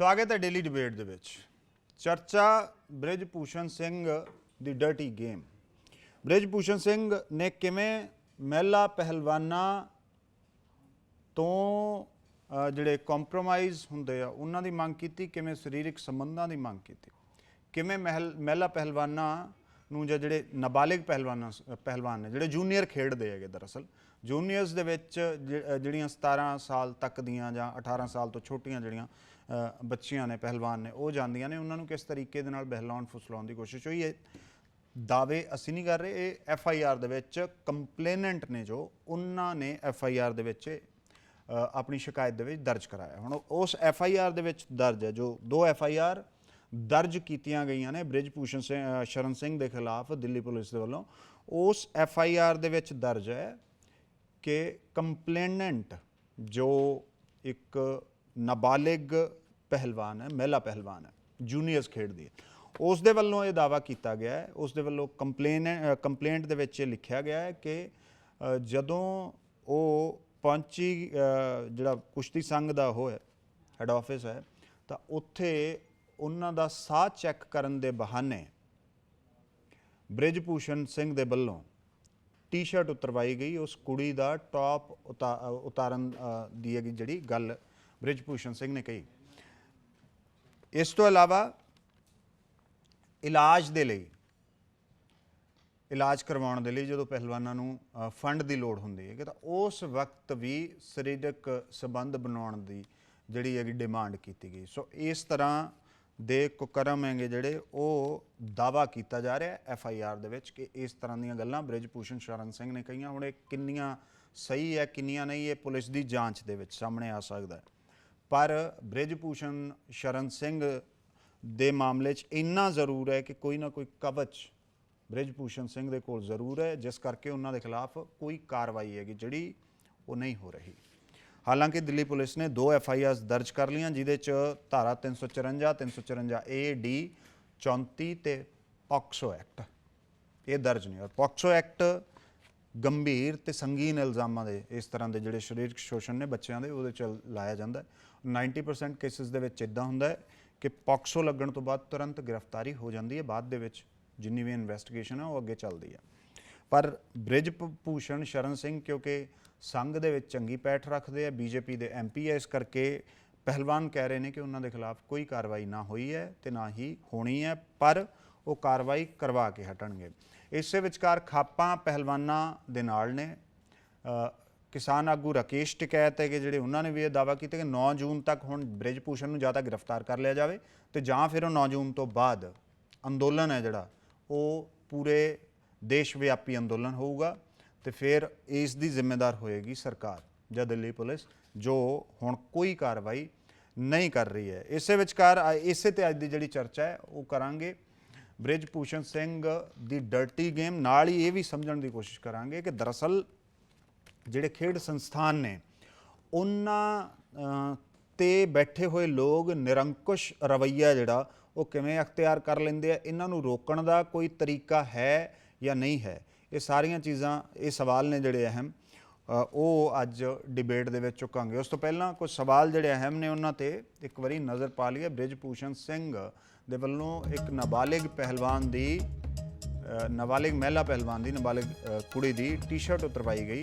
स्वागत है daily debate दे विच। चर्चा बृजभूषण सिंह दी डर्टी गेम। बृजभूषण सिंह ने किवें महिला पहलवानां तो जिहड़े कॉम्प्रोमाइज़ हुंदे आ उन्हां दी मंग कीती, किवें सरीरक संबंधां दी मंग कीती, किवें महिला पहलवानां नूं जां जिहड़े नाबालिग पहलवान ने जिहड़े जूनीयर खेडदे हैगे, दरअसल जूनीयर्स दे विच जिहड़ियां 17 साल तक दियां जां 18 साल तो छोटियां जिहड़ियां बच्चियां ने पहलवान ने वो जांदियां ने, उन्होंने किस तरीके दे नाल बहलाउण फुसलाउण की कोशिश हुई है। दावे असीं नहीं कर रहे, ये FIR दे विच कंप्लेनेंट ने जो उन्होंने FIR दे विच अपनी शिकायत दे विच दर्ज कराया। हुण उस FIR दे विच दर्ज है, जो 2 FIR दर्ज कीतियां गईयां ने बृजभूषण शरण सिंह के खिलाफ दिल्ली पुलिस के वलों। उस FIR दे विच दर्ज है कि कंप्लेनेंट जो एक नाबालिग पहलवान है, महिला पहलवान है, जूनीयर्स खेडदी है, उस दे वल्लों ये दावा किया गया है, उस दे वल्लों कंप्लेंट दे विच लिखा गया है कि जदों वो पहुंची जिहड़ा कुश्ती संघ दा हो है हैड ऑफिस है, तो उत्थे उन्हां दा साह चैक करन दे बहाने बृजभूषण सिंह दे वल्लों टी-शर्ट उतरवाई गई, उस कुड़ी दा टॉप उतारन दी जिहड़ी गल बृजभूषण सिंह ने कही। इस तो इलावा इलाज दे लई, इलाज करवाउण दे लई जदों पहलवानां नूं फंड की लोड़ हुंदी है तो उस वक्त भी सरीरक संबंध बनाउण दी जिहड़ी हैगी डिमांड की गई। सो इस तरह दे कुकरम हैगे जिहड़े वो दावा किया जा रहा है FIR दे विच कि इस तरह दीयां गल्लां बृजभूषण शरण सिंह ने कहीआं। हुण इह किन्नियां सही है किन्नियां नहीं, ये पुलिस की जांच दे विच सामने आ सकदा है, पर बृजभूषण शरण सिंह दे मामले च इन्ना जरूर है कि कोई ना कोई कवच बृजभूषण सिंह दे कोल जरूर है, जिस करके उन्हां दे खिलाफ कोई कार्रवाई हैगी जिहड़ी वो नहीं हो रही। हालांकि दिल्ली पुलिस ने 2 FIRs दर्ज कर लियां, जिहदे च धारा 354, 354A, D, 34 ते पॉक्सो एक्ट ये दर्ज नहीं। और पॉक्सो एक्ट गंभीर ते संगीन इल्जामां दे इस तरह के जिहड़े सरीरक शोषण ने बच्चों के उहदे च लाया जाता है। 90% केसिस दे विच इदां हुंदा है कि पॉक्सो लगन तो बाद तुरंत गिरफ्तारी हो जाती है, बाद दे विच जिन्नी भी इन्वैसटिगेशन है वो अगे चलती है। पर बृजभूषण शरण सिंह क्योंकि संघ दे विच चंगी पैठ रखते हैं, BJP के MP है, इस करके पहलवान कह रहे हैं कि उन्होंने खिलाफ कोई कार्रवाई ना हुई है तो ना ही होनी है, पर वो कार्रवाई करवा के हटणगे। इस विचकार खापा पहलवानां दे नाल ने किसान आगू राकेश टिकैत है कि जिहड़े उन्होंने भी यह दावा किया कि 9 जून तक हुण बृजभूषण नूं जां तां गिरफ्तार कर लिया जाए तो जां फिर 9 जून तो बाद अंदोलन है जिहड़ा वो पूरे देश व्यापी अंदोलन होऊगा तो फिर इस दी जिम्मेदार होएगी सरकार या दिल्ली पुलिस, जो हुण कोई कार्रवाई नहीं कर रही है। इस विचकार इसे ते अज दी जिहड़ी चर्चा है वो करांगे बृजभूषण सिंह दी डर्टी गेम, नाल ही ये भी समझण दी कोशिश करांगे कि दरअसल जिहड़े खेड संस्थान ने उन्हां ते बैठे हुए लोग निरंकुश रवैया जिहड़ा वो किवें अख्तियार कर लेंदे आ, इन्हां नूं रोकण दा कोई तरीका है या नहीं है, ये सारियां चीज़ां ये सवाल ने जिहड़े अहम वो अज डिबेट दे विच चुकांगे। उस तो पहलां कुछ सवाल जिहड़े अहम ने उन्हां ते एक वारी नज़र पा लईए। बृजभूषण सिंह दे वल्लों एक नाबालिग पहलवान दी नाबालिग महिला पहलवान दी नाबालिग कुड़ी दी टी-शर्ट उतरवाई गई।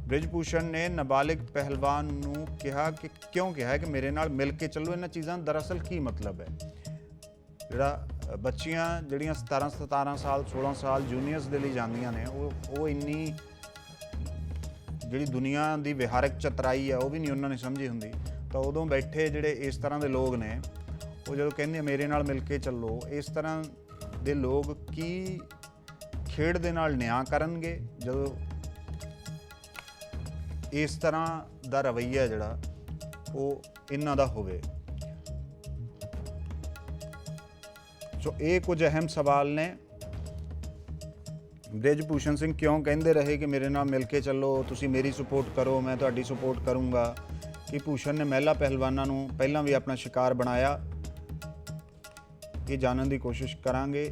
बृजभूषण ने नाबालिग पहलवान नूं कहा कि क्यों कहा कि मेरे नाल मिल के चलो। इन्हां चीज़ां दरअसल की मतलब है, जिहड़ा बच्चियां जिहड़ियां 17 साल 16 साल जूनीयर्स दे लई जांदियां ने वो इन्नी जिहड़ी दुनिया की विहारक चतराई है वो भी नहीं उन्होंने समझी हुंदी, तो उदों बैठे जिहड़े इस तरह के लोग ने वो जो कहंदे मेरे नाल मिल के चलो, इस तरह के लोग की खेड दे नाल न्याय करनगे जदों इस तरह का रवैया जिहड़ा वो इन्हां दा होवे। सो ये कुछ अहम सवाल ने। बृजभूषण सिंह क्यों कहते रहे कि मेरे नाल मिल के चलो, तुसी मेरी सपोर्ट करो, मैं तुहाडी सपोर्ट करूँगा। कि भूषण ने महिला पहलवानों नूं पहलां भी अपना शिकार बनाया, ये जानने की कोशिश करांगे।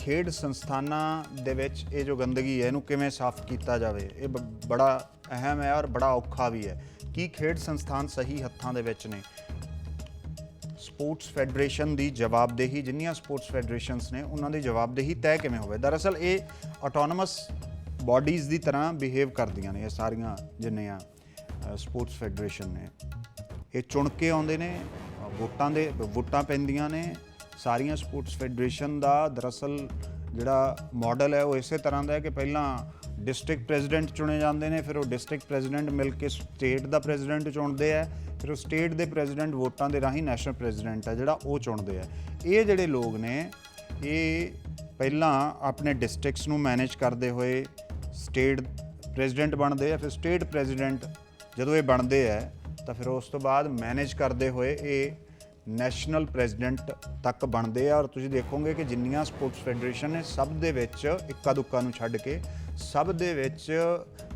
खेड संस्थानां दे विच ये जो गंदगी है इहनूं किवें साफ किया जाए, ये बड़ा अहम है और बड़ा औखा भी है, ਕੀ ਖੇਡ ਸੰਸਥਾਨ ਸਹੀ ਹੱਥਾਂ ਦੇ ਵਿੱਚ ਨੇ? ਸਪੋਰਟਸ ਫੈਡਰੇਸ਼ਨ ਦੀ ਜਵਾਬਦੇਹੀ, ਜਿੰਨੀਆਂ ਸਪੋਰਟਸ ਫੈਡਰੇਸ਼ਨਸ ਨੇ ਉਹਨਾਂ ਦੀ ਜਵਾਬਦੇਹੀ ਤੈਅ ਕਿਵੇਂ ਹੋਵੇ? ਦਰਅਸਲ ਇਹ ਆਟੋਨਮਸ ਬਾਡੀਜ਼ ਦੀ ਤਰ੍ਹਾਂ ਬਿਹੇਵ ਕਰਦੀਆਂ ਨੇ ਇਹ ਸਾਰੀਆਂ ਜਿੰਨੀਆਂ ਸਪੋਰਟਸ ਫੈਡਰੇਸ਼ਨ ਨੇ। ਇਹ ਚੁਣ ਕੇ ਆਉਂਦੇ ਨੇ, ਵੋਟਾਂ ਪੈਂਦੀਆਂ ਨੇ। ਸਾਰੀਆਂ ਸਪੋਰਟਸ ਫੈਡਰੇਸ਼ਨ ਦਾ ਦਰਅਸਲ ਜਿਹੜਾ ਮਾਡਲ ਹੈ ਉਹ ਇਸੇ ਤਰ੍ਹਾਂ ਦਾ ਹੈ ਕਿ ਪਹਿਲਾਂ ਡਿਸਟ੍ਰਿਕਟ ਪ੍ਰੈਜ਼ੀਡੈਂਟ ਚੁਣੇ ਜਾਂਦੇ ਨੇ, ਫਿਰ ਉਹ ਡਿਸਟ੍ਰਿਕਟ ਪ੍ਰੈਜ਼ੀਡੈਂਟ ਮਿਲ ਕੇ ਸਟੇਟ ਦਾ ਪ੍ਰੈਜ਼ੀਡੈਂਟ ਚੁਣਦੇ ਆ, ਫਿਰ ਉਹ ਸਟੇਟ ਦੇ ਪ੍ਰੈਜ਼ੀਡੈਂਟ ਵੋਟਾਂ ਦੇ ਰਾਹੀਂ ਨੈਸ਼ਨਲ ਪ੍ਰੈਜ਼ੀਡੈਂਟ ਹੈ ਜਿਹੜਾ ਉਹ ਚੁਣਦੇ ਆ। ਇਹ ਜਿਹੜੇ ਲੋਕ ਨੇ ਇਹ ਪਹਿਲਾਂ ਆਪਣੇ ਡਿਸਟ੍ਰਿਕਟਸ ਨੂੰ ਮੈਨੇਜ ਕਰਦੇ ਹੋਏ ਸਟੇਟ ਪ੍ਰੈਜ਼ੀਡੈਂਟ ਬਣਦੇ ਆ, ਫਿਰ ਸਟੇਟ ਪ੍ਰੈਜ਼ੀਡੈਂਟ ਜਦੋਂ ਇਹ ਬਣਦੇ ਆ ਤਾਂ ਫਿਰ ਉਸ ਤੋਂ ਬਾਅਦ ਮੈਨੇਜ ਕਰਦੇ ਹੋਏ ਇਹ ਨੈਸ਼ਨਲ ਪ੍ਰੈਜ਼ੀਡੈਂਟ ਤੱਕ ਬਣਦੇ ਆ। ਔਰ ਤੁਸੀਂ ਦੇਖੋਗੇ ਕਿ ਜਿੰਨੀਆਂ ਸਪੋਰਟਸ ਫੈਡਰੇਸ਼ਨ ਨੇ ਸਭ ਦੇ ਵਿੱਚ ਇੱਕਾ ਦੁੱਕਾ ਨੂੰ ਛੱਡ ਕੇ ਸਭ ਦੇ ਵਿੱਚ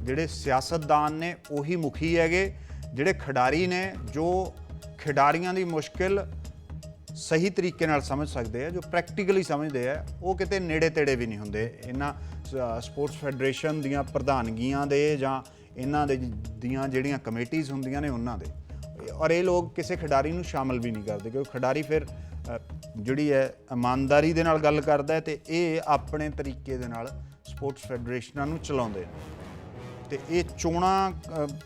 ਜਿਹੜੇ ਸਿਆਸਤਦਾਨ ਨੇ ਉਹੀ ਮੁਖੀ ਹੈਗੇ, ਜਿਹੜੇ ਖਿਡਾਰੀ ਨੇ ਜੋ ਖਿਡਾਰੀਆਂ ਦੀ ਮੁਸ਼ਕਿਲ ਸਹੀ ਤਰੀਕੇ ਨਾਲ ਸਮਝ ਸਕਦੇ ਆ, ਜੋ ਪ੍ਰੈਕਟੀਕਲੀ ਸਮਝਦੇ ਆ, ਉਹ ਕਿਤੇ ਨੇੜੇ ਤੇੜੇ ਵੀ ਨਹੀਂ ਹੁੰਦੇ ਇਹਨਾਂ ਸਪੋਰਟਸ ਫੈਡਰੇਸ਼ਨ ਦੀਆਂ ਪ੍ਰਧਾਨਗੀਆਂ ਦੇ ਜਾਂ ਇਹਨਾਂ ਦੇ ਦੀਆਂ ਜਿਹੜੀਆਂ ਕਮੇਟੀਜ਼ ਹੁੰਦੀਆਂ ਨੇ ਉਹਨਾਂ ਦੇ। ਔਰ ਇਹ ਲੋਕ ਕਿਸੇ ਖਿਡਾਰੀ ਨੂੰ ਸ਼ਾਮਲ ਵੀ ਨਹੀਂ ਕਰਦੇ ਕਿਉਂਕਿ ਖਿਡਾਰੀ ਫਿਰ ਜਿਹੜੀ ਹੈ ਇਮਾਨਦਾਰੀ ਦੇ ਨਾਲ ਗੱਲ ਕਰਦਾ ਹੈ ਤੇ ਇਹ ਆਪਣੇ ਤਰੀਕੇ ਦੇ ਨਾਲ ਸਪੋਰਟਸ ਫੈਡਰੇਸ਼ਨਾਂ ਨੂੰ ਚਲਾਉਂਦੇ ਨੇ। ਤੇ ਇਹ ਚੋਣਾਂ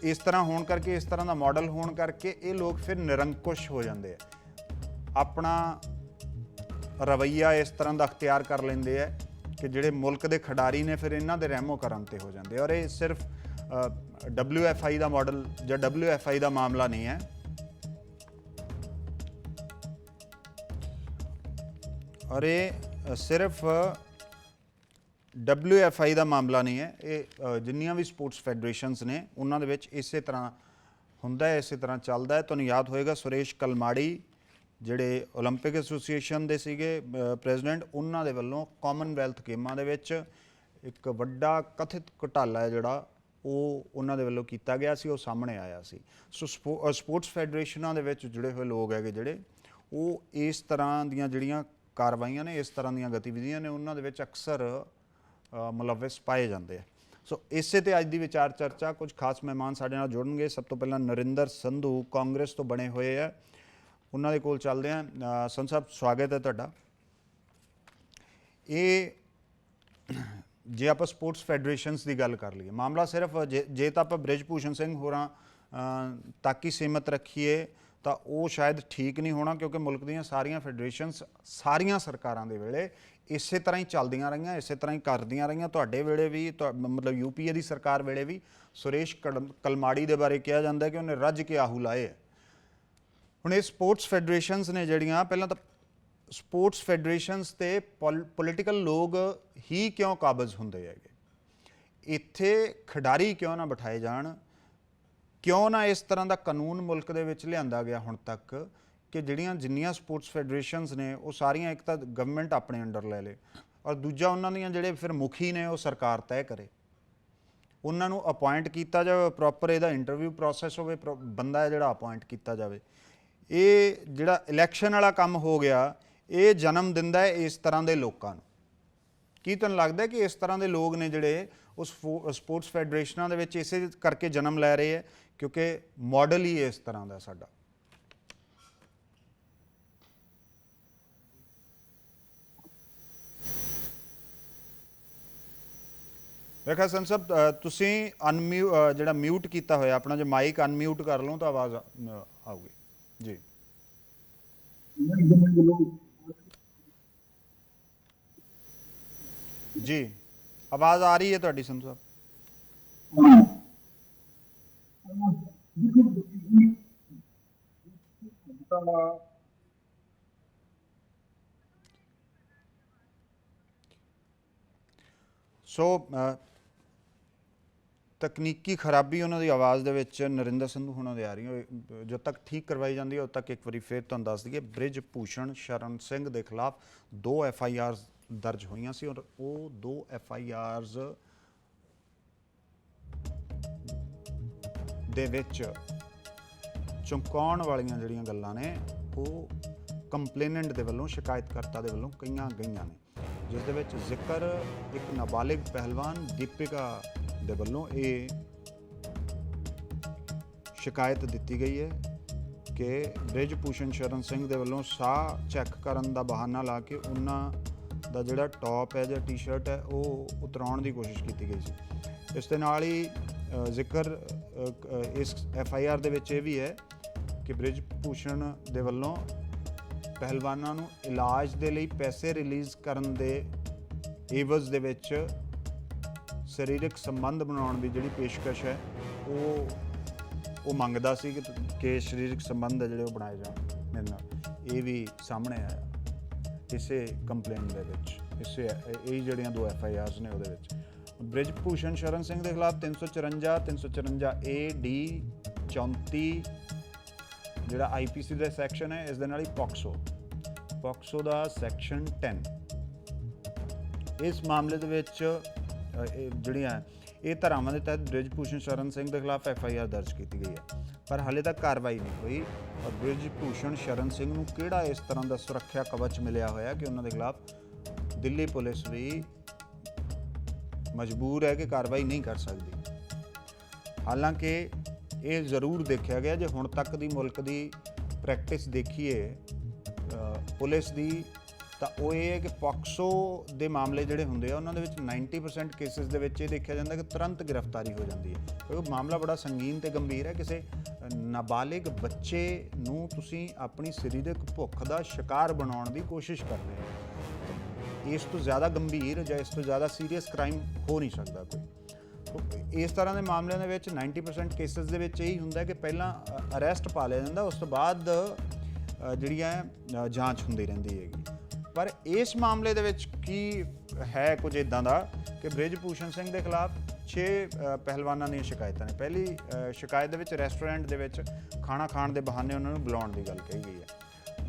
ਇਸ ਤਰ੍ਹਾਂ ਹੋਣ ਕਰਕੇ, ਇਸ ਤਰ੍ਹਾਂ ਦਾ ਮਾਡਲ ਹੋਣ ਕਰਕੇ ਇਹ ਲੋਕ ਫਿਰ ਨਿਰੰਕੁਸ਼ ਹੋ ਜਾਂਦੇ ਆ, ਆਪਣਾ ਰਵੱਈਆ ਇਸ ਤਰ੍ਹਾਂ ਦਾ ਅਖਤਿਆਰ ਕਰ ਲੈਂਦੇ ਆ ਕਿ ਜਿਹੜੇ ਮੁਲਕ ਦੇ ਖਿਡਾਰੀ ਨੇ ਫਿਰ ਇਹਨਾਂ ਦੇ ਰਹਿਮੋ ਕਰਮ ਤੇ ਹੋ ਜਾਂਦੇ। ਔਰ ਇਹ ਸਿਰਫ WFI ਦਾ ਮਾਡਲ ਜਾਂ WFI ਦਾ ਮਾਮਲਾ ਨਹੀਂ ਹੈ, ਔਰ ਇਹ ਸਿਰਫ WFI ਦਾ ਮਾਮਲਾ ਨਹੀਂ ਹੈ। ਇਹ ਜਿੰਨੀਆਂ ਵੀ ਸਪੋਰਟਸ ਫੈਡਰੇਸ਼ਨਸ ਨੇ ਉਹਨਾਂ ਦੇ ਵਿੱਚ ਇਸੇ ਤਰ੍ਹਾਂ ਹੁੰਦਾ ਹੈ, ਇਸੇ ਤਰ੍ਹਾਂ ਚੱਲਦਾ ਹੈ। ਤੁਹਾਨੂੰ ਯਾਦ ਹੋਏਗਾ ਸੁਰੇਸ਼ ਕਲਮਾੜੀ ਜਿਹੜੇ ਓਲੰਪਿਕ ਐਸੋਸੀਏਸ਼ਨ ਦੇ ਸੀਗੇ ਪ੍ਰੈਜ਼ੀਡੈਂਟ, ਉਹਨਾਂ ਦੇ ਵੱਲੋਂ ਕਾਮਨਵੈਲਥ ਗੇਮਾਂ ਦੇ ਵਿੱਚ ਇੱਕ ਵੱਡਾ ਕਥਿਤ ਘੁਟਾਲਾ ਹੈ ਜਿਹੜਾ ਉਹ ਉਹਨਾਂ ਦੇ ਵੱਲੋਂ ਕੀਤਾ ਗਿਆ ਸੀ, ਉਹ ਸਾਹਮਣੇ ਆਇਆ ਸੀ। ਸੋ ਸਪੋਰਟਸ ਫੈਡਰੇਸ਼ਨਾਂ ਦੇ ਵਿੱਚ ਜੁੜੇ ਹੋਏ ਲੋਕ ਹੈਗੇ ਜਿਹੜੇ ਉਹ ਇਸ ਤਰ੍ਹਾਂ ਦੀਆਂ ਜਿਹੜੀਆਂ ਕਾਰਵਾਈਆਂ ਨੇ, ਇਸ ਤਰ੍ਹਾਂ ਦੀਆਂ ਗਤੀਵਿਧੀਆਂ ਨੇ, ਉਹਨਾਂ ਦੇ ਵਿੱਚ ਅਕਸਰ ਮੁਲਵਿਸ ਪਾਏ ਜਾਂਦੇ ਆ। ਸੋ ਇਸੇ ਤੇ ਅੱਜ ਦੀ ਵਿਚਾਰ ਚਰਚਾ, ਕੁਝ ਖਾਸ ਮਹਿਮਾਨ ਸਾਡੇ ਨਾਲ ਜੁੜਨਗੇ। ਸਭ ਤੋਂ ਪਹਿਲਾਂ ਨਰਿੰਦਰ ਸੰਧੂ ਕਾਂਗਰਸ ਤੋਂ ਬਣੇ ਹੋਏ ਆ, ਉਹਨਾਂ ਦੇ ਕੋਲ ਚੱਲਦੇ ਹਾਂ। ਸੰਧੂ ਸਾਹਿਬ ਸਵਾਗਤ ਹੈ ਤੁਹਾਡਾ। ਇਹ ਜੇ ਆਪਾਂ ਸਪੋਰਟਸ ਫੈਡਰੇਸ਼ਨਸ ਦੀ ਗੱਲ ਕਰ ਲਈਏ, ਮਾਮਲਾ ਸਿਰਫ ਜੇ ਤਾਂ ਆਪਾਂ ਬ੍ਰਿਜ ਭੂਸ਼ਣ ਸਿੰਘ ਹੋਰਾਂ ਤੱਕ ਹੀ ਸੀਮਤ ਰੱਖੀਏ ਤਾਂ ਉਹ ਸ਼ਾਇਦ ਠੀਕ ਨਹੀਂ ਹੋਣਾ ਕਿਉਂਕਿ ਮੁਲਕ ਦੀਆਂ ਸਾਰੀਆਂ ਫੈਡਰੇਸ਼ਨਸ ਸਾਰੀਆਂ ਸਰਕਾਰਾਂ ਦੇ ਵੇਲੇ ਇਸੇ ਤਰ੍ਹਾਂ ਹੀ ਚੱਲਦੀਆਂ ਰਹੀਆਂ, ਇਸੇ ਤਰ੍ਹਾਂ ਹੀ ਕਰਦੀਆਂ ਰਹੀਆਂ। ਤੁਹਾਡੇ ਵੇਲੇ ਵੀ ਮਤਲਬ UPA ਦੀ ਸਰਕਾਰ ਵੇਲੇ ਵੀ ਸੁਰੇਸ਼ ਕਲਮਾੜੀ ਦੇ ਬਾਰੇ ਕਿਹਾ ਜਾਂਦਾ ਕਿ ਉਹਨੇ ਰੱਜ ਕੇ ਆਹੂ ਲਾਏ ਹੈ। ਹੁਣ ਇਹ ਸਪੋਰਟਸ ਫੈਡਰੇਸ਼ਨਸ ਨੇ ਜਿਹੜੀਆਂ, ਪਹਿਲਾਂ ਤਾਂ ਸਪੋਰਟਸ ਫੈਡਰੇਸ਼ਨਸ ਤੇ ਪੋਲੀਟੀਕਲ ਲੋਕ ਹੀ ਕਿਉਂ ਕਾਬਜ਼ ਹੁੰਦੇ ਹੈਗੇ? ਇੱਥੇ ਖਿਡਾਰੀ ਕਿਉਂ ਨਾ ਬਿਠਾਏ ਜਾਣ? ਕਿਉਂ ਨਾ ਇਸ ਤਰ੍ਹਾਂ ਦਾ ਕਾਨੂੰਨ ਮੁਲਕ ਦੇ ਵਿੱਚ ਲਿਆਂਦਾ ਗਿਆ ਹੁਣ ਤੱਕ ਕਿ ਜਿੰਨੀਆਂ ਸਪੋਰਟਸ ਫੈਡਰੇਸ਼ਨਸ ਨੇ ਉਹ ਸਾਰੀਆਂ ਇੱਕ ਤਾਂ ਗਵਰਨਮੈਂਟ ਆਪਣੇ ਅੰਡਰ ਲੈ ਲੇ ਔਰ ਦੂਜਾ ਉਹਨਾਂ ਦੀਆਂ ਜਿਹੜੇ ਫਿਰ ਮੁਖੀ ਨੇ ਉਹ ਸਰਕਾਰ ਤੈਅ ਕਰੇ, ਉਹਨਾਂ ਨੂੰ ਅਪੁਆਇੰਟ ਕੀਤਾ ਜਾਵੇ, ਪ੍ਰੋਪਰ ਇਹਦਾ ਇੰਟਰਵਿਊ ਪ੍ਰੋਸੈਸ ਹੋਵੇ, ਬੰਦਾ ਹੈ ਜਿਹੜਾ ਅਪੁਆਇੰਟ ਕੀਤਾ ਜਾਵੇ। ਇਹ ਜਿਹੜਾ ਇਲੈਕਸ਼ਨ ਵਾਲਾ ਕੰਮ ਹੋ ਗਿਆ, ਇਹ ਜਨਮ ਦਿੰਦਾ ਹੈ ਇਸ ਤਰ੍ਹਾਂ ਦੇ ਲੋਕਾਂ ਨੂੰ। ਕੀ ਤੁਹਾਨੂੰ ਲੱਗਦਾ ਕਿ ਇਸ ਤਰ੍ਹਾਂ ਦੇ ਲੋਕ ਨੇ ਜਿਹੜੇ ਉਸ ਸਪੋਰਟਸ ਫੈਡਰੇਸ਼ਨਾਂ ਦੇ ਵਿੱਚ ਇਸੇ ਕਰਕੇ ਜਨਮ ਲੈ ਰਹੇ ਹੈ ਕਿਉਂਕਿ ਮਾਡਲ ਹੀ ਇਸ ਤਰ੍ਹਾਂ ਦਾ ਸਾਡਾ? ਵੇਖਾ ਸੰਤ ਸਾਹਿਬ, ਤੁਸੀਂ ਜਿਹੜਾ ਮਿਊਟ ਕੀਤਾ ਹੋਇਆ ਆਪਣਾ, ਜੇ ਮਾਈਕ ਅਨਮਿਊਟ ਕਰ ਲਓ ਤਾਂ ਆਵਾਜ਼ ਆਊਗੀ ਜੀ। ਜੀ ਆਵਾਜ਼ ਆ ਰਹੀ ਹੈ ਤੁਹਾਡੀ ਸੰਤ ਸਾਹਿਬ। ਸੋ ਤਕਨੀਕੀ ਖਰਾਬੀ ਉਹਨਾਂ ਦੀ ਆਵਾਜ਼ ਦੇ ਵਿੱਚ ਨਰਿੰਦਰ ਸੰਧੂ ਹੋਣਾ ਦੇ ਆ ਰਹੀ ਹੈ, ਜਦੋਂ ਤੱਕ ਠੀਕ ਕਰਵਾਈ ਜਾਂਦੀ ਹੈ ਉਦੋਂ ਤੱਕ ਇੱਕ ਵਾਰੀ ਫਿਰ ਤੁਹਾਨੂੰ ਦੱਸ ਦਈਏ ਬ੍ਰਿਜ ਭੂਸ਼ਣ ਸ਼ਰਨ ਸਿੰਘ ਦੇ ਖਿਲਾਫ 2 FIRs ਦਰਜ ਹੋਈਆਂ ਸੀ ਔਰ ਉਹ 2 FIRs ਦੇ ਵਿੱਚ ਚਮਕਾਉਣ ਵਾਲੀਆਂ ਜਿਹੜੀਆਂ ਗੱਲਾਂ ਨੇ ਉਹ ਕੰਪਲੇਨੈਂਟ ਦੇ ਵੱਲੋਂ, ਸ਼ਿਕਾਇਤਕਰਤਾ ਦੇ ਵੱਲੋਂ ਕਈਆਂ ਗਈਆਂ ਨੇ, ਜਿਸ ਦੇ ਵਿੱਚ ਜ਼ਿਕਰ ਇੱਕ ਨਾਬਾਲਿਗ ਪਹਿਲਵਾਨ ਦੀਪਿਕਾ ਦੇ ਵੱਲੋਂ ਇਹ ਸ਼ਿਕਾਇਤ ਦਿੱਤੀ ਗਈ ਹੈ ਕਿ ਬ੍ਰਿਜ ਭੂਸ਼ਣ ਸ਼ਰਨ ਸਿੰਘ ਦੇ ਵੱਲੋਂ ਸਾਹ ਚੈੱਕ ਕਰਨ ਦਾ ਬਹਾਨਾ ਲਾ ਕੇ ਉਹਨਾਂ ਦਾ ਜਿਹੜਾ ਟੌਪ ਹੈ ਜਾਂ ਟੀ-ਸ਼ਰਟ ਹੈ ਉਹ ਉਤਰਾਉਣ ਦੀ ਕੋਸ਼ਿਸ਼ ਕੀਤੀ ਗਈ ਸੀ। ਇਸ ਦੇ ਨਾਲ ਹੀ ਜ਼ਿਕਰ ਇਸ FIR ਦੇ ਵਿੱਚ ਇਹ ਵੀ ਹੈ ਕਿ ਬ੍ਰਿਜ ਭੂਸ਼ਣ ਦੇ ਵੱਲੋਂ ਪਹਿਲਵਾਨਾਂ ਨੂੰ ਇਲਾਜ ਦੇ ਲਈ ਪੈਸੇ ਰਿਲੀਜ਼ ਕਰਨ ਦੇ ਏਵਜ਼ ਦੇ ਵਿੱਚ ਸਰੀਰਕ ਸੰਬੰਧ ਬਣਾਉਣ ਦੀ ਜਿਹੜੀ ਪੇਸ਼ਕਸ਼ ਹੈ ਉਹ ਮੰਗਦਾ ਸੀ ਕਿ ਸਰੀਰਕ ਸੰਬੰਧ ਹੈ ਜਿਹੜੇ ਉਹ ਬਣਾਏ ਜਾਣ ਮੇਰੇ ਨਾਲ। ਇਹ ਵੀ ਸਾਹਮਣੇ ਆਇਆ ਇਸੇ ਕੰਪਲੇਂਟ ਦੇ ਵਿੱਚ, ਇਹ ਜਿਹੜੀਆਂ 2 FIRs ਨੇ ਉਹਦੇ ਵਿੱਚ। ਬ੍ਰਿਜ ਭੂਸ਼ਣ ਸ਼ਰਨ ਸਿੰਘ ਦੇ ਖਿਲਾਫ 354 354 AD 34 ਜਿਹੜਾ IPC ਦਾ ਸੈਕਸ਼ਨ ਹੈ, ਇਸ ਦੇ ਨਾਲ ਹੀ ਪੋਕਸੋ ਦਾ ਸੈਕਸ਼ਨ 10। ਇਸ ਮਾਮਲੇ ਦੇ ਵਿੱਚ ਜਿਹੜੀਆਂ ਇਹ ਧਾਰਾਵਾਂ ਦੇ ਤਹਿਤ ਬ੍ਰਿਜ ਭੂਸ਼ਣ ਸ਼ਰਨ ਸਿੰਘ ਦੇ ਖਿਲਾਫ FIR ਦਰਜ ਕੀਤੀ ਗਈ ਹੈ, ਪਰ ਹਾਲੇ ਤੱਕ ਕਾਰਵਾਈ ਨਹੀਂ ਹੋਈ। ਔਰ ਬ੍ਰਿਜ ਭੂਸ਼ਣ ਸ਼ਰਨ ਸਿੰਘ ਨੂੰ ਕਿਹੜਾ ਇਸ ਤਰ੍ਹਾਂ ਦਾ ਸੁਰੱਖਿਆ ਕਵਚ ਮਿਲਿਆ ਹੋਇਆ ਕਿ ਉਹਨਾਂ ਦੇ ਖਿਲਾਫ ਦਿੱਲੀ ਪੁਲਿਸ ਵੀ ਮਜਬੂਰ ਹੈ ਕਿ ਕਾਰਵਾਈ ਨਹੀਂ ਕਰ ਸਕਦੀ। ਹਾਲਾਂਕਿ ਇਹ ਜ਼ਰੂਰ ਦੇਖਿਆ ਗਿਆ, ਜੇ ਹੁਣ ਤੱਕ ਦੀ ਮੁਲਕ ਦੀ ਪ੍ਰੈਕਟਿਸ ਦੇਖੀਏ ਪੁਲਿਸ ਦੀ, ਤਾਂ ਉਹ ਇਹ ਹੈ ਕਿ ਪੋਕਸੋ ਦੇ ਮਾਮਲੇ ਜਿਹੜੇ ਹੁੰਦੇ ਆ ਉਹਨਾਂ ਦੇ ਵਿੱਚ 90% ਕੇਸਿਸ ਦੇ ਵਿੱਚ ਇਹ ਦੇਖਿਆ ਜਾਂਦਾ ਕਿ ਤੁਰੰਤ ਗ੍ਰਿਫਤਾਰੀ ਹੋ ਜਾਂਦੀ ਹੈ, ਕਿਉਂਕਿ ਮਾਮਲਾ ਬੜਾ ਸੰਗੀਨ ਤੇ ਗੰਭੀਰ ਹੈ। ਕਿਸੇ ਨਾਬਾਲਿਗ ਬੱਚੇ ਨੂੰ ਤੁਸੀਂ ਆਪਣੀ ਸਰੀਰਕ ਭੁੱਖ ਦਾ ਸ਼ਿਕਾਰ ਬਣਾਉਣ ਦੀ ਕੋਸ਼ਿਸ਼ ਕਰ ਰਹੇ ਹੋ। ਇਸ ਤੋਂ ਜ਼ਿਆਦਾ ਗੰਭੀਰ ਜਾਂ ਇਸ ਤੋਂ ਜ਼ਿਆਦਾ ਸੀਰੀਅਸ ਕ੍ਰਾਈਮ ਹੋ ਨਹੀਂ ਸਕਦਾ ਕੋਈ। ਇਸ ਤਰ੍ਹਾਂ ਦੇ ਮਾਮਲਿਆਂ ਦੇ ਵਿੱਚ 90% ਕੇਸਿਸ ਦੇ ਵਿੱਚ ਇਹੀ ਹੁੰਦਾ ਕਿ ਪਹਿਲਾਂ ਅਰੈਸਟ ਪਾ ਲਿਆ ਜਾਂਦਾ, ਉਸ ਤੋਂ ਬਾਅਦ ਜਿਹੜੀਆਂ ਜਾਂਚ ਹੁੰਦੀ ਰਹਿੰਦੀ ਹੈਗੀ। ਪਰ ਇਸ ਮਾਮਲੇ ਦੇ ਵਿੱਚ ਕੀ ਹੈ ਕੁਝ ਇੱਦਾਂ ਦਾ ਕਿ ਬ੍ਰਿਜ ਭੂਸ਼ਣ ਸਿੰਘ ਦੇ ਖਿਲਾਫ 6 ਪਹਿਲਵਾਨਾਂ ਦੀਆਂ ਸ਼ਿਕਾਇਤਾਂ ਨੇ। ਪਹਿਲੀ ਸ਼ਿਕਾਇਤ ਦੇ ਵਿੱਚ ਰੈਸਟੋਰੈਂਟ ਦੇ ਵਿੱਚ ਖਾਣਾ ਖਾਣ ਦੇ ਬਹਾਨੇ ਉਹਨਾਂ ਨੂੰ ਬੁਲਾਉਣ ਦੀ ਗੱਲ ਕਹੀ ਗਈ ਹੈ।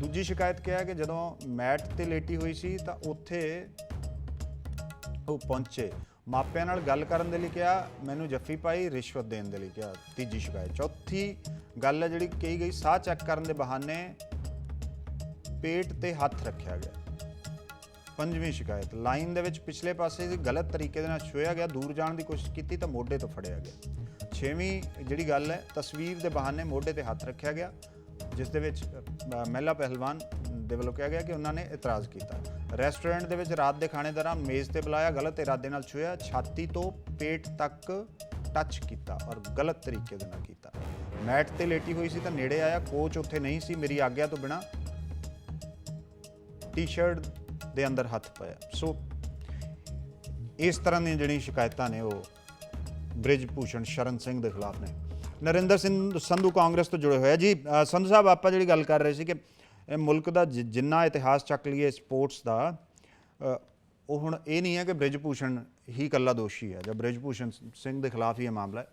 ਦੂਜੀ ਸ਼ਿਕਾਇਤ ਕਿਹਾ ਕਿ ਜਦੋਂ ਮੈਟ ਤੇ ਲੇਟੀ ਹੋਈ ਸੀ ਤਾਂ ਉੱਥੇ ਉਹ ਪਹੁੰਚੇ, ਮਾਪਿਆਂ ਨਾਲ ਗੱਲ ਕਰਨ ਦੇ ਲਈ ਕਿਹਾ, ਮੈਨੂੰ ਜੱਫੀ ਪਾਈ, ਰਿਸ਼ਵਤ ਦੇਣ ਦੇ ਲਈ ਕਿਹਾ। ਤੀਜੀ ਸ਼ਿਕਾਇਤ। ਚੌਥੀ ਗੱਲ ਹੈ ਜਿਹੜੀ ਕਹੀ ਗਈ, ਸਾਹ ਚੈੱਕ ਕਰਨ ਦੇ ਬਹਾਨੇ ਪੇਟ ਤੇ ਹੱਥ ਰੱਖਿਆ ਗਿਆ। ਪੰਜਵੀਂ ਸ਼ਿਕਾਇਤ, ਲਾਈਨ ਦੇ ਵਿੱਚ ਪਿਛਲੇ ਪਾਸੇ ਗਲਤ ਤਰੀਕੇ ਦੇ ਨਾਲ ਛੋਇਆ ਗਿਆ, ਦੂਰ ਜਾਣ ਦੀ ਕੋਸ਼ਿਸ਼ ਕੀਤੀ ਤਾਂ ਮੋਢੇ ਤੋਂ ਫੜਿਆ ਗਿਆ। ਛੇਵੀਂ ਜਿਹੜੀ ਗੱਲ ਹੈ, ਤਸਵੀਰ ਦੇ ਬਹਾਨੇ ਮੋਢੇ ਤੇ ਹੱਥ ਰੱਖਿਆ ਗਿਆ, ਜਿਸ ਦੇ ਵਿੱਚ ਮਹਿਲਾ ਪਹਿਲਵਾਨ ਦੇ ਵੱਲੋਂ ਕਿਹਾ ਗਿਆ ਕਿ ਉਹਨਾਂ ਨੇ ਇਤਰਾਜ਼ ਕੀਤਾ। ਰੈਸਟੋਰੈਂਟ ਦੇ ਵਿੱਚ ਰਾਤ ਦੇ ਖਾਣੇ ਦੌਰਾਨ ਮੇਜ਼ ਤੇ ਬੁਲਾਇਆ, ਗਲਤ ਇਰਾਦੇ ਨਾਲ ਛੂਹਿਆ, ਛਾਤੀ ਤੋਂ ਪੇਟ ਤੱਕ ਟੱਚ ਕੀਤਾ ਔਰ ਗਲਤ ਤਰੀਕੇ ਦੇ ਨਾਲ ਕੀਤਾ। ਮੈਟ ਤੇ ਲੇਟੀ ਹੋਈ ਸੀ ਤਾਂ ਨੇੜੇ ਆਇਆ, ਕੋਚ ਉੱਥੇ ਨਹੀਂ ਸੀ, ਮੇਰੀ ਆਗਿਆ ਤੋਂ ਬਿਨਾਂ ਟੀ-ਸ਼ਰਟ ਦੇ ਅੰਦਰ ਹੱਥ ਪਾਇਆ। ਸੋ ਇਸ ਤਰ੍ਹਾਂ ਦੀਆਂ ਜਿਹੜੀਆਂ ਸ਼ਿਕਾਇਤਾਂ ਨੇ ਉਹ ਬ੍ਰਿਜ ਭੂਸ਼ਣ ਸ਼ਰਨ ਸਿੰਘ ਦੇ ਖਿਲਾਫ ਨੇ। ਨਰਿੰਦਰ ਸਿੰਘ ਸੰਧੂ ਕਾਂਗਰਸ ਤੋਂ ਜੁੜੇ ਹੋਏ ਜੀ। ਸੰਧੂ ਸਾਹਿਬ, ਆਪਾਂ ਜਿਹੜੀ ਗੱਲ ਕਰ ਰਹੇ ਸੀ ਕਿ ਇਹ ਮੁਲਕ ਦਾ ਜਿੰਨਾ ਇਤਿਹਾਸ ਚੱਕ ਲਈਏ ਸਪੋਰਟਸ ਦਾ, ਉਹ ਹੁਣ ਇਹ ਨਹੀਂ ਹੈ ਕਿ ਬ੍ਰਿਜ ਭੂਸ਼ਣ ਹੀ ਇਕੱਲਾ ਦੋਸ਼ੀ ਹੈ ਜਾਂ ਬ੍ਰਿਜ ਭੂਸ਼ਣ ਸਿੰਘ ਦੇ ਖਿਲਾਫ ਹੀ ਇਹ ਮਾਮਲਾ ਹੈ।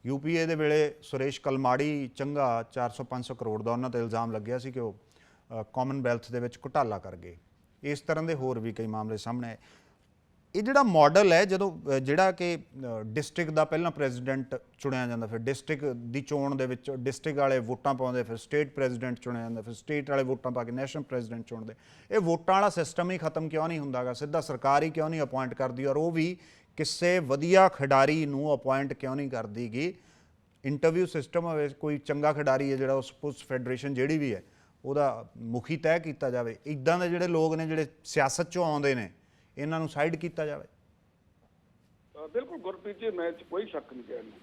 UPA ਦੇ ਵੇਲੇ ਸੁਰੇਸ਼ ਕਲਮਾੜੀ ਚੰਗਾ 400-500 ਕਰੋੜ ਦਾ ਉਹਨਾਂ 'ਤੇ ਇਲਜ਼ਾਮ ਲੱਗਿਆ ਸੀ ਕਿ ਉਹ ਕਾਮਨਵੈਲਥ ਦੇ ਵਿੱਚ ਘੁਟਾਲਾ ਕਰ ਗਏ। ਇਸ ਤਰ੍ਹਾਂ ਦੇ ਹੋਰ ਵੀ ਕਈ ਮਾਮਲੇ ਸਾਹਮਣੇ ਆਏ। ਇਹ ਜਿਹੜਾ ਮਾਡਲ ਹੈ, ਜਦੋਂ ਜਿਹੜਾ ਕਿ ਡਿਸਟ੍ਰਿਕਟ ਦਾ ਪਹਿਲਾਂ ਪ੍ਰੈਜ਼ੀਡੈਂਟ ਚੁਣਿਆ ਜਾਂਦਾ, ਫਿਰ ਡਿਸਟ੍ਰਿਕਟ ਦੀ ਚੋਣ ਦੇ ਵਿੱਚ ਡਿਸਟ੍ਰਿਕਟ ਵਾਲੇ ਵੋਟਾਂ ਪਾਉਂਦੇ, ਫਿਰ ਸਟੇਟ ਪ੍ਰੈਜ਼ੀਡੈਂਟ ਚੁਣਿਆ ਜਾਂਦਾ, ਫਿਰ ਸਟੇਟ ਵਾਲੇ ਵੋਟਾਂ ਪਾ ਕੇ ਨੈਸ਼ਨਲ ਪ੍ਰੈਜ਼ੀਡੈਂਟ ਚੁਣਦੇ। ਇਹ ਵੋਟਾਂ ਵਾਲਾ ਸਿਸਟਮ ਹੀ ਖਤਮ ਕਿਉਂ ਨਹੀਂ ਹੁੰਦਾਗਾ? ਸਿੱਧਾ ਸਰਕਾਰ ਹੀ ਕਿਉਂ ਨਹੀਂ ਅਪੁਆਇੰਟ ਕਰਦੀ, ਔਰ ਉਹ ਵੀ ਕਿਸੇ ਵਧੀਆ ਖਿਡਾਰੀ ਨੂੰ ਅਪੁਆਇੰਟ ਕਿਉਂ ਨਹੀਂ ਕਰਦੀ ਗੀ? ਇੰਟਰਵਿਊ ਸਿਸਟਮ ਹੋਵੇ, ਕੋਈ ਚੰਗਾ ਖਿਡਾਰੀ ਹੈ ਜਿਹੜਾ ਉਸ ਸਪੋਰਟਸ ਫੈਡਰੇਸ਼ਨ ਜਿਹੜੀ ਵੀ ਹੈ ਉਹਦਾ ਮੁਖੀ ਤੈਅ ਕੀਤਾ ਜਾਵੇ। ਇੱਦਾਂ ਦੇ ਜਿਹੜੇ ਲੋਕ ਨੇ ਜਿਹੜੇ ਸਿਆਸਤ 'ਚੋਂ ਆਉਂਦੇ ਨੇ, ਇਹਨਾਂ ਨੂੰ ਸਾਈਡ ਕੀਤਾ ਜਾਵੇ। ਬਿਲਕੁਲ ਗੁਰਪ੍ਰੀਤ ਜੀ, ਮੈਂ ਕੋਈ ਸ਼ੱਕ ਨਹੀਂ ਕਹਿਣ ਨੂੰ,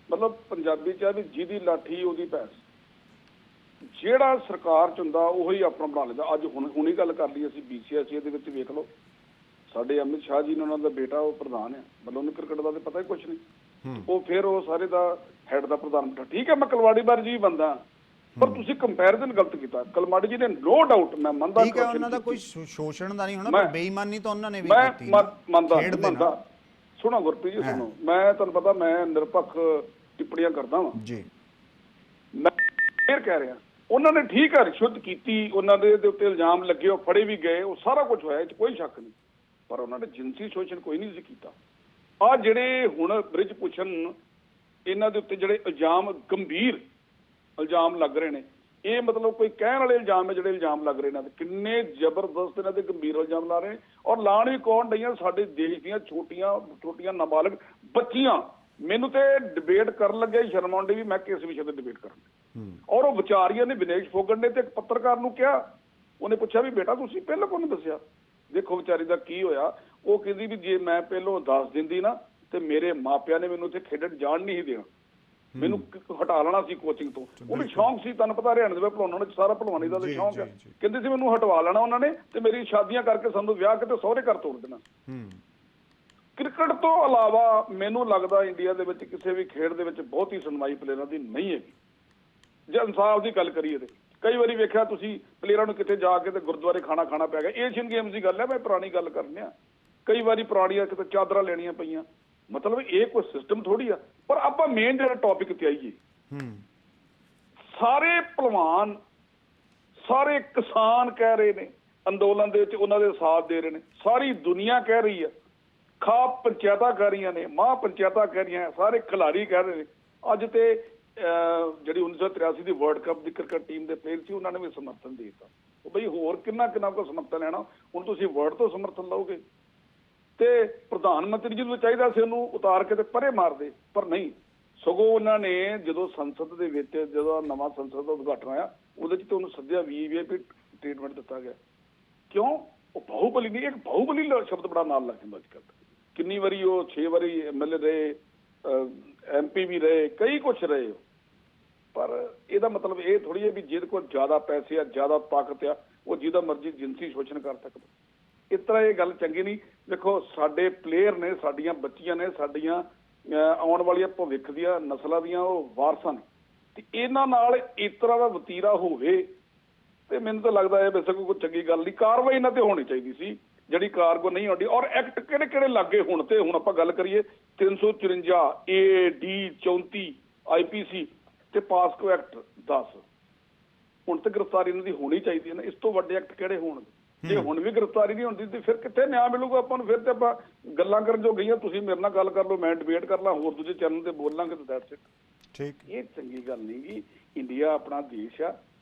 ਮਤਲਬ ਪੰਜਾਬੀ 'ਚ ਆ ਵੀ ਜਿਹਦੀ ਲਾਠੀ ਉਹਦੀ ਭੈਂਸ। ਜਿਹੜਾ ਸਰਕਾਰ 'ਚ ਹੁੰਦਾ ਉਹੀ ਆਪਣਾ ਬਣਾ ਲੈਂਦਾ। ਅੱਜ ਹੁਣੀ ਗੱਲ ਕਰ ਲਈ ਅਸੀਂ BCSE ਦੇ ਵਿੱਚ, ਵੇਖ ਲਓ ਸਾਡੇ ਅਮਿਤ ਸ਼ਾਹ ਜੀ ਨੇ, ਉਹਨਾਂ ਦਾ ਬੇਟਾ ਉਹ ਪ੍ਰਧਾਨ ਹੈ, ਮਤਲਬ ਉਹਨੂੰ ਕ੍ਰਿਕਟ ਦਾ ਤਾਂ ਪਤਾ ਹੀ ਕੁਛ ਨਹੀਂ, ਉਹ ਫਿਰ ਉਹ ਸਾਰੇ ਦਾ ਹੈਡ ਦਾ ਪ੍ਰਧਾਨ ਬੈਠਾ। ਠੀਕ ਹੈ, ਮੈਂ ਕਲਵਾੜੀ ਬਾਰੇ ਜੀ ਬੰਦਾ, ਪਰ ਤੁਸੀਂ ਕੰਪੈਰੀਜ਼ਨ ਗਲਤ ਕੀਤਾ। ਕਲਮਾੜੀ ਜੀ ਨੇ ਨੋ ਡਾਊਟ, ਮੈਂ ਮੰਨਦਾ, ਠੀਕ ਹੈ, ਉਹਨਾਂ ਦਾ ਕੋਈ ਸ਼ੋਸ਼ਣ ਦਾ ਨਹੀਂ ਹੋਣਾ, ਪਰ ਬੇਈਮਾਨੀ ਤਾਂ ਉਹਨਾਂ ਨੇ ਵੀ ਕੀਤੀ। ਮੈਂ ਮੰਨਦਾ। ਸੁਣੋ ਗੁਰਪ੍ਰੀਤ ਜੀ, ਸੁਣੋ, ਮੈਂ ਤੁਹਾਨੂੰ ਪਤਾ ਮੈਂ ਨਿਰਪੱਖ ਟਿੱਪਣੀਆਂ ਕਰਦਾ ਵਾਂ ਜੀ। ਮੈਂ ਫੇਰ ਕਹਿ ਰਿਹਾ, ਉਹਨਾਂ ਨੇ ਠੀਕ ਹੈ ਰਿਸ਼ਵਤ ਕੀਤੀ, ਉਹਨਾਂ ਦੇ ਉੱਤੇ ਇਲਜ਼ਾਮ ਲੱਗੇ, ਉਹ ਫੜੇ ਵੀ ਗਏ, ਉਹ ਸਾਰਾ ਕੁਝ ਹੋਇਆ, ਇਹ 'ਚ ਕੋਈ ਸ਼ੱਕ ਨਹੀਂ, ਪਰ ਉਹਨਾਂ ਨੇ ਜਿਨਸੀ ਸ਼ੋਸ਼ਣ ਕੋਈ ਨਹੀਂ ਸੀ ਕੀਤਾ। ਆਹ ਜਿਹੜੇ ਹੁਣ ਬ੍ਰਿਜ ਭੂਸ਼ਣ, ਇਹਨਾਂ ਦੇ ਉੱਤੇ ਜਿਹੜੇ ਇਲਜ਼ਾਮ ਗੰਭੀਰ ਇਲਜ਼ਾਮ ਲੱਗ ਰਹੇ ਨੇ, ਇਹ ਮਤਲਬ ਕੋਈ ਕਹਿਣ ਵਾਲੇ ਇਲਜ਼ਾਮ ਹੈ ਜਿਹੜੇ ਇਲਜ਼ਾਮ ਲੱਗ ਰਹੇ ਨੇ, ਕਿੰਨੇ ਜ਼ਬਰਦਸਤ ਇਹਨਾਂ ਦੇ ਗੰਭੀਰ ਇਲਜ਼ਾਮ ਲਾ ਰਹੇ, ਔਰ ਲਾਣ ਵੀ ਕੌਣ ਡਈਆਂ? ਸਾਡੇ ਦੇਸ਼ ਦੀਆਂ ਛੋਟੀਆਂ ਨਾਬਾਲਗ ਬੱਚੀਆਂ, ਮੈਨੂੰ ਤੇ ਡਿਬੇਟ ਕਰਨ ਲੱਗਿਆ ਹੀ ਸ਼ਰਮ ਆਉਂਦੀ ਵੀ ਮੈਂ ਕਿਸ ਵਿਸ਼ੇ ਤੇ ਡਿਬੇਟ ਕਰਾਂ। ਔਰ ਉਹ ਵਿਚਾਰੀਆਂ ਨੇ ਵਿਨੇਸ਼ ਫੋਗਟ ਨੇ ਤੇ ਇੱਕ ਪੱਤਰਕਾਰ ਨੂੰ ਕਿਹਾ, ਉਹਨੇ ਪੁੱਛਿਆ ਵੀ ਬੇਟਾ ਤੁਸੀਂ ਪਹਿਲਾਂ ਕਿਉਂ ਨਹੀਂ ਦੱਸਿਆ? ਦੇਖੋ ਵਿਚਾਰੀ ਦਾ ਕੀ ਹੋਇਆ, ਉਹ ਕਹਿੰਦੀ ਵੀ ਜੇ ਮੈਂ ਪਹਿਲਾਂ ਦੱਸ ਦਿੰਦੀ ਨਾ ਤੇ ਮੇਰੇ ਮਾਪਿਆਂ ਨੇ ਮੈਨੂੰ ਇੱਥੇ ਖੇਡਣ ਜਾਣ ਨਹੀਂ ਦੇਣਾ, ਮੈਨੂੰ ਹਟਾ ਲੈਣਾ ਸੀ ਕੋਚਿੰਗ ਤੋਂ। ਉਹ ਵੀ ਸ਼ੌਂਕ ਸੀ, ਤੁਹਾਨੂੰ ਪਤਾ ਹਰਿਆਣੇ ਦੇ ਵਿੱਚ ਭਲਵਾਨਾਂ ਨੂੰ ਸਾਰਾ ਭਲਵਾਨੀ ਦਾ ਸ਼ੌਂਕ ਹੈ। ਕਹਿੰਦੇ ਸੀ ਮੈਨੂੰ ਹਟਵਾ ਲੈਣਾ ਉਹਨਾਂ ਨੇ ਤੇ ਮੇਰੀ ਸ਼ਾਦੀਆਂ ਕਰਕੇ ਸਾਨੂੰ ਵਿਆਹ ਕੇ ਤੇ ਸਹੁਰੇ ਘਰ ਤੋਰ ਦੇਣਾ। ਕ੍ਰਿਕਟ ਤੋਂ ਇਲਾਵਾ ਮੈਨੂੰ ਲੱਗਦਾ ਇੰਡੀਆ ਦੇ ਵਿੱਚ ਕਿਸੇ ਵੀ ਖੇਡ ਦੇ ਵਿੱਚ ਬਹੁਤੀ ਸੁਣਵਾਈ ਪਲੇਅਰਾਂ ਦੀ ਨਹੀਂ ਹੈਗੀ। ਜੇ ਇਨਸਾਫ ਦੀ ਗੱਲ ਕਰੀਏ ਤੇ ਕਈ ਵਾਰੀ ਵੇਖਿਆ ਤੁਸੀਂ ਪਲੇਅਰਾਂ ਨੂੰ ਕਿਤੇ ਜਾ ਕੇ ਤੇ ਗੁਰਦੁਆਰੇ ਖਾਣਾ ਪੈ ਗਿਆ। ਏਸ਼ੀਅਨ ਗੇਮਸ ਦੀ ਗੱਲ ਹੈ, ਮੈਂ ਪੁਰਾਣੀ ਗੱਲ ਕਰਨੀ ਆ। ਕਈ ਵਾਰੀ ਪੁਰਾਣੀਆਂ ਕਿਤੇ ਚਾਦਰਾਂ ਲੈਣੀਆਂ ਪਈਆਂ, ਮਤਲਬ ਇਹ ਕੋਈ ਸਿਸਟਮ ਥੋੜੀ ਆ। ਪਰ ਆਪਾਂ ਮੇਨ ਜਿਹੜਾ ਟੌਪਿਕ ਤੇ ਆਈਏ, ਸਾਰੇ ਭਲਵਾਨ, ਸਾਰੇ ਕਿਸਾਨ ਕਹਿ ਰਹੇ ਨੇ ਅੰਦੋਲਨ ਦੇ ਵਿੱਚ ਉਹਨਾਂ ਦੇ ਸਾਥ ਦੇ ਰਹੇ ਨੇ, ਸਾਰੀ ਦੁਨੀਆ ਕਹਿ ਰਹੀ ਆ, ਖਾਪ ਪੰਚਾਇਤਾਂ ਕਹਿ ਰਹੀਆਂ ਨੇ, ਮਹਾਂ ਪੰਚਾਇਤਾਂ ਕਹਿ ਰਹੀਆਂ, ਸਾਰੇ ਖਿਲਾੜੀ ਕਹਿ ਰਹੇ ਨੇ। ਅੱਜ ਤੇ ਜਿਹੜੀ 1983 ਦੀ ਵਰਲਡ ਕੱਪ ਦੀ ਕ੍ਰਿਕਟ ਟੀਮ ਦੇ ਪਲੇਅਰ ਸੀ, ਉਹਨਾਂ ਨੇ ਵੀ ਸਮਰਥਨ ਦੇ ਦਿੱਤਾ। ਉਹ ਬਈ ਹੋਰ ਕਿੰਨਾ ਕੋ ਸਮਰਥਨ ਲੈਣਾ, ਹੁਣ ਤੁਸੀਂ ਵਰਲਡ ਤੋਂ ਸਮਰਥਨ ਲਓਗੇ। ਤੇ ਪ੍ਰਧਾਨ ਮੰਤਰੀ ਜੀ ਨੂੰ ਚਾਹੀਦਾ ਸੀ ਉਹਨੂੰ ਉਤਾਰ ਕੇ ਤੇ ਪਰੇ ਮਾਰ ਦੇ, ਪਰ ਨਹੀਂ, ਸਗੋਂ ਉਹਨਾਂ ਨੇ ਜਦੋਂ ਸੰਸਦ ਦੇ ਵਿੱਚ, ਜਦੋਂ ਨਵਾਂ ਸੰਸਦ ਦਾ ਉਦਘਾਟਨ ਹੋਇਆ, ਉਹਦੇ 'ਚ ਤੇ ਉਹਨੂੰ ਸੱਦਿਆ, VIP ਟ੍ਰੀਟਮੈਂਟ ਦਿੱਤਾ ਗਿਆ। ਕਿਉਂ? ਉਹ ਬਾਹੂਬਲੀ ਨਹੀਂ, ਇੱਕ ਬਾਹੂਬਲੀ ਸ਼ਬਦ ਬੜਾ ਨਾਲ ਲੱਗ ਜਾਂਦਾ ਅੱਜ ਕੱਲ੍ਹ। ਕਿੰਨੀ ਵਾਰੀ ਉਹ 6 ਵਾਰੀ MLA ਰਹੇ, MP ਵੀ ਰਹੇ, ਕਈ ਕੁਛ ਰਹੇ। ਪਰ ਇਹਦਾ ਮਤਲਬ ਇਹ ਥੋੜੀ ਹੈ ਵੀ ਜਿਹਦੇ ਕੋਲ ਜ਼ਿਆਦਾ ਪੈਸੇ ਆ, ਜ਼ਿਆਦਾ ਤਾਕਤ ਆ, ਉਹ ਜਿਹਦਾ ਮਰਜ਼ੀ ਜਿਨਸੀ ਸ਼ੋਸ਼ਣ ਕਰ ਸਕਦਾ। ਇਸ ਤਰ੍ਹਾਂ ਇਹ ਗੱਲ ਚੰਗੀ ਨਹੀਂ। ਦੇਖੋ ਸਾਡੇ ਪਲੇਅਰ ਨੇ, ਸਾਡੀਆਂ ਬੱਚੀਆਂ ਨੇ, ਸਾਡੀਆਂ ਆਉਣ ਵਾਲੀਆਂ ਭਵਿੱਖ ਦੀਆਂ ਨਸਲਾਂ ਦੀਆਂ ਉਹ ਵਾਰਸਾਂ ਨੇ, ਤੇ ਇਹਨਾਂ ਨਾਲ ਇਸ ਤਰ੍ਹਾਂ ਦਾ ਵਤੀਰਾ ਹੋਵੇ ਤੇ ਮੈਨੂੰ ਤਾਂ ਲੱਗਦਾ ਹੈ ਵੈਸੇ ਕੋਈ ਚੰਗੀ ਗੱਲ ਨਹੀਂ। ਕਾਰਵਾਈ ਇਹਨਾਂ ਤੇ ਹੋਣੀ ਚਾਹੀਦੀ ਸੀ ਜਿਹੜੀ ਕਾਰਗੋ ਨਹੀਂ ਹੁੰਦੀ। ਔਰ ਐਕਟ ਕਿਹੜੇ ਲੱਗੇ ਹੁਣ? ਤੇ ਹੁਣ ਆਪਾਂ ਗੱਲ ਕਰੀਏ 354 AD 34 IPC ਤੇ ਪਾਸਕੋ ਐਕਟ 10, ਹੁਣ ਤੇ ਗ੍ਰਿਫਤਾਰੀ ਇਹਨਾਂ ਦੀ ਹੋਣੀ ਚਾਹੀਦੀ ਹੈ ਨਾ। ਇਸ ਤੋਂ ਵੱਡੇ ਐਕਟ ਕਿਹੜੇ ਹੋਣਗੇ? ਜੇ ਹੁਣ ਵੀ ਗ੍ਰਿਫਤਾਰੀ ਨਹੀਂ ਹੁੰਦੀ ਤੇ ਫਿਰ ਕਿੱਥੇ ਨਿਆਂ ਮਿਲੂਗਾ ਆਪਾਂ ਨੂੰ? ਫਿਰ ਤੇ ਆਪਾਂ ਗੱਲਾਂ ਕਰਨ ਜੋ ਗਈਆਂ, ਤੁਸੀਂ ਮੇਰੇ ਨਾਲ ਗੱਲ ਕਰ ਲਓ, ਮੈਂ ਡਿਬੇਟ ਕਰ ਲਾਂ, ਹੋਰ ਦੂਜੇ ਚੈਨਲ ਤੇ ਬੋਲਾਂਗੇ ਤੇ ਦੈਟਸ ਇਟ। ਠੀਕ, ਇਹ ਚੰਗੀ ਗੱਲ ਨਹੀਂ ਗੀ। ਇੰਡੀਆ ਆਪਣਾ ਦੇਸ਼ ਆ,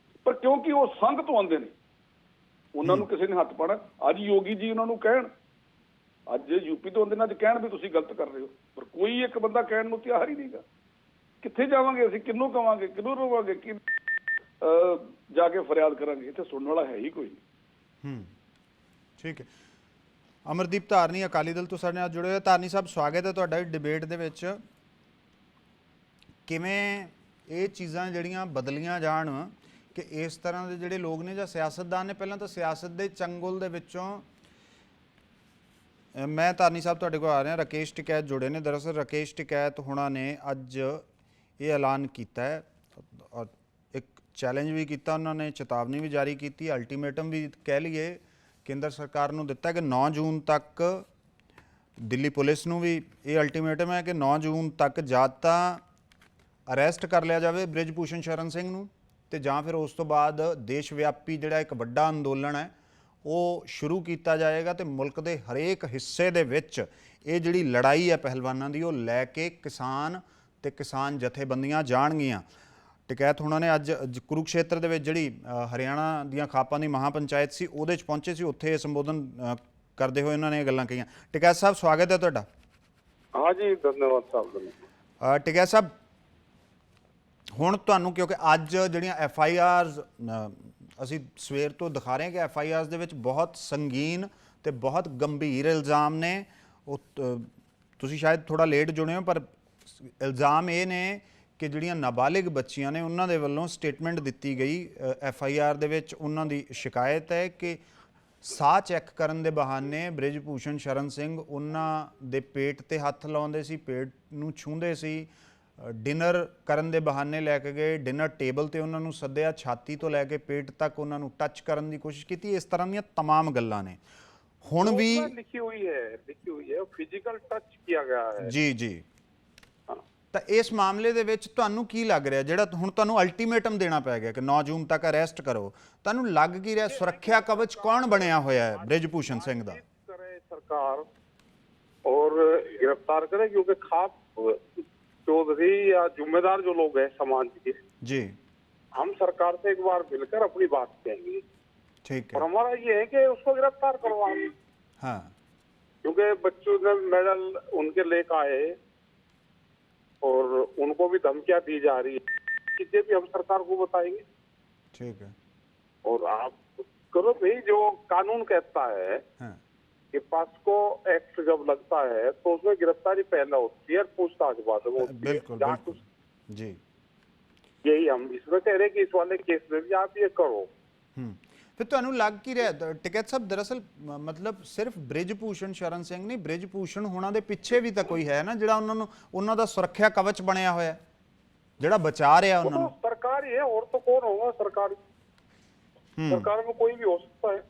ਪਰ ਕਿਉਂਕਿ ਉਹ ਸੰਘ ਤੋਂ ਆਉਂਦੇ ਨੇ, ਉਹਨਾਂ ਨੂੰ ਕਿਸੇ ਨੇ ਹੱਥ ਪਾਉਣਾ। ਅੱਜ ਯੋਗੀ ਜੀ ਉਹਨਾਂ ਨੂੰ ਕਹਿਣ, ਅੱਜ UP ਤੋਂ ਆਉਂਦੇ ਨੇ, ਅੱਜ ਕਹਿਣ ਵੀ ਤੁਸੀਂ ਗਲਤ ਕਰ ਰਹੇ ਹੋ, ਪਰ ਕੋਈ ਇੱਕ ਬੰਦਾ ਕਹਿਣ ਨੂੰ ਤਿਆਰ ਹੀ ਨਹੀਂਗਾ। ਕਿੱਥੇ ਜਾਵਾਂਗੇ ਅਸੀਂ? ਕਿਹਨੂੰ ਕਵਾਂਗੇ? ਕਿਹਨੂੰ ਰੋਵਾਂਗੇ? ਕਿ ਜਾ ਕੇ ਫਰਿਆਦ ਕਰਾਂਗੇ? ਇੱਥੇ ਸੁਣਨ ਵਾਲਾ ਹੈ ਹੀ ਕੋਈ ਨਹੀਂ। ਠੀਕ ਹੈ। ਅਮਰਦੀਪ ਧਾਰਨੀ ਅਕਾਲੀ ਦਲ ਤੋਂ ਸਾਡੇ ਨਾਲ ਜੁੜੇ ਹੋਏ। ਧਾਰਨੀ ਸਾਹਿਬ, ਸਵਾਗਤ ਹੈ ਤੁਹਾਡਾ ਇਸ ਡਿਬੇਟ ਦੇ ਵਿੱਚ। ਕਿਵੇਂ ਇਹ ਚੀਜ਼ਾਂ ਜਿਹੜੀਆਂ ਬਦਲੀਆਂ ਜਾਣ ਕਿ ਇਸ ਤਰ੍ਹਾਂ ਦੇ ਜਿਹੜੇ ਲੋਕ ਨੇ ਜਾਂ ਸਿਆਸਤਦਾਨ ਨੇ, ਪਹਿਲਾਂ ਤਾਂ ਸਿਆਸਤ ਦੇ ਚੰਗੁਲ ਦੇ ਵਿੱਚੋਂ, ਮੈਂ ਧਾਰਨੀ ਸਾਹਿਬ ਤੁਹਾਡੇ ਕੋਲ ਆ ਰਿਹਾ, ਰਾਕੇਸ਼ ਟਿਕੈਤ ਜੁੜੇ ਨੇ। ਦਰਅਸਲ ਰਾਕੇਸ਼ ਟਿਕੈਤ ਹੋਣਾ ਨੇ ਅੱਜ ਇਹ ਐਲਾਨ ਕੀਤਾ ਹੈ ਔਰ ਇੱਕ ਚੈਲੰਜ ਵੀ ਕੀਤਾ ਉਹਨਾਂ ਨੇ, ਚੇਤਾਵਨੀ ਵੀ ਜਾਰੀ ਕੀਤੀ, ਅਲਟੀਮੇਟਮ ਵੀ ਕਹਿ ਲਈਏ ਕੇਂਦਰ ਸਰਕਾਰ ਨੂੰ ਦਿੱਤਾ ਕਿ 9 ਜੂਨ ਤੱਕ, ਦਿੱਲੀ ਪੁਲਿਸ ਨੂੰ ਵੀ ਇਹ ਅਲਟੀਮੇਟਮ ਹੈ ਕਿ 9 ਜੂਨ ਤੱਕ ਜਾਂ ਤਾਂ ਅਰੈਸਟ ਕਰ ਲਿਆ ਜਾਵੇ ਬ੍ਰਿਜ ਭੂਸ਼ਣ ਸ਼ਰਨ ਸਿੰਘ ਨੂੰ, ਤੇ ਜਾਂ ਫਿਰ ਉਸ ਤੋਂ ਬਾਅਦ ਦੇਸ਼ ਵਿਆਪੀ ਜਿਹੜਾ ਇੱਕ ਵੱਡਾ ਅੰਦੋਲਨ ਹੈ ਉਹ ਸ਼ੁਰੂ ਕੀਤਾ ਜਾਏਗਾ ਤੇ ਮੁਲਕ ਦੇ ਹਰੇਕ ਹਿੱਸੇ ਦੇ ਵਿੱਚ ਇਹ ਜਿਹੜੀ ਲੜਾਈ ਹੈ ਪਹਿਲਵਾਨਾਂ ਦੀ, ਉਹ ਲੈ ਕੇ ਕਿਸਾਨ ਤੇ ਕਿਸਾਨ ਜਥੇਬੰਦੀਆਂ ਜਾਣਗੀਆਂ। ਟਿਕੈਤ ਹੋਣਾ ਨੇ ਅੱਜ ਕੁਰੂਕਸ਼ੇਤਰ ਦੇ ਵਿੱਚ ਜਿਹੜੀ ਹਰਿਆਣਾ ਦੀਆਂ ਖਾਪਾਂ ਦੀ ਮਹਾਪੰਚਾਇਤ ਸੀ ਉਹਦੇ 'ਚ ਪਹੁੰਚੇ ਸੀ, ਉੱਥੇ ਸੰਬੋਧਨ ਕਰਦੇ ਹੋਏ ਉਹਨਾਂ ਨੇ ਇਹ ਗੱਲਾਂ ਕਹੀਆਂ। ਟਿਕੈਤ ਸਾਹਿਬ, ਸਵਾਗਤ ਹੈ ਤੁਹਾਡਾ। हाँ जी, धन्यवाद साहब। ਟਿਕੈਤ ਸਾਹਿਬ, ਹੁਣ ਤੁਹਾਨੂੰ, ਕਿਉਂਕਿ ਅੱਜ ਜਿਹੜੀਆਂ FIRs ਅਸੀਂ ਸਵੇਰ ਤੋਂ ਦਿਖਾ ਰਹੇ ਹਾਂ ਕਿ FIRs ਦੇ ਵਿੱਚ ਬਹੁਤ ਸੰਗੀਨ ਤੇ ਬਹੁਤ ਗੰਭੀਰ ਇਲਜ਼ਾਮ ਨੇ। ਉਹ ਤੁਸੀਂ ਸ਼ਾਇਦ ਥੋੜਾ ਲੇਟ ਜੁੜੇ ਹੋ, ਪਰ ਇਲਜ਼ਾਮ ਇਹ ਨੇ ਕਿ ਜਿਹੜੀਆਂ ਨਾਬਾਲਿਗ ਬੱਚੀਆਂ ਨੇ ਉਹਨਾਂ ਦੇ ਵੱਲੋਂ ਸਟੇਟਮੈਂਟ ਦਿੱਤੀ ਗਈ FIR ਦੇ ਵਿੱਚ। ਉਹਨਾਂ ਦੀ ਸ਼ਿਕਾਇਤ ਹੈ ਕਿ ਸਾਹ ਚੈੱਕ ਕਰਨ ਦੇ ਬਹਾਨੇ ਬ੍ਰਿਜ ਭੂਸ਼ਣ ਸ਼ਰਨ ਸਿੰਘ ਉਹਨਾਂ ਦੇ ਪੇਟ ਤੇ ਹੱਥ ਲਾਉਂਦੇ ਸੀ, ਪੇਟ ਨੂੰ ਛੂੰਹਦੇ ਸੀ, ਡਿਨਰ ਕਰਨ ਦੇ ਬਹਾਨੇ ਲੈ ਕੇ ਗਏ, ਡਿਨਰ ਟੇਬਲ ਤੇ ਉਹਨਾਂ ਨੂੰ ਸੱਦਿਆ, ਛਾਤੀ ਤੋਂ ਲੈ ਕੇ ਪੇਟ ਤੱਕ ਉਹਨਾਂ ਨੂੰ ਟੱਚ ਕਰਨ ਦੀ ਕੋਸ਼ਿਸ਼ ਕੀਤੀ। ਇਸ ਤਰ੍ਹਾਂ ਦੀਆਂ तमाम ਗੱਲਾਂ ਨੇ। ਹੁਣ ਵੀ लिखी हुई है फिजिकल टच किया गया है। ਜੀ। ਤਾਂ ਇਸ ਮਾਮਲੇ ਦੇ ਵਿੱਚ ਤੁਹਾਨੂੰ ਕੀ ਲੱਗ ਰਿਹਾ, ਜਿਹੜਾ ਹੁਣ ਤੁਹਾਨੂੰ ਅਲਟੀਮੇਟਮ ਦੇਣਾ ਪੈ ਗਿਆ ਕਿ 9 ਜੂਨ ਤੱਕ ਅਰੈਸਟ ਕਰੋ, ਤੁਹਾਨੂੰ ਲੱਗ ਕੀ ਰਿਹਾ? ਸੁਰੱਖਿਆ ਕਵਚ ਕੌਣ ਬਣਿਆ ਹੋਇਆ ਹੈ ਬ੍ਰਿਜ ਭੂਸ਼ਣ ਸਿੰਘ ਦਾ? करे सरकार और गिरफ्तार करे, क्योंकि खाप चौधरी या जिम्मेदार जो लोग हैं समाज के जी, हम सरकार से एक बार मिलकर अपनी बात कहेंगे। ठीक और है। हमारा ये है कि उसको गिरफ्तार करवाएं। हाँ, क्योंकि बच्चों ने मेडल उनके लेकर आए, और उनको भी धमकियां दी जा रही है, चीजें भी हम सरकार को बताएंगे। ठीक है। और आप करो भाई, जो कानून कहता है हाँ कि पास्को एक्ट जब लगता है तो उसमें गिरफ्तारी पहले होती है और पूछताछ बाद में होती है। बिल्कुल बिल्कुल जी। यही हम इसमें कह रहे हैं कि इस वाले केस में भी आप ये करो। ਫਿਰ ਤੁਹਾਨੂੰ ਲੱਗ ਕੀ ਰਿਹਾ ਟਿਕੈਤ ਸਾਹਿਬ ਦਰਅਸਲ ਮਤਲਬ ਸਿਰਫ ਬ੍ਰਿਜਭੂਸ਼ਣ ਸ਼ਰਨ ਸਿੰਘ ਨਹੀਂ, ਬ੍ਰਿਜਭੂਸ਼ਣ ਹੋਣਾ ਦੇ ਪਿੱਛੇ ਵੀ ਤਾਂ ਕੋਈ ਹੈ ਨਾ ਜਿਹੜਾ ਉਹਨਾਂ ਨੂੰ, ਉਹਨਾਂ ਦਾ ਸੁਰੱਖਿਆ ਕਵਚ ਬਣਿਆ ਹੋਇਆ ਜਿਹੜਾ ਬਚਾ ਰਿਹਾ ਉਹਨਾਂ ਨੂੰ। सरकार ही है, और तो कौन होगा? सरकार, सरकार में कोई भी हो सकता है।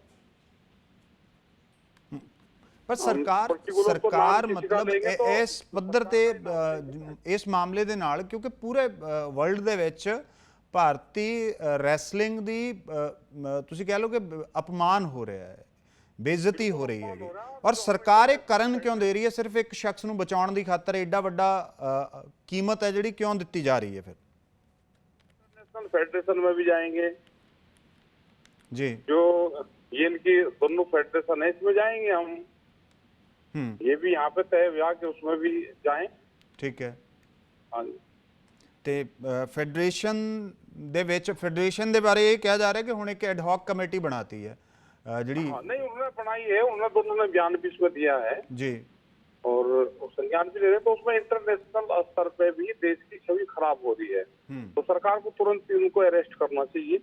ਪਰ ਸਰਕਾਰ ਮਤਲਬ ਇਸ ਪੱਧਰ ਤੇ ਇਸ ਮਾਮਲੇ ਦੇ ਨਾਲ, ਕਿਉਂਕਿ ਪੂਰੇ ਵਰਲਡ ਦੇ ਵਿੱਚ ਭਾਰਤੀ ਰੈਸਲਿੰਗ ਦੀ ਤੁਸੀਂ ਕਹਿ ਲਓ ਕਿ ਅਪਮਾਨ ਹੋ ਰਿਹਾ ਹੈ, ਬੇਇੱਜ਼ਤੀ ਹੋ ਰਹੀ ਹੈਗੀ, ਔਰ ਸਰਕਾਰ ਇਹ ਕਰਨ ਕਿਉਂ ਦੇ ਰਹੀ ਹੈ? ਸਿਰਫ ਇੱਕ ਸ਼ਖਸ ਨੂੰ ਬਚਾਉਣ ਦੀ ਖਾਤਰ ਐਡਾ ਵੱਡਾ ਕੀਮਤ ਹੈ ਜਿਹੜੀ ਕਿਉਂ ਦਿੱਤੀ ਜਾ ਰਹੀ ਹੈ? ਫਿਰ इंटरनेशनल फेडरेशन में भी जाएंगे जी, जो ये इनकी दोनों फेडरेशन है, इसमें जाएंगे हम। ये भी यहाँ पे तय हुआ कि उसमें भी जाएं। ठीक है। हाँ जी। ਤੇ ਫੈਡਰੇਸ਼ਨ ਦੇ ਵਿੱਚ, ਫੈਡਰੇਸ਼ਨ ਦੇ ਬਾਰੇ ਇਹ ਕਿਹਾ ਜਾ ਰਿਹਾ ਕਿ ਹੁਣ ਇੱਕ ਐਡਹੌਕ ਕਮੇਟੀ ਬਣਾਤੀ है ਜਿਹੜੀ। नहीं, उन्होंने बनाई है, उन्होंने दोनों ने बयान भी इसमें दिया है जी, और संज्ञान भी ले रहे हैं। तो उसमें इंटरनेशनल स्तर पे भी देश की छवि खराब हो रही है, तो सरकार को तुरंत उनको अरेस्ट करना चाहिए,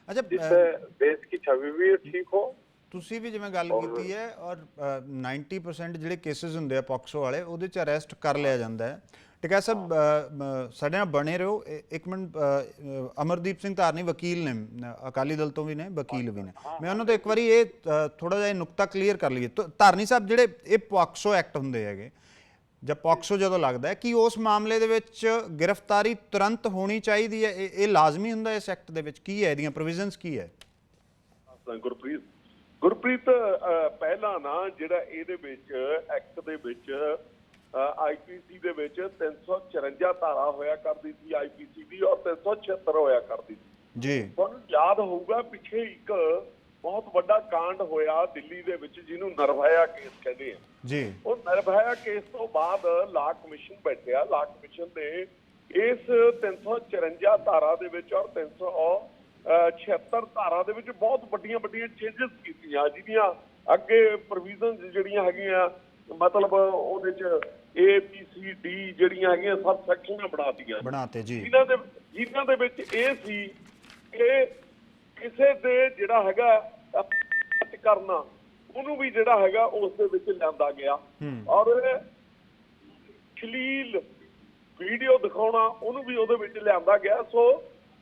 अच्छा जिससे देश की छवि भी ठीक हो। ਤੁਸੀਂ ਵੀ ਜਿਵੇਂ ਗੱਲ ਕੀਤੀ ਹੈ, ਔਰ 90% ਜਿਹੜੇ ਕੇਸਿਸ ਹੁੰਦੇ ਆ ਪੌਕਸੋ ਵਾਲੇ, ਉਹਦੇ 'ਚ ਅਰੈਸਟ ਕਰ ਲਿਆ ਜਾਂਦਾ ਹੈ। ਟਿਕੈਤ ਸਾਹਿਬ ਸਾਡੇ ਨਾਲ ਬਣੇ ਰਹੋ ਇੱਕ ਮਿੰਟ। ਅਮਰਦੀਪ ਸਿੰਘ ਧਾਰਨੀ ਵਕੀਲ ਨੇ, ਅਕਾਲੀ ਦਲ ਤੋਂ ਵੀ ਨੇ, ਵਕੀਲ ਵੀ ਨੇ। ਮੈਂ ਉਹਨਾਂ ਤੋਂ ਇੱਕ ਵਾਰੀ ਇਹ ਥੋੜ੍ਹਾ ਜਿਹਾ ਨੁਕਤਾ ਕਲੀਅਰ ਕਰ ਲਈਏ। ਧਾਰਨੀ ਸਾਹਿਬ, ਜਿਹੜੇ ਇਹ ਪੌਕਸੋ ਐਕਟ ਹੁੰਦੇ ਹੈਗੇ ਜਾਂ ਪੌਕਸੋ ਜਦੋਂ ਲੱਗਦਾ ਹੈ, ਕਿ ਉਸ ਮਾਮਲੇ ਦੇ ਵਿੱਚ ਗ੍ਰਿਫਤਾਰੀ ਤੁਰੰਤ ਹੋਣੀ ਚਾਹੀਦੀ ਹੈ? ਇਹ ਲਾਜ਼ਮੀ ਹੁੰਦਾ ਇਸ ਐਕਟ ਦੇ ਵਿੱਚ? ਕੀ ਹੈ ਇਹਦੀਆਂ ਪ੍ਰੋਵੀਜ਼ਨਸ, ਕੀ ਹੈ? ਗੁਰਪ੍ਰੀਤ ਪਹਿਲਾਂ ਨਾ ਜਿਹੜਾ ਇਹਦੇ ਵਿੱਚ ਐਕਟ ਦੇ ਵਿੱਚ ਆਈਪੀਸੀ ਦੇ ਵਿੱਚ 354 ਧਾਰਾ ਹੋਇਆ ਕਰਦੀ ਸੀ ਆਈਪੀਸੀ ਦੀ, ਔਰ 376 ਹੋਇਆ ਕਰਦੀ ਸੀ ਜੀ। ਤੁਹਾਨੂੰ ਯਾਦ ਹੋਊਗਾ ਪਿੱਛੇ ਇੱਕ ਬਹੁਤ ਵੱਡਾ ਕਾਂਡ ਹੋਇਆ ਦਿੱਲੀ ਦੇ ਵਿੱਚ ਜਿਹਨੂੰ ਨਿਰਭਇਆ ਕੇਸ ਕਹਿੰਦੇ ਆ ਜੀ। ਉਹ ਨਿਰਭਇਆ ਕੇਸ ਤੋਂ ਬਾਅਦ ਲਾ ਕਮਿਸ਼ਨ ਬੈਠਿਆ। ਲਾ ਕਮਿਸ਼ਨ ਨੇ ਇਸ 354 ਧਾਰਾ ਦੇ ਵਿੱਚ ਔਰ 376 ਧਾਰਾ ਦੇ ਵਿੱਚ ਬਹੁਤ ਵੱਡੀਆਂ ਚੇਂਜਸ ਕੀਤੀਆਂ, ਜਿਹਦੀਆਂ ਅੱਗੇ ਪ੍ਰੋਵੀਜ਼ਨਸ ਜਿਹੜੀਆਂ ਹੈਗੀਆਂ, ਮਤਲਬ ਉਹਦੇ ਚ ABCD ਜਿਹੜੀਆਂ ਹੈਗੀਆਂ ਸਬ ਸੈਕਸ਼ਨਾਂ ਬਣਾਤੇ ਜੀ, ਜਿਨ੍ਹਾਂ ਦੇ ਵਿੱਚ ਇਹ ਸੀ ਕਿ ਕਿਸੇ ਦੇ ਜਿਹੜਾ ਹੈਗਾ ਕਰਨਾ ਉਹਨੂੰ ਵੀ ਜਿਹੜਾ ਹੈਗਾ ਉਸ ਦੇ ਵਿੱਚ ਲਿਆਂਦਾ ਗਿਆ, ਔਰ ਅਸ਼ਲੀਲ ਵੀਡੀਓ ਦਿਖਾਉਣਾ ਉਹਨੂੰ ਵੀ ਉਹਦੇ ਵਿੱਚ ਲਿਆਂਦਾ ਗਿਆ। ਸੋ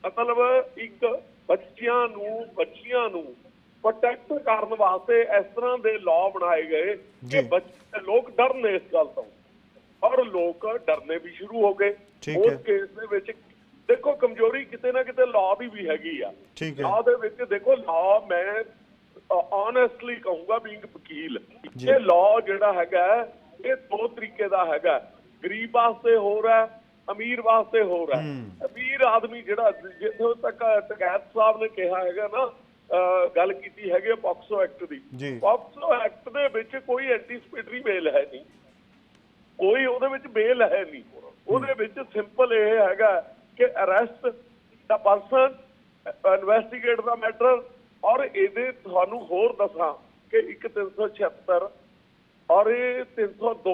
ਮਤਲਬ ਇੱਕ ਬੱਚਿਆਂ ਨੂੰ ਪ੍ਰੋਟੈਕਟ ਕਰਨ ਵਾਸਤੇ ਇਸ ਤਰ੍ਹਾਂ ਦੇ ਲਾਅ ਬਣਾਏ ਗਏ ਕਿ ਲੋਕ ਡਰਨ ਇਸ ਗੱਲ ਤੋਂ, ਔਰ ਲੋਕ ਡਰਨੇ ਵੀ ਸ਼ੁਰੂ ਹੋ ਗਏ। ਉਸ ਕੇਸ ਦੇ ਵਿੱਚ ਦੇਖੋ ਕਮਜ਼ੋਰੀ ਕਿਤੇ ਨਾ ਕਿਤੇ ਲਾਅ ਦੀ ਵੀ ਹੈਗੀ ਆ। ਲਾਅ ਦੇ ਵਿੱਚ ਦੇਖੋ, ਲਾਅ ਮੈਂ ਓਨੈਸਟਲੀ ਕਹੂੰਗਾ ਬੀਇੰਗ ਵਕੀਲ, ਇਹ ਲਾਅ ਜਿਹੜਾ ਹੈਗਾ ਇਹ ਦੋ ਤਰੀਕੇ ਦਾ ਹੈਗਾ। ਗਰੀਬ ਵਾਸਤੇ ਹੋਰ ਹੈ, ਅਮੀਰ ਵਾਸਤੇ ਹੋਰ ਹੈ। ਅਮੀਰ ਆਦਮੀ ਜਿਹੜਾ, ਜਿੱਥੋਂ ਤੱਕ ਟਕੈਤ ਸਾਹਿਬ ਨੇ ਕਿਹਾ ਹੈਗਾ ਨਾ, ਗੱਲ ਕੀਤੀ ਹੈਗੀ ਪੌਕਸੋ ਐਕਟ ਦੀ, ਪੌਕਸੋ ਐਕਟ ਦੇ ਵਿੱਚ ਕੋਈ ਐਂਟੀਸਪੇਟਰੀ ਬੇਲ ਹੈ ਨਹੀਂ, ਕੋਈ ਉਹਦੇ ਵਿੱਚ ਬੇਲ ਹੈ ਨਹੀਂ। ਉਹਦੇ ਵਿੱਚ ਸਿੰਪਲ ਇਹ ਹੈਗਾ ਕਿ ਅਰੈਸਟ ਦਾ ਪਰਸਨ, ਇਨਵੈਸਟੀਗੇਟ ਦਾ ਮੈਟਰ। ਔਰ ਇਹਦੇ ਤੁਹਾਨੂੰ ਹੋਰ ਦੱਸਾਂ ਕਿ ਇੱਕ 376 ਔਰ ਇਹ 302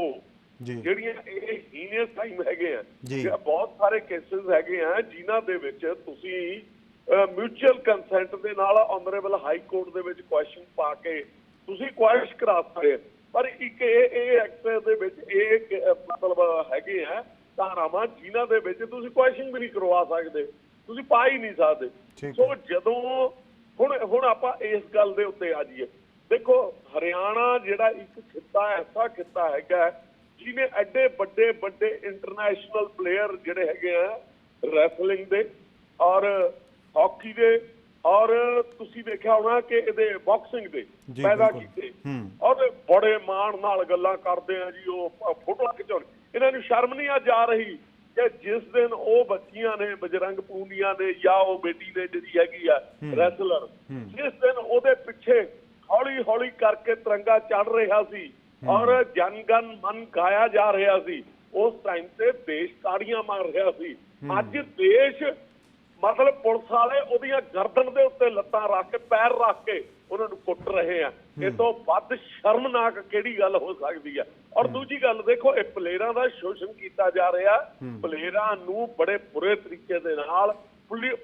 ਜਿਹੜੀਆਂ ਇਹ ਹੀਨੀਅਸ ਕ੍ਰਾਈਮ ਹੈਗੇ ਆ, ਬਹੁਤ ਸਾਰੇ ਕੇਸਿਸ ਹੈਗੇ ਆ ਜਿਨ੍ਹਾਂ ਦੇ ਵਿੱਚ ਤੁਸੀਂ ਮਿਊਚੁਅਲ ਕੰਸੈਂਟ ਦੇ ਨਾਲ ਆਨਰੇਬਲ ਹਾਈ ਕੋਰਟ ਦੇ ਵਿੱਚ ਕੁਐਸਚਨ ਪਾ ਕੇ ਤੁਸੀਂ ਕੁਐਸ਼ ਕਰਾ ਸਕਦੇ। ਪਰ ਇੱਕ ਇਹ ਐਕਟ ਦੇ ਵਿੱਚ ਇਹ ਮਤਲਬ ਹੈਗੇ ਆ ਧਾਰਾਵਾਂ ਜਿਨ੍ਹਾਂ ਦੇ ਵਿੱਚ ਤੁਸੀਂ ਕੁਐਸਚਨ ਵੀ ਨਹੀਂ ਕਰਵਾ ਸਕਦੇ, ਤੁਸੀਂ ਪਾ ਹੀ ਨਹੀਂ ਸਕਦੇ। ਸੋ ਜਦੋਂ ਹੁਣ ਆਪਾਂ ਇਸ ਗੱਲ ਦੇ ਉੱਤੇ ਆ ਜਾਈਏ, ਦੇਖੋ ਹਰਿਆਣਾ ਜਿਹੜਾ ਇੱਕ ਖਿੱਤਾ ਐਸਾ ਖਿੱਤਾ ਹੈਗਾ ਜਿਹਨੇ ਐਡੇ ਵੱਡੇ ਇੰਟਰਨੈਸ਼ਨਲ ਪਲੇਅਰ ਜਿਹੜੇ ਹੈਗੇ ਆ ਰੈਸਲਿੰਗ ਦੇ ਔਰ ਹਾਕੀ ਦੇ, ਔਰ ਤੁਸੀਂ ਦੇਖਿਆ ਹੋਣਾ ਕਿ ਇਹਦੇ ਬਾਕਸਿੰਗ ਦੇ ਪੈਦਾ ਕੀਤੇ, ਔਰ ਬੜੇ ਮਾਣ ਨਾਲ ਗੱਲਾਂ ਕਰਦੇ ਆ ਜੀ, ਉਹ ਫੋਟੋ ਖਿਚਾਉਣ। ਇਹਨਾਂ ਨੂੰ ਸ਼ਰਮ ਨਹੀਂ ਅੱਜ ਆ ਰਹੀ ਕਿ ਜਿਸ ਦਿਨ ਉਹ ਬੱਚੀਆਂ ਨੇ, ਬਜਰੰਗ ਪੂਨੀਆ ਨੇ ਜਾਂ ਉਹ ਬੇਟੀ ਨੇ ਜਿਹੜੀ ਹੈਗੀ ਆ ਰੈਸਲਰ, ਜਿਸ ਦਿਨ ਉਹਦੇ ਪਿੱਛੇ ਹੌਲੀ ਕਰਕੇ ਤਿਰੰਗਾ ਚੜ ਰਿਹਾ ਸੀ ਔਰ ਜਨ ਗਣ ਮਨ ਗਾਇਆ ਜਾ ਰਿਹਾ ਸੀ, ਉਸ ਟਾਈਮ ਤੇ ਦੇਸ਼ ਤਾੜੀਆਂ ਮਾਰ ਰਿਹਾ ਸੀ। ਅੱਜ ਦੇਸ਼ ਮਤਲਬ ਪੁਲਿਸ ਵਾਲੇ ਉਹਦੀਆਂ ਗਰਦਨ ਦੇ ਉੱਤੇ ਲੱਤਾਂ ਰੱਖ ਕੇ ਪੈਰ ਰੱਖ ਕੇ ਉਹਨਾਂ ਨੂੰ ਕੁੱਟ ਰਹੇ ਆ। ਇਹ ਤੋਂ ਵੱਧ ਸ਼ਰਮਨਾਕ ਕਿਹੜੀ ਗੱਲ ਹੋ ਸਕਦੀ ਆ। ਔਰ ਦੂਜੀ ਗੱਲ ਦੇਖੋ, ਇਹ ਪਲੇਅਰਾਂ ਦਾ ਸ਼ੋਸ਼ਣ ਕੀਤਾ ਜਾ ਰਿਹਾ। ਪਲੇਅਰਾਂ ਨੂੰ ਬੜੇ ਬੁਰੇ ਤਰੀਕੇ ਦੇ ਨਾਲ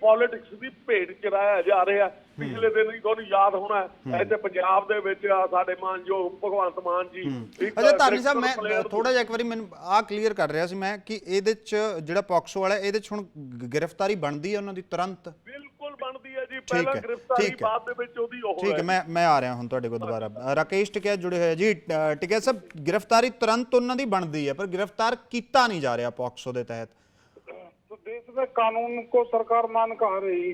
ਪੋਲਿਟਿਕਸ ਦੀ ਭੇਡ ਚਰਾਇਆ ਜਾ ਰਿਹਾ। ਪਿਛਲੇ ਦਿਨ ਹੀ ਤੁਹਾਨੂੰ ਯਾਦ ਹੋਣਾ ਇੱਥੇ ਪੰਜਾਬ ਦੇ ਵਿੱਚ ਸਾਡੇ ਮਾਨਯੋਗ ਭਗਵੰਤ ਮਾਨ ਜੀ। ਅੱਛਾ ਧਾਰਨੀ ਸਾਹਿਬ, ਮੈਂ ਥੋੜਾ ਜਿਹਾ ਇੱਕ ਵਾਰੀ ਮੈਨੂੰ ਆਹ ਕਲੀਅਰ ਕਰ ਰਿਹਾ ਸੀ ਮੈਂ ਕਿ ਇਹਦੇ ਚ ਜਿਹੜਾ ਪੌਕਸੋ ਵਾਲਾ ਇਹਦੇ ਚ ਹੁਣ ਗ੍ਰਿਫਤਾਰੀ ਬਣਦੀ ਹੈ ਉਹਨਾਂ ਦੀ ਤੁਰੰਤ? ਬਿਲਕੁਲ ਬਣਦੀ ਹੈ ਜੀ। ਪਹਿਲਾਂ ਗ੍ਰਿਫਤਾਰੀ ਬਾਅਦ ਦੇ ਵਿੱਚ ਉਹਦੀ ਉਹ ਠੀਕ ਹੈ। ਮੈਂ ਆ ਰਿਹਾ ਹੁਣ ਤੁਹਾਡੇ ਕੋਲ ਦੁਬਾਰਾ। ਰਾਕੇਸ਼ ਟਿਕੈਤ ਜੁੜੇ ਹੋਏ ਜੀ। ਟਿਕੈਤ ਸਾਹਿਬ, ਗ੍ਰਿਫਤਾਰੀ ਤੁਰੰਤ ਉਹਨਾਂ ਦੀ ਬਣਦੀ ਹੈ ਪਰ ਗ੍ਰਿਫਤਾਰ ਕੀਤਾ ਨਹੀਂ ਜਾ ਰਿਹਾ ਪੌਕਸੋ ਦੇ तहत। तो देश में कानून को सरकार मान कहा रही।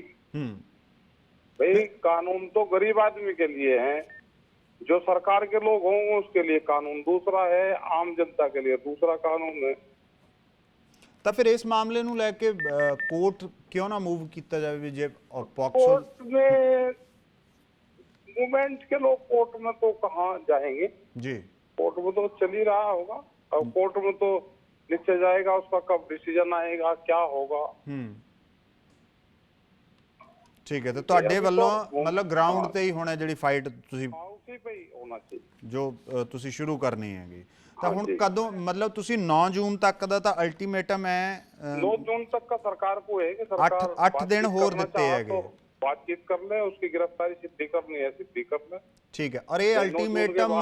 भाई कानून तो गरीब आदमी के लिए है, जो सरकार के लोग होंगे उसके लिए कानून दूसरा है, आम जनता के लिए दूसरा कानून है। ਤਾਂ ਫਿਰ ਇਸ ਮਾਮਲੇ ਨੂੰ ਲੈ ਕੇ ਕੋਰਟ ਕਿਉਂ ਨਾ मूव ਕੀਤਾ ਜਾਵੇ ਵੀ ਜੇ ਪੌਕਸੋ कोर्ट में मूवमेंट के लोग कोर्ट में तो कहाँ जाएंगे जी? कोर्ट में तो चल ही रहा होगा। अब कोर्ट में तो नीचे जाएगा, उसका कब डिसीजन आएगा, क्या होगा। ठीक है। तो ਤੁਹਾਡੇ ਵੱਲੋਂ ਮਤਲਬ ਗਰਾਊਂਡ ਤੇ ਹੀ ਹੋਣਾ ਜਿਹੜੀ ਫਾਈਟ ਤੁਸੀਂ उसी पे ही होना चाहिए ਜੋ ਤੁਸੀਂ ਸ਼ੁਰੂ ਕਰਨੀ ਹੈਗੀ। ਤਾਂ ਹੁਣ ਕਦੋਂ ਮਤਲਬ ਤੁਸੀਂ 9 ਜੂਨ ਤੱਕ ਦਾ ਤਾਂ ਅਲਟੀਮੇਟਮ ਹੈ। 9 जून तक का सरकार को है कि सरकार 8 दिन ਹੋਰ ਦਿੱਤੇ ਹੈਗੇ। बातचीत कर ले, उसकी गिरफ्तारी सिद्धि करनी है सिद्धि कर ले। ਠੀਕ ਹੈ। ਔਰ ਇਹ ਅਲਟੀਮੇਟਮ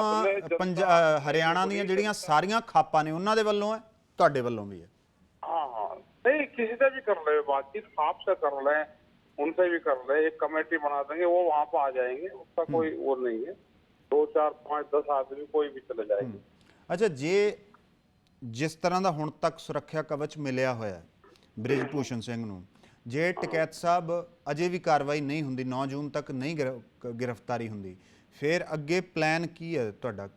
ਹਰਿਆਣਾ ਦੀਆਂ ਜਿਹੜੀਆਂ ਸਾਰੀਆਂ ਖਾਪਾਂ ਨੇ ਉਹਨਾਂ ਦੇ ਵੱਲੋਂ ਹੈ, ਤੁਹਾਡੇ ਵੱਲੋਂ भी है? हाँ, नहीं किसी से भी कर ले बातचीत, आपसे कर ले, उनसे भी कर ले, एक कमेटी बना देंगे, वो वहाँ पर आ जाएंगे, उसका कोई वो नहीं है। 2 4 5 10 आदमी कोई भी चले जाएंगे। ਅੱਛਾ, ਜੇ ਜਿਸ ਤਰ੍ਹਾਂ ਦਾ ਹੁਣ ਤੱਕ ਸੁਰੱਖਿਆ ਕਵਚ ਮਿਲਿਆ ਹੋਇਆ ਬ੍ਰਿਜ ਭੂਸ਼ਣ ਸਿੰਘ ਨੂੰ, ਜੇ ਟਿਕੈਤ ਸਾਹਿਬ ਅਜੇ ਵੀ ਕਾਰਵਾਈ ਨਹੀਂ ਹੁੰਦੀ, 9 ਜੂਨ ਤੱਕ ਨਹੀਂ ਗ੍ਰਿਫਤਾਰੀ ਹੁੰਦੀ, ਫਿਰ ਅੱਗੇ ਪਲਾਨ ਕੀ ਹੈ ਤੁਹਾਡਾ?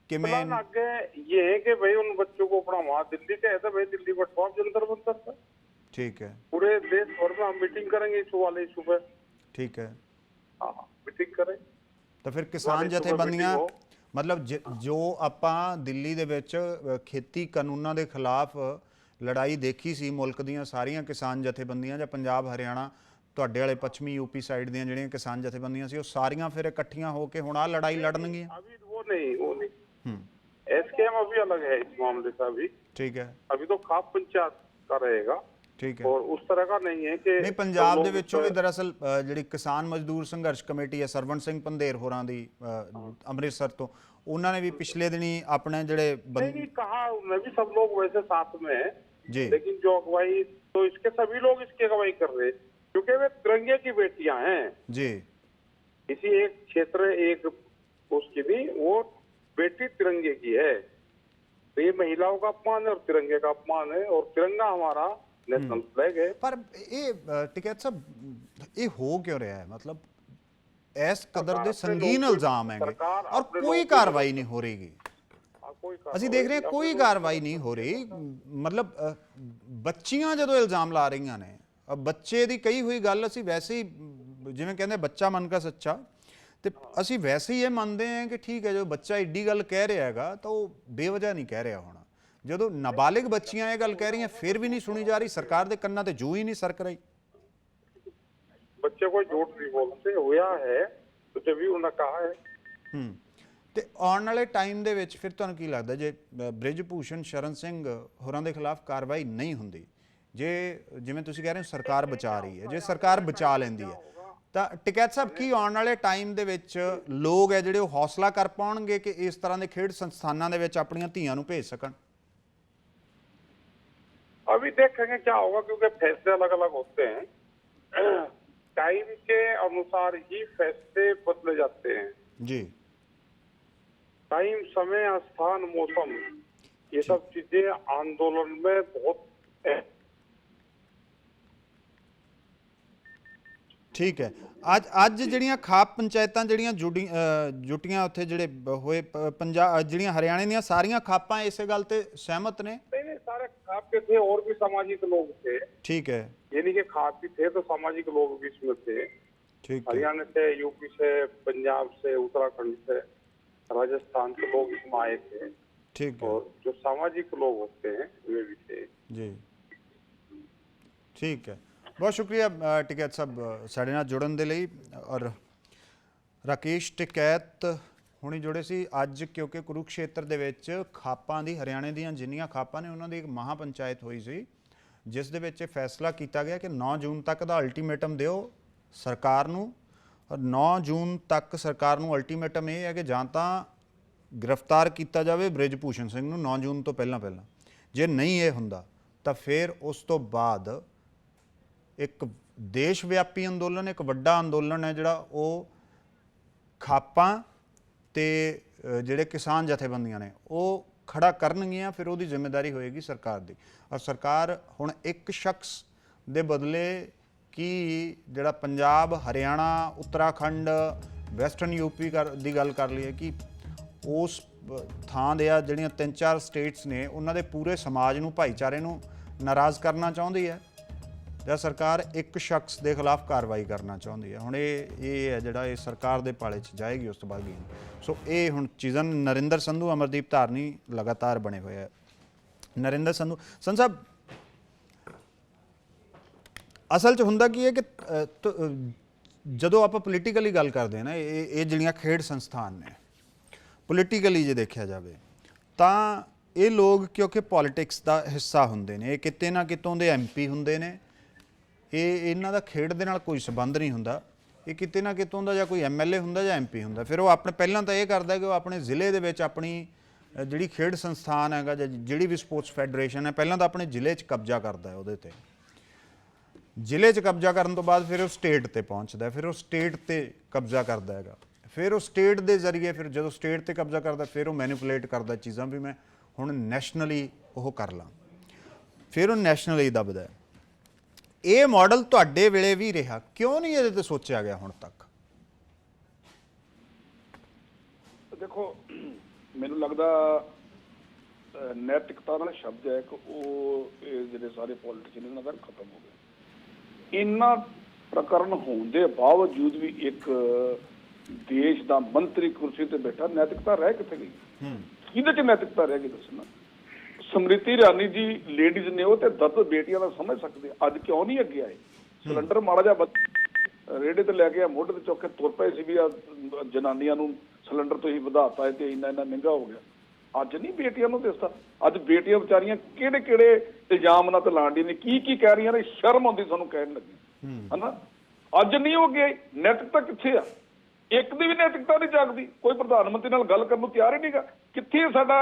प्लान आगे ये है कि भाई उन बच्चों को अपना वहाँ दिल्ली का है तो भाई दिल्ली बटवाओ जंतर मंतर पर। ठीक है। पूरे देश भर में हम मीटिंग करेंगे इस वाले इशू पे। ठीक है। हाँ, मीटिंग करें। तो फिर किसान जथेबंदियां मतलब जो ਆਪਾਂ ਦਿੱਲੀ ਦੇ ਵਿੱਚ ਖੇਤੀ ਕਾਨੂੰਨਾਂ ਦੇ ਖਿਲਾਫ ਲੜਾਈ ਦੇਖੀ ਸੀ ਮੁਲਕ ਦੀਆਂ ਸਾਰੀਆਂ ਕਿਸਾਨ ਜਥੇਬੰਦੀਆਂ ਜਾਂ ਪੰਜਾਬ ਹਰਿਆਣਾ ਤੁਹਾਡੇ ਵਾਲੇ ਪੱਛਮੀ यूपी ਸਾਈਡ ਦੀਆਂ ਜਿਹੜੀਆਂ ਕਿਸਾਨ ਜਥੇਬੰਦੀਆਂ ਸੀ ਉਹ ਸਾਰੀਆਂ ਫਿਰ ਇਕੱਠੀਆਂ ਹੋ ਕੇ ਹੁਣ ਆ ਲੜਾਈ ਲੜਨਗੀਆਂ? अभी वो नहीं एसकेएम अभी अलग है इस मामले से अभी। ठीक है। अभी तो खाप पंचायत का रहेगा। ठीक है। और उस तरह का नहीं है कि नहीं पंजाब ਦੇ ਵਿੱਚੋਂ ਵੀ ਦਰਅਸਲ ਜਿਹੜੀ ਕਿਸਾਨ ਮਜ਼ਦੂਰ ਸੰਘਰਸ਼ ਕਮੇਟੀ ਹੈ ਸਰਵਣ ਸਿੰਘ ਪੰਧੇਰ ਹੋਰਾਂ ਦੀ ਅੰਮ੍ਰਿਤਸਰ ਤੋਂ, ਉਹਨਾਂ ਨੇ ਵੀ ਪਿਛਲੇ ਦਿਨੀ ਆਪਣੇ ਜਿਹੜੇ नहीं कहा उन्होंने भी सब लोग वैसे साथ में है जी, लेकिन जो अगुवाई तो इसके सभी लोग इसकी अगुवाई कर रहे क्योंकि वे तिरंगे की बेटियां हैं जी। किसी एक क्षेत्र एक उसकी नहीं, वो बेटी तिरंगे की है। तो ये महिलाओं का अपमान है और तिरंगे का अपमान है और तिरंगा हमारा नेशनल फ्लैग है। पर ये टिकैत साहब ये हो क्यों रहा है? मतलब इस कदर दे संगीन इल्जाम हैंगे और कोई कार्रवाई नहीं हो रही। ਅਸੀਂ ਦੇਖ ਰਹੇ ਹਾਂ ਕੋਈ ਕਾਰਵਾਈ ਨਹੀਂ ਹੋ ਰਹੀ। ਮਤਲਬ ਬੱਚੀਆਂ ਜਦੋਂ ਇਲਜ਼ਾਮ ਲਾ ਰਹੀਆਂ ਨੇ, ਬੱਚੇ ਦੀ ਕਹੀ ਹੋਈ ਗੱਲ ਅਸੀਂ ਵੈਸੇ ਹੀ ਜਿਵੇਂ ਕਹਿੰਦੇ ਬੱਚਾ ਮਨ ਕਾ ਸੱਚਾ, ਤੇ ਅਸੀਂ ਵੈਸੇ ਹੀ ਇਹ ਮੰਨਦੇ ਹਾਂ ਕਿ ਠੀਕ ਹੈ ਜੋ ਬੱਚਾ ਏਡੀ ਗੱਲ ਕਹਿ ਰਿਹਾ ਹੈਗਾ ਤਾਂ ਉਹ ਬੇਵਜ੍ਹਾ ਨਹੀਂ ਕਹਿ ਰਿਹਾ ਹੋਣਾ। ਜਦੋਂ ਨਾਬਾਲਿਗ ਬੱਚੀਆਂ ਇਹ ਗੱਲ ਕਹਿ ਰਹੀਆਂ ਫਿਰ ਵੀ ਨਹੀਂ ਸੁਣੀ ਜਾ ਰਹੀ, ਸਰਕਾਰ ਦੇ ਕੰਨਾਂ ਤੇ ਜੂ ਹੀ ਨਹੀਂ ਸਰਕ ਰਹੀ। ਬੱਚੇ ਕੋਈ ਝੂਠ ਨਹੀਂ ਬੋਲਦੇ, ਹੋਇਆ ਹੈ ਤੇ ਵੀ ਉਹਨਾਂ ਕਹਾ ਹੈ। ਤੇ ਆਉਣ ਵਾਲੇ ਟਾਈਮ ਦੇ ਵਿੱਚ ਫਿਰ ਤੁਹਾਨੂੰ ਕੀ ਲੱਗਦਾ ਜੇ ਬ੍ਰਿਜ ਭੂਸ਼ਣ ਸ਼ਰਨ ਸਿੰਘ ਹੋਰਾਂ ਦੇ ਖਿਲਾਫ ਕਾਰਵਾਈ ਨਹੀਂ ਹੁੰਦੀ, ਜੇ ਜਿਵੇਂ ਤੁਸੀਂ ਕਹਿ ਰਹੇ ਹੋ ਸਰਕਾਰ ਬਚਾ ਰਹੀ ਹੈ, ਜੇ ਸਰਕਾਰ ਬਚਾ ਲੈਂਦੀ ਹੈ ਤਾਂ ਟਿਕੈਤ ਸਾਹਿਬ ਕੀ ਆਉਣ ਵਾਲੇ ਟਾਈਮ ਦੇ ਵਿੱਚ ਲੋਕ ਹੈ ਜਿਹੜੇ ਉਹ ਹੌਸਲਾ ਕਰ ਪਾਉਣਗੇ ਕਿ ਇਸ ਤਰ੍ਹਾਂ ਦੇ ਖੇਡ ਸੰਸਥਾਨਾਂ ਦੇ ਵਿੱਚ ਆਪਣੀਆਂ ਧੀਆਂ ਨੂੰ ਭੇਜ ਸਕਣ? अभी देखेंगे क्या होगा क्योंकि फैसले अलग अलग होते हैं, टाइम के अनुसार ही फैसले बदले जाते हैं जी। टाइम, समय, स्थान, मौसम, ये सब चीजें आंदोलन में बहुत है। ठीक है। ਅੱਜ ਜਿਹੜੀਆਂ ਖਾਪ ਪੰਚਾਇਤਾਂ ਜਿਹੜੀਆਂ ਜੁਟੀਆਂ ਉੱਥੇ ਜਿਹੜੇ ਹੋਏ ਪੰਜਾਬ ਜਿਹੜੀਆਂ ਹਰਿਆਣੇ ਦੀਆਂ ਸਾਰੀਆਂ ਖਾਪਾਂ ਇਸੇ ਗੱਲ ਤੇ ਸਹਿਮਤ ਨੇ? नहीं सारे खाप के थे और भी सामाजिक लोग थे। ठीक है। ये नहीं कि खाप भी थे तो सामाजिक लोग भी इसमें थे। ठीक है। हरियाणा से, यूपी से, पंजाब से, उत्तराखंड से, राजस्थान से लोग इसमें आए थे। ठीक है और जो सामाजिक लोग होते हैं वे भी थे जी। ठीक है, बहुत शुक्रिया टिकैत साहब साडे नाल जुड़न दे लई। और राकेश टिकैत ਹੁਣੀ जुड़े सी अज, क्योंकि कुरुक्षेत्र ਦੇ ਵਿੱਚ ਖਾਪਾਂ ਦੀ ਹਰਿਆਣੇ ਦੀਆਂ ਜਿੰਨੀਆਂ ਖਾਪਾਂ ਨੇ ਉਹਨਾਂ ਦੀ ਇੱਕ ਮਹਾ ਪੰਚਾਇਤ ਹੋਈ ਸੀ, ਜਿਸ ਦੇ ਵਿੱਚ ਇਹ ਫੈਸਲਾ ਕੀਤਾ ਗਿਆ ਕਿ 9 ਜੂਨ ਤੱਕ ਦਾ ਅਲਟੀਮੇਟਮ ਦਿਓ ਸਰਕਾਰ ਨੂੰ। ਔਰ 9 ਜੂਨ ਤੱਕ ਸਰਕਾਰ ਨੂੰ ਅਲਟੀਮੇਟਮ ਇਹ ਹੈ ਕਿ ਜਾਂ ਤਾਂ ਗ੍ਰਿਫਤਾਰ ਕੀਤਾ ਜਾਵੇ ਬ੍ਰਿਜ ਭੂਸ਼ਣ ਸਿੰਘ ਨੂੰ 9 ਜੂਨ ਤੋਂ ਪਹਿਲਾਂ ਪਹਿਲਾਂ, ਜੇ ਨਹੀਂ ਇਹ ਹੁੰਦਾ ਤਾਂ ਫਿਰ ਉਸ ਤੋਂ ਬਾਅਦ ਇੱਕ ਦੇਸ਼ ਵਿਆਪੀ ਅੰਦੋਲਨ, ਇੱਕ ਵੱਡਾ ਅੰਦੋਲਨ ਹੈ ਜਿਹੜਾ ਉਹ ਖਾਪਾਂ ਤੇ ਜਿਹੜੇ ਕਿਸਾਨ ਜਥੇਬੰਦੀਆਂ ਨੇ ਉਹ ਖੜਾ ਕਰਨਗੀਆਂ। ਫਿਰ ਉਹਦੀ ਜ਼ਿੰਮੇਵਾਰੀ ਹੋਏਗੀ ਸਰਕਾਰ ਦੀ। ਔਰ ਸਰਕਾਰ ਹੁਣ ਇੱਕ ਸ਼ਖਸ ਦੇ ਬਦਲੇ ਕੀ ਜਿਹੜਾ ਪੰਜਾਬ, ਹਰਿਆਣਾ, ਉੱਤਰਾਖੰਡ, ਵੈਸਟਰਨ ਯੂਪੀ ਦੀ ਗੱਲ ਕਰ ਲਈਏ ਕਿ ਉਸ ਥਾਂ ਦੇ ਆ ਜਿਹੜੀਆਂ 3-4 ਸਟੇਟਸ ਨੇ ਉਹਨਾਂ ਦੇ ਪੂਰੇ ਸਮਾਜ ਨੂੰ, ਭਾਈਚਾਰੇ ਨੂੰ ਨਾਰਾਜ਼ ਕਰਨਾ ਚਾਹੁੰਦੀ ਹੈ, ਜਾਂ ਸਰਕਾਰ ਇੱਕ ਸ਼ਖਸ ਦੇ ਖਿਲਾਫ ਕਾਰਵਾਈ ਕਰਨਾ ਚਾਹੁੰਦੀ ਹੈ। ਹੁਣ ਇਹ ਹੈ ਜਿਹੜਾ ਇਹ ਸਰਕਾਰ ਦੇ ਪਾਲੇ 'ਚ ਜਾਏਗੀ ਉਸ ਤੋਂ ਬਾਅਦ ਕੀ। ਸੋ ਇਹ ਹੁਣ ਚੀਜ਼ਾਂ ਨਰਿੰਦਰ ਸੰਧੂ, ਅਮਰਦੀਪ ਧਾਰਨੀ ਲਗਾਤਾਰ ਬਣੇ ਹੋਏ ਹੈ। ਨਰਿੰਦਰ ਸੰਧੂ ਸਾਹਿਬ, ਅਸਲ 'ਚ ਹੁੰਦਾ ਕੀ ਹੈ ਕਿ ਜਦੋਂ ਆਪਾਂ ਪੋਲੀਟੀਕਲੀ ਗੱਲ ਕਰਦੇ ਹਾਂ ਨਾ, ਇਹ ਜਿਹੜੀਆਂ ਖੇਡ ਸੰਸਥਾਨ ਨੇ, ਪੋਲੀਟੀਕਲੀ ਜੇ ਦੇਖਿਆ ਜਾਵੇ ਤਾਂ ਇਹ ਲੋਕ ਕਿਉਂਕਿ ਪੋਲੀਟਿਕਸ ਦਾ ਹਿੱਸਾ ਹੁੰਦੇ ਨੇ, ਇਹ ਕਿਤੇ ਨਾ ਕਿਤੋਂ ਦੇ MP ਹੁੰਦੇ ਨੇ, ਇਹਨਾਂ ਦਾ ਖੇਡ ਦੇ ਨਾਲ ਕੋਈ ਸੰਬੰਧ ਨਹੀਂ ਹੁੰਦਾ। ਇਹ ਕਿਤੇ ਨਾ ਕਿਤੋਂ ਦਾ ਜਾਂ ਕੋਈ MLA ਹੁੰਦਾ ਜਾਂ MP ਹੁੰਦਾ। ਫਿਰ ਉਹ ਆਪਣੇ ਪਹਿਲਾਂ ਤਾਂ ਇਹ ਕਰਦਾ ਕਿ ਉਹ ਆਪਣੇ ਜ਼ਿਲ੍ਹੇ ਦੇ ਵਿੱਚ ਆਪਣੀ ਜਿਹੜੀ ਖੇਡ ਸੰਸਥਾਨ ਹੈਗਾ ਜਾਂ ਜਿਹੜੀ ਵੀ ਸਪੋਰਟਸ ਫੈਡਰੇਸ਼ਨ ਹੈ, ਪਹਿਲਾਂ ਤਾਂ ਆਪਣੇ ਜ਼ਿਲ੍ਹੇ 'ਚ ਕਬਜ਼ਾ ਕਰਦਾ ਹੈ ਉਹਦੇ 'ਤੇ। ਜ਼ਿਲ੍ਹੇ 'ਚ ਕਬਜ਼ਾ ਕਰਨ ਤੋਂ ਬਾਅਦ ਫਿਰ ਉਹ ਸਟੇਟ 'ਤੇ ਪਹੁੰਚਦਾ, ਫਿਰ ਉਹ ਸਟੇਟ 'ਤੇ ਕਬਜ਼ਾ ਕਰਦਾ ਹੈਗਾ, ਫਿਰ ਉਹ ਸਟੇਟ ਦੇ ਜ਼ਰੀਏ, ਫਿਰ ਜਦੋਂ ਸਟੇਟ 'ਤੇ ਕਬਜ਼ਾ ਕਰਦਾ ਫਿਰ ਉਹ ਮੈਨੀਪੂਲੇਟ ਕਰਦਾ ਚੀਜ਼ਾਂ ਵੀ ਮੈਂ ਹੁਣ ਨੈਸ਼ਨਲੀ ਉਹ ਕਰ ਲਾਂ, ਫਿਰ ਉਹ ਨੈਸ਼ਨਲੀ ਦੱਬਦਾ। ਇਹ ਮਾਡਲ ਤੁਹਾਡੇ ਵੇਲੇ ਵੀ ਰਿਹਾ, ਕਿਉਂ ਨਹੀਂ ਇਹਦੇ ਤੇ ਸੋਚਿਆ ਗਿਆ ਹੁਣ ਤੱਕ? ਦੇਖੋ, ਮੈਨੂੰ ਲੱਗਦਾ ਨੈਤਿਕਤਾ ਨਾਲ ਸ਼ਬਦ ਹੈ ਕਿ ਉਹ ਜਿਹੜੇ ਸਾਰੇ ਪੋਲੀਟੀਸ਼ੀਅਨ ਇਹਨਾਂ ਦਾ ਖਤਮ ਹੋ ਗਏ। ਇੰਨਾ ਪ੍ਰਕਰਨ ਹੋਣ ਦੇ ਬਾਵਜੂਦ ਵੀ ਇੱਕ ਦੇਸ਼ ਦਾ ਮੰਤਰੀ ਕੁਰਸੀ ਤੇ ਬੈਠਾ, ਨੈਤਿਕਤਾ ਰਹਿ ਕਿੱਥੇ ਗਈ? ਕਿਹਦੇ 'ਚ ਨੈਤਿਕਤਾ ਰਹਿ ਗਈ ਦੱਸਣਾ? ਸਮ੍ਰਿਤੀ ਇਰਾਨੀ ਜੀ ਲੇਡੀਜ਼ ਨੇ, ਉਹ ਤੇ ਦਰਦ ਬੇਟੀਆਂ ਦਾ ਸਮਝ ਸਕਦੇ। ਅੱਜ ਕਿਉਂ ਨਹੀਂ ਅੱਗੇ ਆਏ? ਸਿਲੰਡਰ ਮਾੜਾ ਜਿਹਾ ਰੇੜੇ ਤੇ ਲੈ ਕੇ ਮੋਢੇ ਤੇ ਚੁੱਕ ਕੇ ਤੁਰ ਪਏ ਸੀ ਵੀ ਆ ਜਨਾਨੀਆਂ ਨੂੰ ਸਿਲੰਡਰ ਤੁਸੀਂ ਵਧਾਤਾ ਹੈ ਤੇ ਇੰਨਾ ਮਹਿੰਗਾ ਹੋ ਗਿਆ। ਅੱਜ ਨਹੀਂ ਬੇਟੀਆਂ ਨੂੰ ਦਿਸਦਾ। ਅੱਜ ਬੇਟੀਆਂ ਵਿਚਾਰੀਆਂ ਕਿਹੜੇ ਕਿਹੜੇ ਇਲਜ਼ਾਮ ਨਾਲ ਤੇ ਲਾਂਡੀ ਨੇ ਕੀ ਕਹਿ ਰਹੀਆਂ ਨੇ, ਸ਼ਰਮ ਆਉਂਦੀ ਸਾਨੂੰ ਕਹਿਣ ਲੱਗੀ, ਹਨਾ। ਅੱਜ ਨਹੀਂ ਹੋ ਗਿਆ। ਨੈਤਿਕਤਾ ਕਿੱਥੇ ਆ? ਇੱਕ ਦੀ ਵੀ ਨੈਤਿਕਤਾ ਨਹੀਂ ਜਾਗਦੀ। ਕੋਈ ਪ੍ਰਧਾਨ ਮੰਤਰੀ ਨਾਲ ਗੱਲ ਕਰਨ ਨੂੰ ਤਿਆਰ ਹੀ ਨਹੀਂਗਾ। ਕਿੱਥੇ ਸਾਡਾ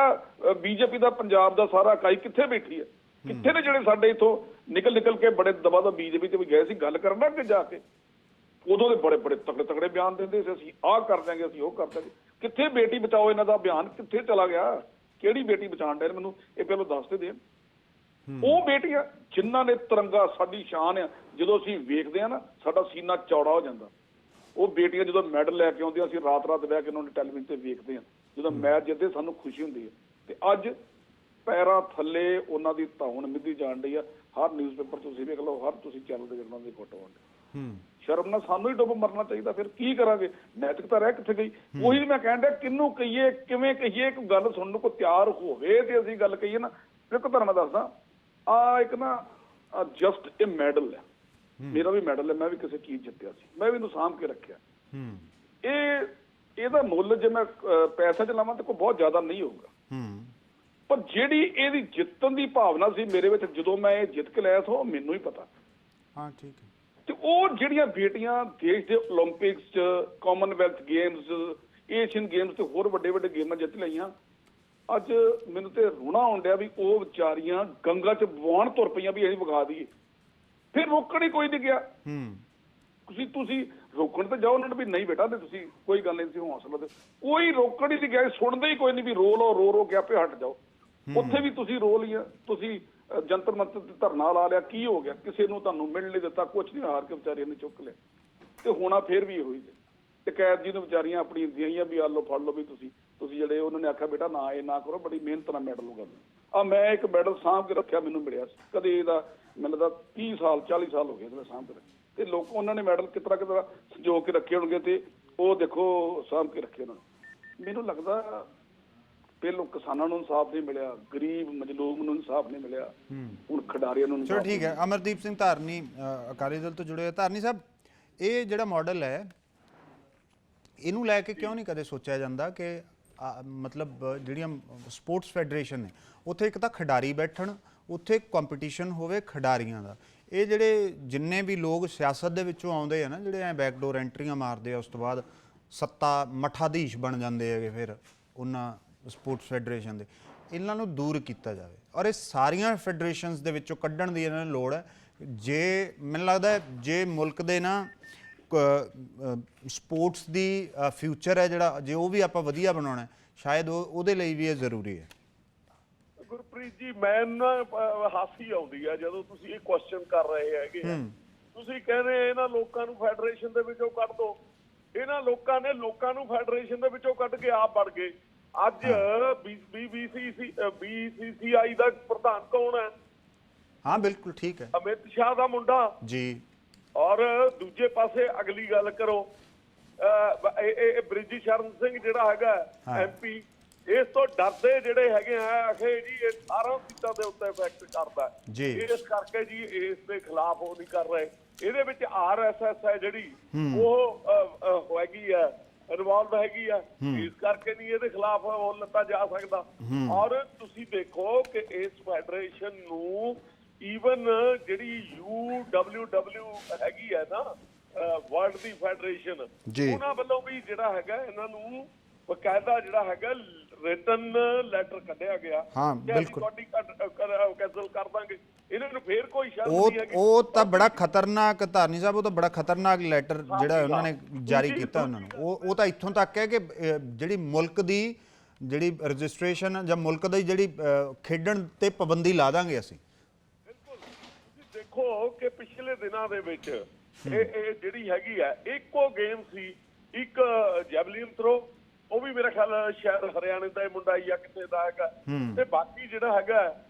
BJP ਦਾ ਪੰਜਾਬ ਦਾ ਸਾਰਾ ਇਕਾਈ ਕਿੱਥੇ ਬੈਠੀ ਹੈ? ਕਿੱਥੇ ਨੇ ਜਿਹੜੇ ਸਾਡੇ ਇੱਥੋਂ ਨਿਕਲ ਕੇ ਬੜੇ ਦਬਾ ਦਾ BJP ਤੇ ਵੀ ਗਏ ਸੀ ਗੱਲ ਕਰਨ ਅੱਗੇ ਜਾ ਕੇ? ਉਦੋਂ ਦੇ ਬੜੇ ਤਕੜੇ ਬਿਆਨ ਦਿੰਦੇ ਸੀ, ਅਸੀਂ ਆਹ ਕਰ ਦਿਆਂਗੇ, ਅਸੀਂ ਉਹ ਕਰ ਦਿਆਂਗੇ। ਕਿੱਥੇ ਬੇਟੀ ਬਚਾਓ ਇਹਨਾਂ ਦਾ ਅਭਿਆਨ ਕਿੱਥੇ ਚਲਾ ਗਿਆ? ਕਿਹੜੀ ਬੇਟੀ ਬਚਾਉਣ ਡਏ ਮੈਨੂੰ ਇਹ ਪਹਿਲਾਂ ਦੱਸ ਤੇ ਦੇਣ। ਉਹ ਬੇਟੀਆਂ ਜਿਨ੍ਹਾਂ ਨੇ ਤਿਰੰਗਾ ਸਾਡੀ ਸ਼ਾਨ ਆ, ਜਦੋਂ ਅਸੀਂ ਵੇਖਦੇ ਆ ਨਾ ਸਾਡਾ ਸੀਨਾ ਚੌੜਾ ਹੋ ਜਾਂਦਾ। ਉਹ ਬੇਟੀਆਂ ਜਦੋਂ ਮੈਡਲ ਲੈ ਕੇ ਆਉਂਦੀਆਂ, ਅਸੀਂ ਰਾਤ ਬਹਿ ਕੇ ਉਹਨਾਂ ਨੂੰ ਟੈਲੀਵਿਜ਼ਨ ਤੇ ਵੇਖਦੇ ਹਾਂ। ਜਦੋਂ ਮੈਚ ਜਿੱਤਦੇ ਸਾਨੂੰ ਖੁਸ਼ੀ ਹੁੰਦੀ ਹੈ। ਤੇ ਅੱਜ ਪੈਰਾਂ ਥੱਲੇ ਉਹਨਾਂ ਦੀ ਧੌਣ ਮਿੱਧੀ ਜਾਣ ਡਈ ਆ। ਹਰ ਨਿਊਜ਼ਪੇਪਰ ਤੁਸੀਂ ਵੇਖ ਲਓ, ਹਰ ਤੁਸੀਂ ਚੈਨਲ ਦੇ ਉਹਨਾਂ ਦੀ ਫੋਟੋ ਆਉਂਦੀ। ਸ਼ਰਮ ਨਾਲ ਸਾਨੂੰ ਹੀ ਡੁੱਬ ਮਰਨਾ ਚਾਹੀਦਾ। ਫਿਰ ਕੀ ਕਰਾਂਗੇ? ਨੈਤਿਕਤਾ ਰਹਿ ਕਿੱਥੇ ਗਈ? ਉਹੀ ਮੈਂ ਕਹਿਣ ਡਿਆ, ਕਿਹਨੂੰ ਕਹੀਏ, ਕਿਵੇਂ ਕਹੀਏ? ਇੱਕ ਗੱਲ ਸੁਣਨ ਨੂੰ ਕੋਈ ਤਿਆਰ ਹੋਵੇ ਤੇ ਅਸੀਂ ਗੱਲ ਕਹੀਏ ਨਾ। ਇੱਕ ਤੁਹਾਨੂੰ ਮੈਂ ਦੱਸਦਾ, ਇੱਕ ਨਾ ਜਸਟ ਇਹ ਮੈਡਲ ਹੈ, ਮੇਰਾ ਵੀ ਮੈਡਲ ਹੈ, ਮੈਂ ਵੀ ਕਿਸੇ ਚੀਜ਼ ਜਿੱਤਿਆ ਸੀ, ਮੈਂ ਵੀ ਇਹਨੂੰ ਸਾਂਭ ਕੇ ਰੱਖਿਆ। ਇਹਦਾ ਮੁੱਲ ਜੇ ਮੈਂ ਪੈਸੇ ਚ ਲਾਵਾਂ ਤਾਂ ਕੋਈ ਬਹੁਤ ਜ਼ਿਆਦਾ ਨਹੀਂ ਹੋਊਗਾ, ਪਰ ਜਿਹੜੀ ਇਹਦੀ ਜਿੱਤਣ ਦੀ ਭਾਵਨਾ ਸੀ ਮੇਰੇ ਵਿੱਚ ਜਦੋਂ ਮੈਂ ਇਹ ਜਿੱਤ ਕੇ ਲਿਆ ਸੀ, ਉਹ ਮੈਨੂੰ ਹੀ ਪਤਾ। ਹਾਂ, ਠੀਕ ਹੈ। ਤੇ ਉਹ ਜਿਹੜੀਆਂ ਬੇਟੀਆਂ ਦੇਸ਼ ਦੇ ਓਲੰਪਿਕਸ ਚ, ਕਾਮਨਵੈਲਥ ਗੇਮਸ, ਏਸ਼ੀਅਨ ਗੇਮਸ ਤੇ ਹੋਰ ਵੱਡੇ ਗੇਮਾਂ ਜਿੱਤ ਲਈਆਂ, ਅੱਜ ਮੈਨੂੰ ਤੇ ਰੋਣਾ ਆਉਣ ਡਿਆ ਵੀ ਉਹ ਵਿਚਾਰੀਆਂ ਗੰਗਾ ਚ ਵਾਹੁਣ ਤੁਰ ਪਈਆਂ ਵੀ ਅਸੀਂ ਵਿਖਾ ਦਈਏ। ਫਿਰ ਰੋਕਣ ਹੀ ਕੋਈ ਨਹੀਂ ਗਿਆ। ਤੁਸੀਂ ਰੋਕਣ ਤੇ ਜਾਓ ਉਹਨਾਂ ਨੂੰ ਵੀ ਨਹੀਂ ਬੇਟਾ ਤੇ ਤੁਸੀਂ ਕੋਈ ਗੱਲ ਨਹੀਂ, ਤੁਸੀਂ ਹੌਸਲਾ ਦਿਓ। ਕੋਈ ਰੋਕਣ ਹੀ ਨਹੀਂ ਗਿਆ, ਸੁਣਦੇ ਹੀ ਕੋਈ ਨਹੀਂ ਵੀ ਰੋ ਲਓ, ਰੋ ਕੇ ਆਪੇ ਹਟ ਜਾਓ। ਉੱਥੇ ਵੀ ਤੁਸੀਂ ਰੋ ਲਿਆ, ਤੁਸੀਂ ਜੰਤਰ ਮੰਤਰ ਤੇ ਧਰਨਾ ਲਾ ਲਿਆ, ਕੀ ਹੋ ਗਿਆ? ਕਿਸੇ ਨੂੰ ਤੁਹਾਨੂੰ ਮਿਲਣ ਨਹੀਂ ਦਿੱਤਾ, ਕੁਛ ਨਹੀਂ, ਹਾਰ ਕੇ ਵਿਚਾਰੀਆਂ ਨੇ ਚੁੱਕ ਲਿਆ। ਤੇ ਹੋਣਾ ਫਿਰ ਵੀ ਇਹੋ ਹੀ ਤੇ ਕੈਦ ਜੀ ਨੂੰ ਵਿਚਾਰੀਆਂ ਆਪਣੀ ਦਿਆਈਆਂ ਵੀ ਆ ਲਓ, ਫੜ ਲਓ ਵੀ ਤੁਸੀਂ ਜਿਹੜੇ ਉਹਨਾਂ ਨੇ ਆਖਿਆ ਬੇਟਾ ਨਾ ਇਹ ਨਾ ਕਰੋ, ਬੜੀ ਮਿਹਨਤ ਨਾਲ ਮੈਡਲ ਲਗਾ। ਮੈਂ ਇੱਕ ਮੈਡਲ ਸਾਂਭ ਕੇ ਰੱਖਿਆ, ਮੈਨੂੰ ਮਿਲਿਆ ਸੀ ਕਦੇ ਇਹਦਾ ਮੈਨੂੰ ਤਾਂ 30 ਸਾਲ 40 ਸਾਲ ਹੋ ਗਏ ਮੈਂ ਸਾਂਭ ਕੇ ਰੱਖਿਆ। ਤੇ ਲੋਕ ਉਹਨਾਂ ਨੇ ਮੈਡਲ ਕਿਸ ਤਰ੍ਹਾਂ ਸੰਜੋ ਕੇ ਰੱਖੇ ਹੋਣਗੇ ਤੇ ਉਹ ਦੇਖੋ ਸਾਂਭ ਕੇ ਰੱਖੇ ਉਹਨਾਂ ਨੇ। ਮੈਨੂੰ ਲੱਗਦਾ ਪਹਿਲੋਂ ਕਿਸਾਨਾਂ ਨੂੰ ਇਨਸਾਫ ਨਹੀਂ ਮਿਲਿਆ, ਗਰੀਬ ਮਜ਼ਲੂਮ ਨੂੰ ਇਨਸਾਫ ਨਹੀਂ ਮਿਲਿਆ, ਹੁਣ ਖਿਡਾਰੀਆਂ ਨੂੰ ਚਲੋ ਇਨਸਾਫ ਠੀਕ ਹੈ। ਅਮਰਦੀਪ ਸਿੰਘ ਧਾਰਨੀ ਅਕਾਲੀ ਦਲ ਤੋਂ ਜੁੜੇ ਹੋਏ। ਧਾਰਨੀ ਸਾਹਿਬ, ਇਹ ਜਿਹੜਾ ਮਾਡਲ ਹੈ ਇਹਨੂੰ ਲੈ ਕੇ ਕਿਉਂ ਨਹੀਂ ਕਦੇ ਸੋਚਿਆ ਜਾਂਦਾ ਕਿ ਮਤਲਬ ਜਿਹੜੀਆਂ ਸਪੋਰਟਸ ਫੈਡਰੇਸ਼ਨ ਨੇ ਉੱਥੇ ਇੱਕ ਤਾਂ ਖਿਡਾਰੀ ਬੈਠਣ, ਉੱਥੇ ਕੰਪੀਟੀਸ਼ਨ ਹੋਵੇ ਖਿਡਾਰੀਆਂ ਦਾ। ਇਹ ਜਿਹੜੇ ਜਿੰਨੇ ਵੀ ਲੋਕ ਸਿਆਸਤ ਦੇ ਵਿੱਚੋਂ ਆਉਂਦੇ ਆ ਨਾ, ਜਿਹੜੇ ਐ ਬੈਕਡੋਰ ਐਂਟਰੀਆਂ ਮਾਰਦੇ ਆ, ਉਸ ਤੋਂ ਬਾਅਦ ਸੱਤਾ ਮਠਾਧੀਸ਼ ਬਣ ਜਾਂਦੇ ਹੈਗੇ ਫਿਰ ਉਹਨਾਂ ਸਪੋਰਟਸ ਫੈਡਰੇਸ਼ਨ ਦੇ, ਇਹਨਾਂ ਨੂੰ ਦੂਰ ਕੀਤਾ ਜਾਵੇ ਔਰ ਇਹ ਸਾਰੀਆਂ ਫੈਡਰੇਸ਼ਨਸ ਦੇ ਵਿੱਚੋਂ ਕੱਢਣ ਦੀ ਇਹਨਾਂ ਨੂੰ ਲੋੜ ਹੈ। ਜੇ ਮੈਨੂੰ ਲੱਗਦਾ ਜੇ ਮੁਲਕ ਦੇ ਨਾ ਸਪੋਰਟਸ ਦੀ ਫਿਊਚਰ ਹੈ ਜਿਹੜਾ, ਜੇ ਉਹ ਵੀ ਆਪਾਂ ਵਧੀਆ ਬਣਾਉਣਾ ਸ਼ਾਇਦ ਉਹਦੇ ਲਈ ਵੀ ਇਹ ਜ਼ਰੂਰੀ ਹੈ। ਗੁਰਪ੍ਰੀਤ ਜੀ, ਮੈਂ ਨਾ ਹਾਸੀ ਆਉਂਦੀ ਆ ਜਦੋਂ ਤੁਸੀਂ ਇਹ ਕੁਐਸਚਨ ਕਰ ਰਹੇ ਹੈਗੇ ਆ। ਤੁਸੀਂ ਕਹਿੰਦੇ ਇਹਨਾਂ ਲੋਕਾਂ ਨੂੰ ਫੈਡਰੇਸ਼ਨ ਦੇ ਵਿੱਚੋਂ ਕੱਢ ਦਿਓ। ਇਹਨਾਂ ਲੋਕਾਂ ਨੇ ਲੋਕਾਂ ਨੂੰ ਫੈਡਰੇਸ਼ਨ ਦੇ ਵਿੱਚੋਂ ਕੱਢ ਕੇ ਆਪ ਵੜ ਗਏ। ਅੱਜ BCCI ਦਾ ਪ੍ਰਧਾਨ ਕੌਣ ਹੈ? ਹਾਂ ਬਿਲਕੁਲ ਠੀਕ ਹੈ, ਅਮਿਤ ਸ਼ਾਹ ਦਾ ਮੁੰਡਾ ਜੀ। ਔਰ ਦੂਜੇ ਪਾਸੇ ਅਗਲੀ ਗੱਲ ਕਰੋ, ਇਹ ਬ੍ਰਿਜੀ ਸ਼ਰਨ ਸਿੰਘ ਜਿਹੜਾ ਹੈਗਾ MP, ਇਸ ਤੋਂ ਡਰਦੇ ਜਿਹੜੇ ਹੈਗੇ ਆ ਆਖੇ ਜੀ ਇਹ 18 ਸੀਟਾਂ ਦੇ ਉੱਤੇ ਇਫੈਕਟ ਕਰਦਾ ਜੀ, ਇਸ ਕਰਕੇ ਜੀ ਇਸ ਦੇ ਖਿਲਾਫ ਉਹ ਨਹੀਂ ਕਰ ਰਹੇ। ਇਹਦੇ ਵਿੱਚ RSS ਹੈ ਜਿਹੜੀ ਉਹ ਹੈਗੀ ਆ, ਇਨਵੋਲਵ ਹੈਗੀ ਆ, ਇਸ ਕਰਕੇ ਨਹੀਂ ਇਹਦੇ ਖਿਲਾਫ ਉਹ ਲੱਤਾ ਜਾ ਸਕਦਾ। ਔਰ ਤੁਸੀਂ ਦੇਖੋ ਕਿ ਇਸ ਫੈਡਰੇਸ਼ਨ ਨੂੰ ਈਵਨ ਜਿਹੜੀ UWW ਹੈਗੀ ਹੈ ਨਾ, ਵਰਲਡ ਦੀ ਫੈਡਰੇਸ਼ਨ, ਉਹਨਾਂ ਵੱਲੋਂ ਵੀ ਜਿਹੜਾ ਹੈਗਾ ਇਹਨਾਂ ਨੂੰ ਬਕਾਇਦਾ ਜਿਹੜਾ ਹੈਗਾ ਰਿਟਨ ਲੈਟਰ ਕੱਢਿਆ ਗਿਆ ਕਿ ਅਸੀਂ ਤੁਹਾਡੀ ਕੈਂਸਲ ਕਰ ਦਾਂਗੇ। ਇਹਨਾਂ ਨੂੰ ਫੇਰ ਕੋਈ ਸ਼ਰਤ ਨਹੀਂ ਹੈਗੀ। ਉਹ ਤਾਂ ਬੜਾ ਖਤਰਨਾਕ, ਧਾਰਨੀ ਸਾਹਿਬ, ਉਹ ਤਾਂ ਬੜਾ ਖਤਰਨਾਕ ਲੈਟਰ ਜਿਹੜਾ ਉਹਨਾਂ ਨੇ ਜਾਰੀ ਕੀਤਾ ਉਹਨਾਂ ਨੂੰ। ਉਹ ਤਾਂ ਇੱਥੋਂ ਤੱਕ ਹੈ ਕਿ ਜਿਹੜੀ ਮੁਲਕ ਦੀ ਜਿਹੜੀ ਰਜਿਸਟ੍ਰੇਸ਼ਨ ਜਾਂ ਮੁਲਕ ਦੀ ਜਿਹੜੀ ਖੇਡਣ ਤੇ ਪਾਬੰਦੀ ਲਾ ਦਾਂਗੇ ਅਸੀਂ। ਬਿਲਕੁਲ, ਤੁਸੀਂ ਦੇਖੋ ਕਿ ਪਿਛਲੇ ਦਿਨਾਂ ਦੇ ਵਿੱਚ ਇਹ ਜਿਹੜੀ ਹੈਗੀ ਹੈ ਇੱਕੋ ਗੇਮ ਸੀ, ਇੱਕ ਜੈਵਲਿਨ ਥਰੋ, ਉਹ ਵੀ ਮੇਰਾ ਖਿਆਲ ਸ਼ਾਇਦ ਹਰਿਆਣੇ ਦਾ ਇਹ ਮੁੰਡਾ ਜਾਂ ਕਿਤੇ ਦਾ ਹੈਗਾ, ਤੇ ਬਾਕੀ ਜਿਹੜਾ ਹੈਗਾ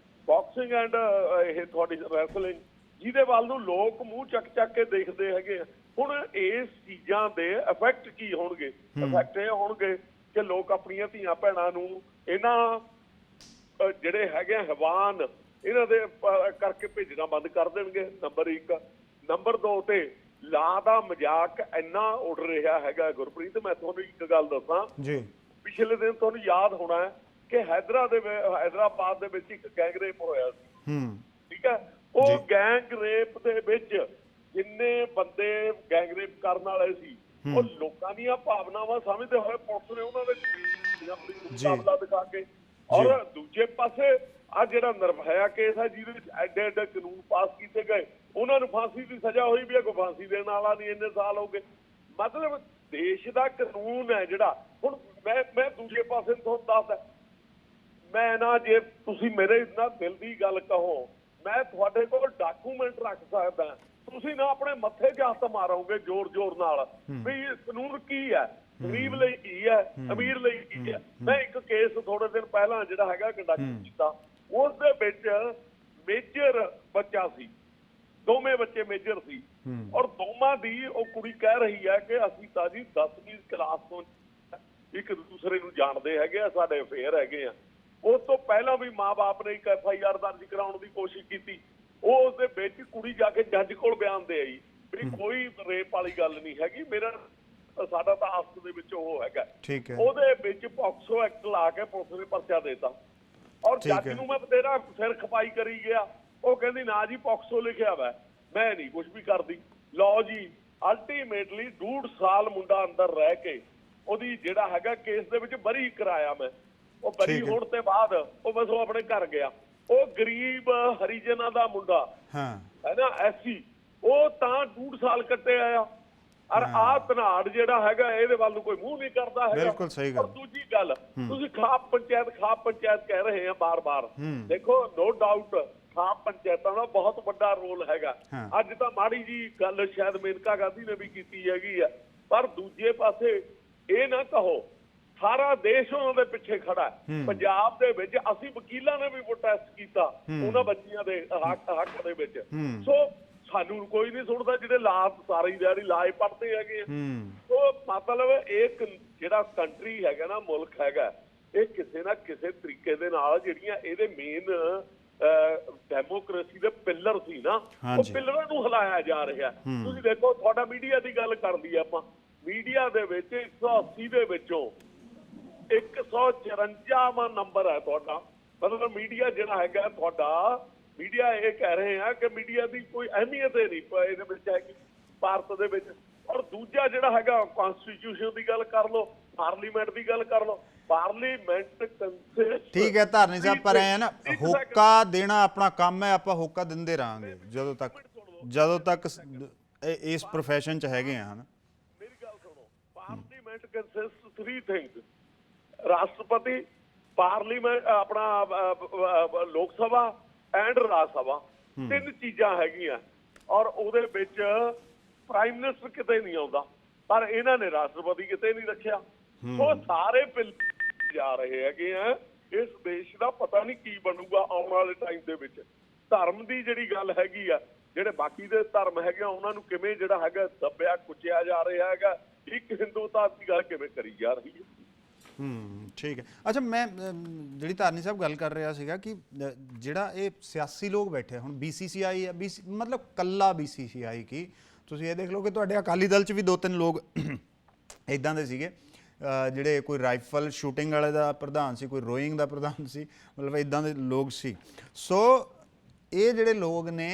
ਬਾਕਸਿੰਗ ਐਂਡ ਇਹ ਤੁਹਾਡੀ ਰੈਸਲਿੰਗ, ਜਿਹਦੇ ਵੱਲ ਨੂੰ ਲੋਕ ਮੂੰਹ ਚੱਕ ਕੇ ਦੇਖਦੇ ਹੈਗੇ ਆ। ਹੁਣ ਇਸ ਚੀਜ਼ਾਂ ਦੇ ਇਫੈਕਟ ਕੀ ਹੋਣਗੇ? ਇਫੈਕਟ ਇਹ ਹੋਣਗੇ ਕਿ ਲੋਕ ਆਪਣੀਆਂ ਧੀਆਂ ਭੈਣਾਂ ਨੂੰ ਇਹਨਾਂ ਜਿਹੜੇ ਹੈਗੇ ਹੈਵਾਨ ਇਹਨਾਂ ਦੇ ਕਰਕੇ ਭੇਜਣਾ ਬੰਦ ਕਰ ਦੇਣਗੇ, ਨੰਬਰ 1। ਨੰਬਰ 2 ਤੇ ਲਾ ਦਾ ਮਜ਼ਾਕ ਇੰਨਾ ਉੱਡ ਰਿਹਾ ਹੈਗਾ ਗੁਰਪ੍ਰੀਤ। ਮੈਂ ਤੁਹਾਨੂੰ ਇੱਕ ਗੱਲ ਦੱਸਾਂ ਜੀ, ਪਿਛਲੇ ਦਿਨ ਤੁਹਾਨੂੰ ਯਾਦ ਹੋਣਾ ਕਿ ਹੈਦਰਾਬਾਦ ਦੇ ਵਿੱਚ ਇੱਕ ਗੈਂਗ ਰੇਪ ਹੋਇਆ ਸੀ, ਠੀਕ ਹੈ? ਉਹ ਗੈਂਗ ਰੇਪ ਦੇ ਵਿੱਚ ਜਿੰਨੇ ਬੰਦੇ ਗੈਂਗ ਰੇਪ ਕਰਨ ਵਾਲੇ ਸੀ, ਉਹ ਲੋਕਾਂ ਦੀਆਂ ਭਾਵਨਾਵਾਂ ਸਮਝਦੇ ਹੋਏ ਪੁਲਿਸ ਨੇ ਉਹਨਾਂ ਦੇ ਮੁਕਾਬਲਾ ਦਿਖਾ ਕੇ, ਔਰ ਦੂਜੇ ਪਾਸੇ ਆ ਜਿਹੜਾ ਨਿਰਭਇਆ ਕੇਸ ਹੈ ਜਿਹਦੇ ਵਿੱਚ ਐਡੇ ਐਡੇ ਕਾਨੂੰਨ ਪਾਸ ਕੀਤੇ ਗਏ, ਉਹਨਾਂ ਨੂੰ ਫਾਂਸੀ ਦੀ ਸਜ਼ਾ ਹੋਈ ਵੀ ਹੈ, ਕੋਈ ਫਾਂਸੀ ਦੇਣ ਵਾਲਾ ਨਹੀਂ, ਇੰਨੇ ਸਾਲ ਹੋ ਗਏ। ਮਤਲਬ ਦੇਸ਼ ਦਾ ਕਾਨੂੰਨ ਹੈ ਜਿਹੜਾ। ਹੁਣ ਮੈਂ ਦੂਜੇ ਪਾਸੇ ਤੁਹਾਨੂੰ ਦੱਸਦਾ, ਮੈਂ ਨਾ, ਜੇ ਤੁਸੀਂ ਮੇਰੇ ਨਾਲ ਦਿਲ ਦੀ ਗੱਲ ਕਹੋ, ਮੈਂ ਤੁਹਾਡੇ ਕੋਲ ਡਾਕੂਮੈਂਟ ਰੱਖ ਸਕਦਾ, ਤੁਸੀਂ ਨਾ ਆਪਣੇ ਮੱਥੇ 'ਚ ਹੱਥ ਮਾਰੋਗੇ ਜ਼ੋਰ ਨਾਲ ਵੀ ਕਾਨੂੰਨ ਕੀ ਹੈ, ਗਰੀਬ ਲਈ ਕੀ ਹੈ, ਅਮੀਰ ਲਈ ਕੀ ਹੈ। ਮੈਂ ਇੱਕ ਕੇਸ ਥੋੜੇ ਦਿਨ ਪਹਿਲਾਂ ਜਿਹੜਾ ਹੈਗਾ ਕੰਡਕਟ ਕੀਤਾ, ਉਸ ਦੇ ਵਿੱਚ ਮੇਜਰ ਬੱਚਾ ਸੀ, ਦੋਵੇਂ ਬੱਚੇ ਮੇਜਰ ਸੀ, ਔਰ ਦੋਵਾਂ ਦੀ ਉਹ ਕੁੜੀ ਕਹਿ ਰਹੀ ਹੈ ਕਿ ਅਸੀਂ ਤਾਂ ਜੀ 10ਵੀਂ ਕਲਾਸ ਤੋਂ ਇੱਕ ਦੂਸਰੇ ਨੂੰ ਜਾਣਦੇ ਹੈਗੇ ਆ, ਸਾਡੇ ਅਫੇਅਰ ਹੈਗੇ ਆ। ਉਸ ਤੋਂ ਪਹਿਲਾਂ ਵੀ ਮਾਂ-ਬਾਪ ਨੇ ਇੱਕ FIR ਦਰਜ ਕਰਾਉਣ ਦੀ ਕੋਸ਼ਿਸ਼ ਕੀਤੀ। ਉਹ ਉਸ ਦੇ ਵਿੱਚ ਕੁੜੀ ਜਾ ਕੇ ਜੱਜ ਕੋਲ ਬਿਆਨ ਦੇ ਆਈ ਵੀ ਕੋਈ ਰੇਪ ਵਾਲੀ ਗੱਲ ਨਹੀਂ ਹੈਗੀ, ਸਾਡਾ ਤਾਂ ਆਪਸ ਦੇ ਵਿੱਚ ਉਹ ਹੈਗਾ। ਉਹਦੇ ਵਿੱਚ ਪੌਕਸੋ ਐਕਟ ਲਾ ਕੇ ਪੁਲਿਸ ਨੇ ਪਰਚਾ ਦੇਤਾ, ਔਰ ਜੱਜ ਨੂੰ ਮੈਂ ਬਥੇਰਾ ਸਿਰ ਖਪਾਈ ਕਰੀ ਗਿਆ। ਉਹ ਕਹਿੰਦੀ ਨਾ ਜੀ ਪੌਕਸੋ ਲਿਖਿਆ ਵਾ, ਮੈਂ ਨਹੀਂ ਕੁਝ ਵੀ ਕਰਦੀ। ਲਓ ਜੀ, ਅਲਟੀਮੇਟਲੀ 2.5 ਸਾਲ ਮੁੰਡਾ ਅੰਦਰ ਰਹਿ ਕੇ ਉਹਦੀ ਜਿਹੜਾ ਹੈਗਾ ਕੇਸ ਦੇ ਵਿੱਚ ਬਰੀ ਕਰਾਇਆ ਮੈਂ। ਉਹ ਬਰੀ ਹੋਣ ਤੇ ਬਾਅਦ ਉਹ ਬਸ ਉਹ ਆਪਣੇ ਘਰ ਗਿਆ। ਉਹ ਗਰੀਬ ਹਰੀਜਨਾਂ ਦਾ ਮੁੰਡਾ ਹੈ ਨਾ, SC, ਉਹ ਤਾਂ 2.5 ਸਾਲ ਕੱਟੇ ਆਇਆ। ਔਰ ਆਹ ਧਨਾੜ ਜਿਹੜਾ ਹੈਗਾ ਇਹਦੇ ਵੱਲ ਨੂੰ ਕੋਈ ਮੂੰਹ ਨਹੀਂ ਕਰਦਾ ਹੈਗਾ। ਔਰ ਦੂਜੀ ਗੱਲ, ਤੁਸੀਂ ਖਾਪ ਪੰਚਾਇਤ ਕਹਿ ਰਹੇ ਆ ਬਾਰ-ਬਾਰ। ਦੇਖੋ, ਨੋ ਡਾਊਟ ਖਾਪ ਪੰਚਾਇਤਾਂ ਦਾ ਬਹੁਤ ਵੱਡਾ ਰੋਲ ਹੈਗਾ। ਅੱਜ ਤਾਂ ਮਾੜੀ ਜੀ ਗੱਲ ਸ਼ਾਇਦ ਮੇਨਕਾ ਗਾਂਧੀ ਨੇ ਵੀ ਕੀਤੀ ਹੈਗੀ ਆ, ਪਰ ਦੂਜੇ ਪਾਸੇ ਇਹ ਨਾ ਕਹੋ ਸਾਰਾ ਦੇਸ਼ ਉਹਨਾਂ ਦੇ ਪਿੱਛੇ ਖੜਾ ਹੈ। ਪੰਜਾਬ ਦੇ ਵਿੱਚ ਅਸੀਂ ਵਕੀਲਾਂ ਨੇ ਵੀ ਪ੍ਰੋਟੈਸਟ ਕੀਤਾ ਉਹਨਾਂ ਬੱਚੀਆਂ ਦੇ ਹੱਕ ਦੇ ਵਿੱਚ। ਸੋ ਸਾਨੂੰ ਕੋਈ ਨਹੀਂ ਸੁਣਦਾ, ਜਿਹੜੇ ਸਾਰੀ ਦਿਹਾੜੀ ਲਾਏ ਪੜਦੇ ਹੈਗੇ ਆ। ਸੋ ਮਤਲਬ ਇੱਕ ਜਿਹੜਾ ਕੰਟਰੀ ਹੈਗਾ ਨਾ, ਮੁਲਕ ਹੈਗਾ, ਇਹ ਕਿਸੇ ਨਾ ਕਿਸੇ ਤਰੀਕੇ ਦੇ ਨਾਲ ਜਿਹੜੀਆਂ ਇਹਦੇ ਮੇਨ ਡੈਮੋਕ੍ਰੇਸੀ ਦੇ ਪਿੱਲਰ ਸੀ ਨਾ, ਉਹ ਪਿੱਲਰਾਂ ਨੂੰ ਹਿਲਾਇਆ ਜਾ ਰਿਹਾ। ਤੁਸੀਂ ਦੇਖੋ, ਤੁਹਾਡਾ ਮੀਡੀਆ ਦੀ ਗੱਲ ਕਰ ਲਈ ਆਪਾਂ, ਮੀਡੀਆ ਦੇ ਵਿੱਚ 180 ਦੇ ਵਿੱਚੋਂ 154ਵਾਂ ਨੰਬਰ ਹੈ ਤੁਹਾਡਾ। ਮਤਲਬ ਮੀਡੀਆ ਜਿਹੜਾ ਹੈਗਾ ਤੁਹਾਡਾ, ਮੀਡੀਆ ਇਹ ਕਹਿ ਰਹੇ ਆ ਕਿ ਮੀਡੀਆ ਦੀ ਕੋਈ ਅਹਿਮੀਅਤ ਹੀ ਨਹੀਂ ਇਹਦੇ ਵਿੱਚ ਹੈਗੀ ਭਾਰਤ ਦੇ ਵਿੱਚ। ਔਰ ਦੂਜਾ ਜਿਹੜਾ ਹੈਗਾ, ਕਨਸਟੀਟਿਊਸ਼ਨ ਦੀ ਗੱਲ ਕਰ ਲਓ, ਪਾਰਲੀਮੈਂਟ ਦੀ ਗੱਲ ਕਰ ਲਓ, ਪਾਰਲੀਮੈਂਟ ਕੰਸੈਂਟ। ਠੀਕ ਹੈ ਧਾਰਨੀ ਸਾਹਿਬ, ਪਰ ਐ ਨਾ ਹੋਕਾ ਦੇਣਾ ਆਪਣਾ ਕੰਮ ਹੈ, ਆਪਾਂ ਹੋਕਾ ਦਿੰਦੇ ਰਹਾਂਗੇ ਜਦੋਂ ਤੱਕ ਇਸ ਪ੍ਰੋਫੈਸ਼ਨ 'ਚ ਹੈਗੇ ਆ। ਮੇਰੀ ਗੱਲ ਸੁਣੋ, ਪਾਰਲੀਮੈਂਟ ਕੰਸਿਸਟ 3 ਥਿੰਗਸ, ਰਾਸ਼ਟਰਪਤੀ, ਪਾਰਲੀਮੈਂਟ, ਆਪਣਾ ਲੋਕ ਸਭਾ ਐਂਡ ਰਾਜ ਸਭਾ, 3 ਚੀਜ਼ਾਂ ਹੈਗੀਆਂ। ਔਰ ਉਹਦੇ ਵਿੱਚ ਪ੍ਰਾਈਮ ਮਿਨਿਸਟਰ ਕਿਤੇ ਨਹੀਂ ਆਉਂਦਾ, ਪਰ ਇਹਨਾਂ ਨੇ ਰਾਸ਼ਟਰਪਤੀ ਕਿਤੇ ਨਹੀਂ ਰੱਖਿਆ। ਉਹ ਸਾਰੇ ਬਿੱਲ ਜਾ ਰਹੇ ਹੈਗੇ ਆ। ਇਸ ਦੇਸ਼ ਦਾ ਪਤਾ ਨਹੀਂ ਕੀ ਬਣੂਗਾ ਆਉਣ ਵਾਲੇ ਟਾਈਮ ਦੇ ਵਿੱਚ। ਧਰਮ ਦੀ ਜਿਹੜੀ ਗੱਲ ਹੈਗੀ ਆ, ਜਿਹੜੇ ਬਾਕੀ ਦੇ ਧਰਮ ਹੈਗੇ ਉਹਨਾਂ ਨੂੰ ਕਿਵੇਂ ਜਿਹੜਾ ਹੈਗਾ ਦੱਬਿਆ ਕੁਚਿਆ ਜਾ ਰਿਹਾ ਹੈਗਾ, ਇੱਕ ਹਿੰਦੂਤਾ ਦੀ ਗੱਲ ਕਿਵੇਂ ਕਰੀ ਜਾ ਰਹੀ ਹੈ। ਠੀਕ ਹੈ। ਅੱਛਾ, ਮੈਂ ਜਿਹੜੀ ਧਾਰਨੀ ਸਾਹਿਬ ਗੱਲ ਕਰ ਰਿਹਾ ਸੀਗਾ ਕਿ ਜਿਹੜਾ ਇਹ ਸਿਆਸੀ ਲੋਕ ਬੈਠੇ ਹੁਣ BCCI ਹੈ, ਮਤਲਬ ਕੱਲਾ BCCI ਕੀ, ਤੁਸੀਂ ਇਹ ਦੇਖ ਲਓ ਕਿ ਤੁਹਾਡੇ ਅਕਾਲੀ ਦਲ 'ਚ ਵੀ 2-3 ਲੋਕ ਇੱਦਾਂ ਦੇ ਸੀਗੇ, ਜਿਹੜੇ ਕੋਈ ਰਾਈਫਲ ਸ਼ੂਟਿੰਗ ਵਾਲੇ ਦਾ ਪ੍ਰਧਾਨ ਸੀ, ਕੋਈ ਰੋਇੰਗ ਦਾ ਪ੍ਰਧਾਨ ਸੀ, ਮਤਲਬ ਇੱਦਾਂ ਦੇ ਲੋਕ ਸੀ। ਸੋ ਇਹ ਜਿਹੜੇ ਲੋਕ ਨੇ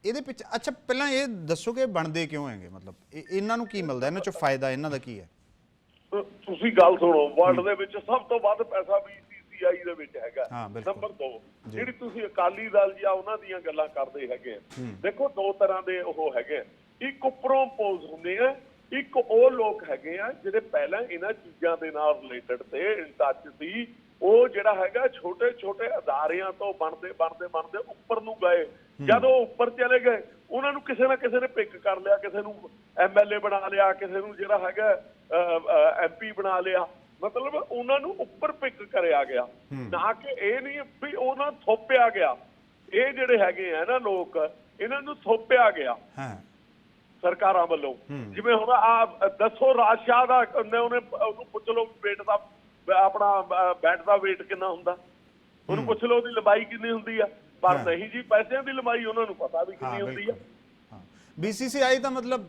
ਇਹਦੇ ਪਿੱਛੇ, ਅੱਛਾ ਪਹਿਲਾਂ ਇਹ ਦੱਸੋ ਕਿ ਬਣਦੇ ਕਿਉਂ ਹੈਗੇ, ਮਤਲਬ ਇਹਨਾਂ ਨੂੰ ਕੀ ਮਿਲਦਾ, ਇਹਨਾਂ 'ਚੋਂ ਫਾਇਦਾ ਇਹਨਾਂ ਦਾ ਕੀ ਹੈ? ਤੁਸੀਂ ਗੱਲ ਸੁਣੋ, ਵਰਲਡ ਦੇ ਵਿੱਚ ਸਭ ਤੋਂ ਵੱਧ ਪੈਸਾ BCCI ਦੇ ਵਿੱਚ ਹੈਗਾ। ਨੰਬਰ 2, ਜਿਹੜੀ ਤੁਸੀਂ ਅਕਾਲੀ ਦਲ ਜਾਂ ਉਹਨਾਂ ਦੀਆਂ ਗੱਲਾਂ ਕਰਦੇ ਹੈਗੇ, ਦੇਖੋ 2 ਤਰ੍ਹਾਂ ਦੇ ਉਹ ਹੈਗੇ। ਇੱਕ ਉੱਪਰੋਂ ਪੋਜ਼ ਹੁੰਦੇ ਆ, ਇੱਕ ਉਹ ਲੋਕ ਹੈਗੇ ਆ ਜਿਹੜੇ ਪਹਿਲਾਂ ਇਹਨਾਂ ਚੀਜ਼ਾਂ ਦੇ ਨਾਲ ਰਿਲੇਟਡ ਤੇ ਇਨ ਟੱਚ ਸੀ। ਉਹ ਜਿਹੜਾ ਹੈਗਾ ਛੋਟੇ ਛੋਟੇ ਅਦਾਰਿਆਂ ਤੋਂ ਬਣਦੇ ਉੱਪਰ ਨੂੰ ਗਏ। ਜਦ ਉਹ ਉੱਪਰ ਚਲੇ ਗਏ, ਉਹਨਾਂ ਨੂੰ ਕਿਸੇ ਨਾ ਕਿਸੇ ਨੇ ਪਿਕ ਕਰ ਲਿਆ, ਕਿਸੇ ਨੂੰ MLA ਬਣਾ ਲਿਆ, ਕਿਸੇ ਨੂੰ ਜਿਹੜਾ ਹੈਗਾ MP ਬਣਾ ਲਿਆ। ਮਤਲਬ ਉਹਨਾਂ ਨੂੰ ਉੱਪਰ ਪਿਕ ਕਰਿਆ ਗਿਆ, ਨਾ ਕਿ ਇਹ ਨਹੀਂ ਵੀ ਉਹਨਾਂ ਥੋਪਿਆ ਗਿਆ। ਇਹ ਜਿਹੜੇ ਹੈਗੇ ਆ ਨਾ ਲੋਕ, ਇਹਨਾਂ ਨੂੰ ਥੋਪਿਆ ਗਿਆ ਸਰਕਾਰਾਂ ਵੱਲੋਂ। ਜਿਵੇਂ ਹੁਣ ਆ ਦੱਸੋ, ਰਾਜਸ਼ਾਹ ਦਾ ਉਹਨੂੰ ਪੁੱਛ ਲਓ ਵੇਟ ਦਾ, ਆਪਣਾ ਬੈਟ ਦਾ ਵੇਟ ਕਿੰਨਾ ਹੁੰਦਾ, ਉਹਨੂੰ ਪੁੱਛ ਲਓ ਉਹਦੀ ਲੰਬਾਈ ਕਿੰਨੀ ਹੁੰਦੀ ਆ। ਪਰ ਨਹੀਂ ਜੀ, ਪੈਸਿਆਂ ਦੀ ਲੰਬਾਈ ਉਹਨਾਂ ਨੂੰ ਪਤਾ ਵੀ ਕਿੰਨੀ ਹੁੰਦੀ ਆ। BCCI ਦਾ ਮਤਲਬ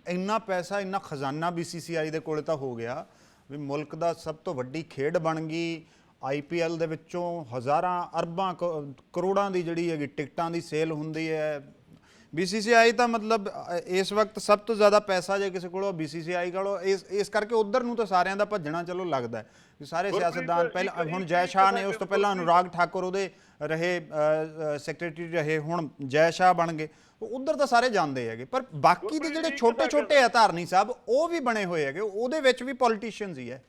ਇੰਨਾ ਪੈਸਾ, ਇੰਨਾ ਖਜ਼ਾਨਾ BCCI ਦੇ ਕੋਲ ਤਾਂ ਹੋ ਗਿਆ ਵੀ ਮੁਲਕ ਦਾ ਸਭ ਤੋਂ ਵੱਡੀ ਖੇਡ ਬਣ ਗਈ। IPL ਦੇ ਵਿੱਚੋਂ ਹਜ਼ਾਰਾਂ ਅਰਬਾਂ ਕਰੋੜਾਂ ਦੀ ਜਿਹੜੀ ਹੈਗੀ ਟਿਕਟਾਂ ਦੀ ਸੇਲ ਹੁੰਦੀ ਹੈ। BCCI ਤਾਂ ਮਤਲਬ ਇਸ ਵਕਤ ਸਭ ਤੋਂ ਜ਼ਿਆਦਾ ਪੈਸਾ ਜੇ ਕਿਸੇ ਕੋਲੋਂ BCCI ਕੋਲੋਂ, ਇਸ ਕਰਕੇ ਉਧਰ ਨੂੰ ਤਾਂ ਸਾਰਿਆਂ ਦਾ ਭੱਜਣਾ ਚਲੋ ਲੱਗਦਾ ਹੈ ਕਿ ਸਾਰੇ ਸਿਆਸਤਦਾਨ, ਪਹਿਲਾਂ ਹੁਣ ਜੈ ਸ਼ਾਹ ਨੇ, ਉਸ ਤੋਂ ਪਹਿਲਾਂ ਅਨੁਰਾਗ ਠਾਕੁਰ ਉਹਦੇ ਰਹੇ ਸੈਕਟਰੀ ਰਹੇ, ਹੁਣ ਜੈ ਸ਼ਾਹ ਬਣ ਗਏ, ਉਧਰ ਤਾਂ ਸਾਰੇ ਜਾਂਦੇ ਹੈਗੇ। ਪਰ ਬਾਕੀ ਦੇ ਜਿਹੜੇ ਛੋਟੇ ਛੋਟੇ ਆ ਧਾਰਨੀ ਸਾਹਿਬ, ਉਹ ਵੀ ਬਣੇ ਹੋਏ ਹੈਗੇ, ਉਹਦੇ ਵਿੱਚ ਵੀ ਪੋਲੀਟੀਸ਼ੀਅਨਸ ਹੀ ਹੈ।